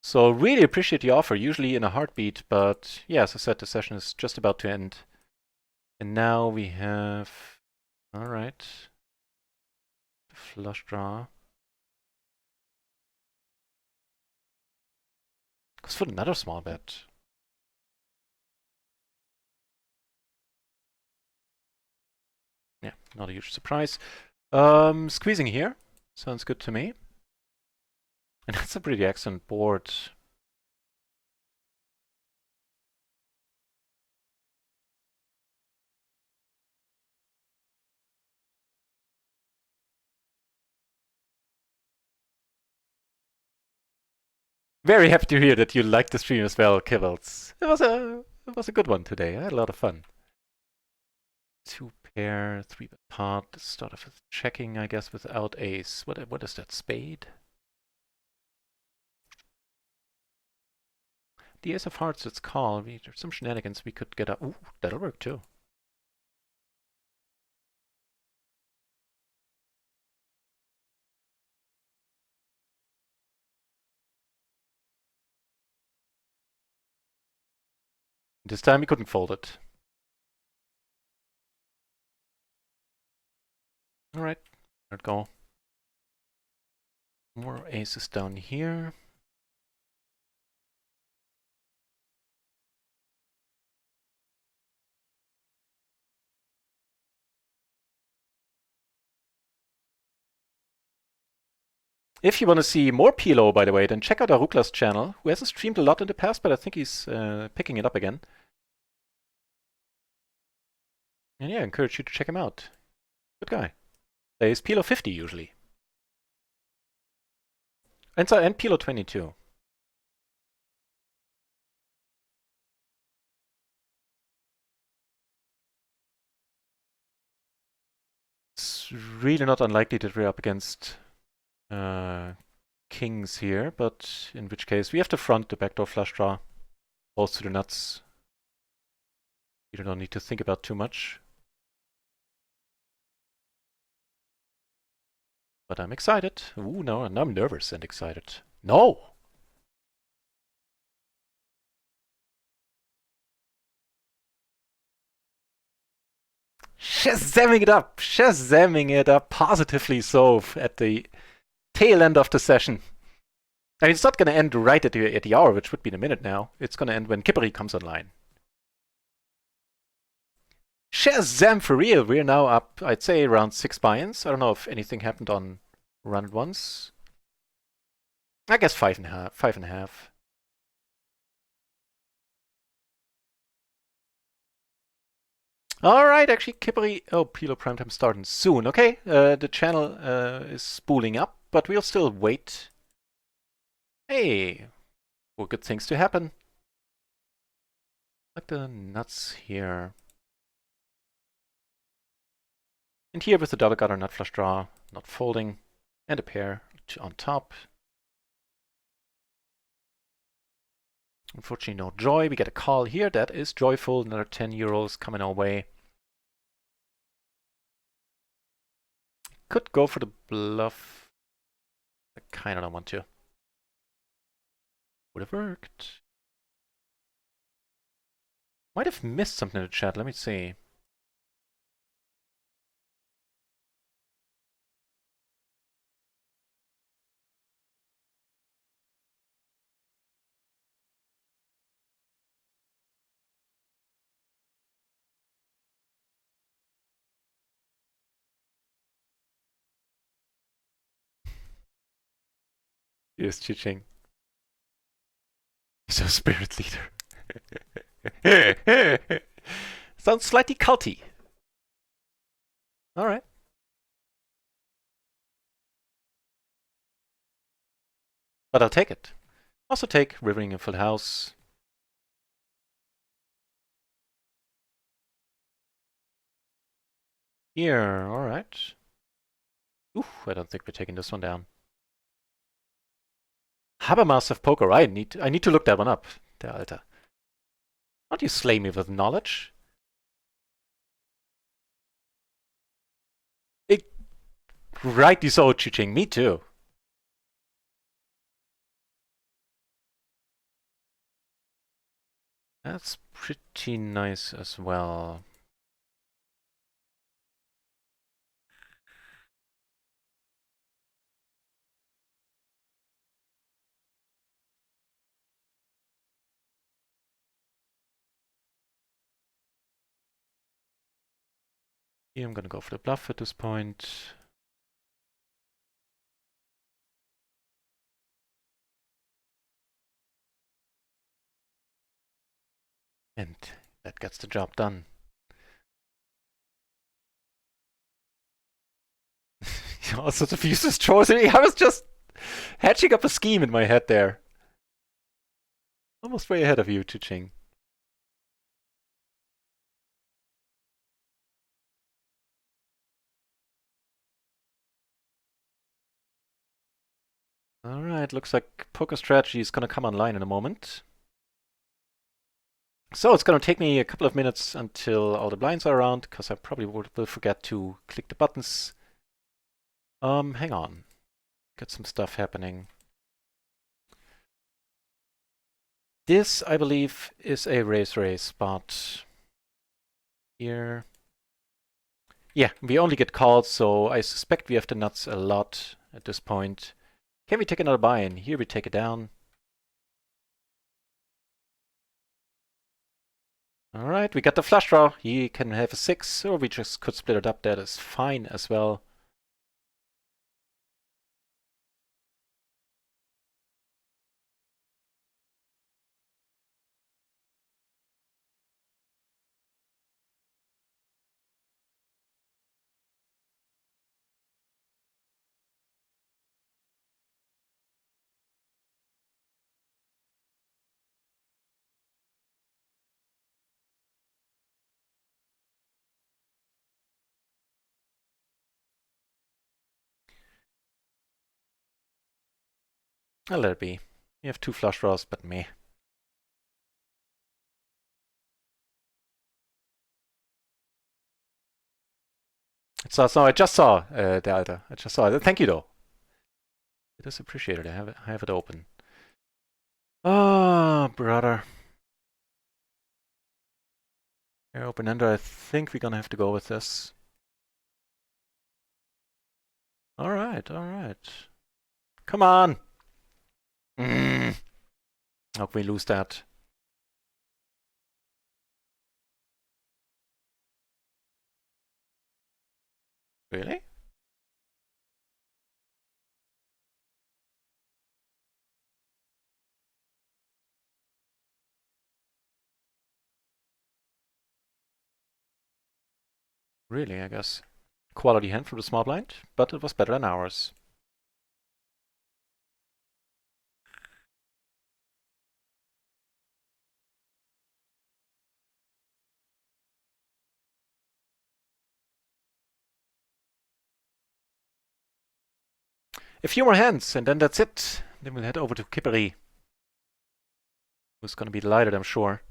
[SPEAKER 1] So really appreciate the offer, usually in a heartbeat, but yeah, as I said, the session is just about to end. And now we have... Alright. Flush draw. Goes for another small bet. Yeah, not a huge surprise. Squeezing here. Sounds good to me. And that's a pretty excellent board. Very happy to hear that you liked the stream as well, Kibbles. It was a good one today. I had a lot of fun. 2 pair, 3 bet pot. Start off with checking, I guess, without ace. What is that? Spade? The ace of hearts, it's call. There's some shenanigans we could get up. Ooh, that'll work too. This time we couldn't fold it. Alright, let go. More aces down here. If you want to see more PLO, by the way, then check out Arukla's channel, who hasn't streamed a lot in the past, but I think he's picking it up again. And yeah, I encourage you to check him out. Good guy. Plays PLO 50 usually. And PLO 22. It's really not unlikely that we're up against kings here, but in which case we have to front the backdoor flush draw. Balls to the nuts. You don't need to think about too much. But I'm excited. Ooh, no, and I'm nervous and excited. No! Shazamming it up! Shazamming it up, positively so, at the tail end of the session. I mean, it's not going to end right at the hour, which would be in a minute now. It's going to end when Kipperi comes online. Shazam for real! We're now up, I'd say, around 6 buy-ins. I don't know if anything happened on run once. I guess 5.5. 5.5. Alright, actually, Kippery. Oh, PLO prime time starting soon. Okay, the channel is spooling up, but we'll still wait. Hey, well, good things to happen. Like the nuts here. And here with the double gutter nut flush draw, not folding, and a pair on top. Unfortunately, no joy. We get a call here. That is joyful. Another 10 euros coming our way. Could go for the bluff. I kind of don't want to. Would have worked. Might have missed something in the chat. Let me see. Yes, Chiching. He's a spirit leader. Sounds slightly culty. Alright. But I'll take it. Also take Rivering a Full House. Here, alright. Oof, I don't think we're taking this one down. Habermas of Poker. I need to look that one up. Der Alter. Why don't you slay me with knowledge? Rightly so, Chiching. Me too. That's pretty nice as well. Here I'm gonna go for the bluff at this point. And that gets the job done. All sorts of useless chores. I was just hatching up a scheme in my head there. Almost way ahead of you, Chiching. Alright, looks like poker strategy is gonna come online in a moment. So it's gonna take me a couple of minutes until all the blinds are around, because I probably will forget to click the buttons. Hang on. Get some stuff happening. This, I believe, is a race spot. Here. Yeah, we only get calls, so I suspect we have the nuts a lot at this point. Can we take another buy-in? Here we take it down. Alright, we got the flush draw. He can have a 6, or we just could split it up. That is fine as well. I'll let it be. We have 2 flush draws, but meh. So I just saw the Alter. I just saw it. Thank you though. It is appreciated. I have it open. Oh, brother. Air open ender. I think we're gonna have to go with this. Alright, alright. Come on! How can we lose that? Really? Really, I guess. Quality hand from the small blind, but it was better than ours. A few more hands, and then that's it. Then we'll head over to Kippery, who's gonna be delighted, I'm sure.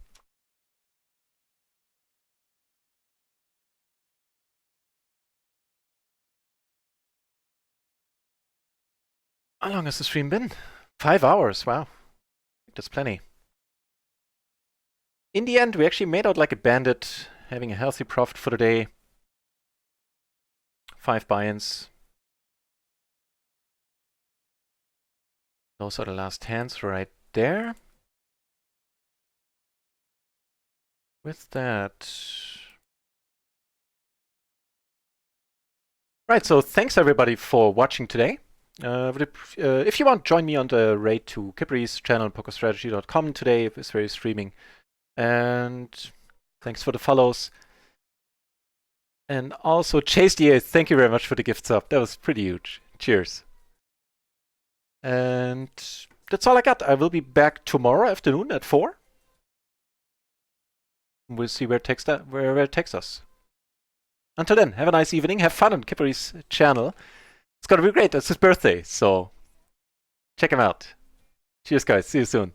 [SPEAKER 1] How long has the stream been? 5 hours, wow. That's plenty. In the end, we actually made out like a bandit, having a healthy profit for the day. 5 buy-ins. Those are the last hands right there. With that... Right, so thanks everybody for watching today. If you want, join me on the raid to Kippery's channel, pokerstrategy.com today. It's very streaming. And thanks for the follows. And also, Chase DA, thank you very much for the gift sub. That was pretty huge. Cheers. And that's all I got. I will be back tomorrow afternoon at 4. We'll see where it takes us. Until then, have a nice evening. Have fun on Kippery's channel. It's gonna be great. It's his birthday, so check him out. Cheers, guys. See you soon.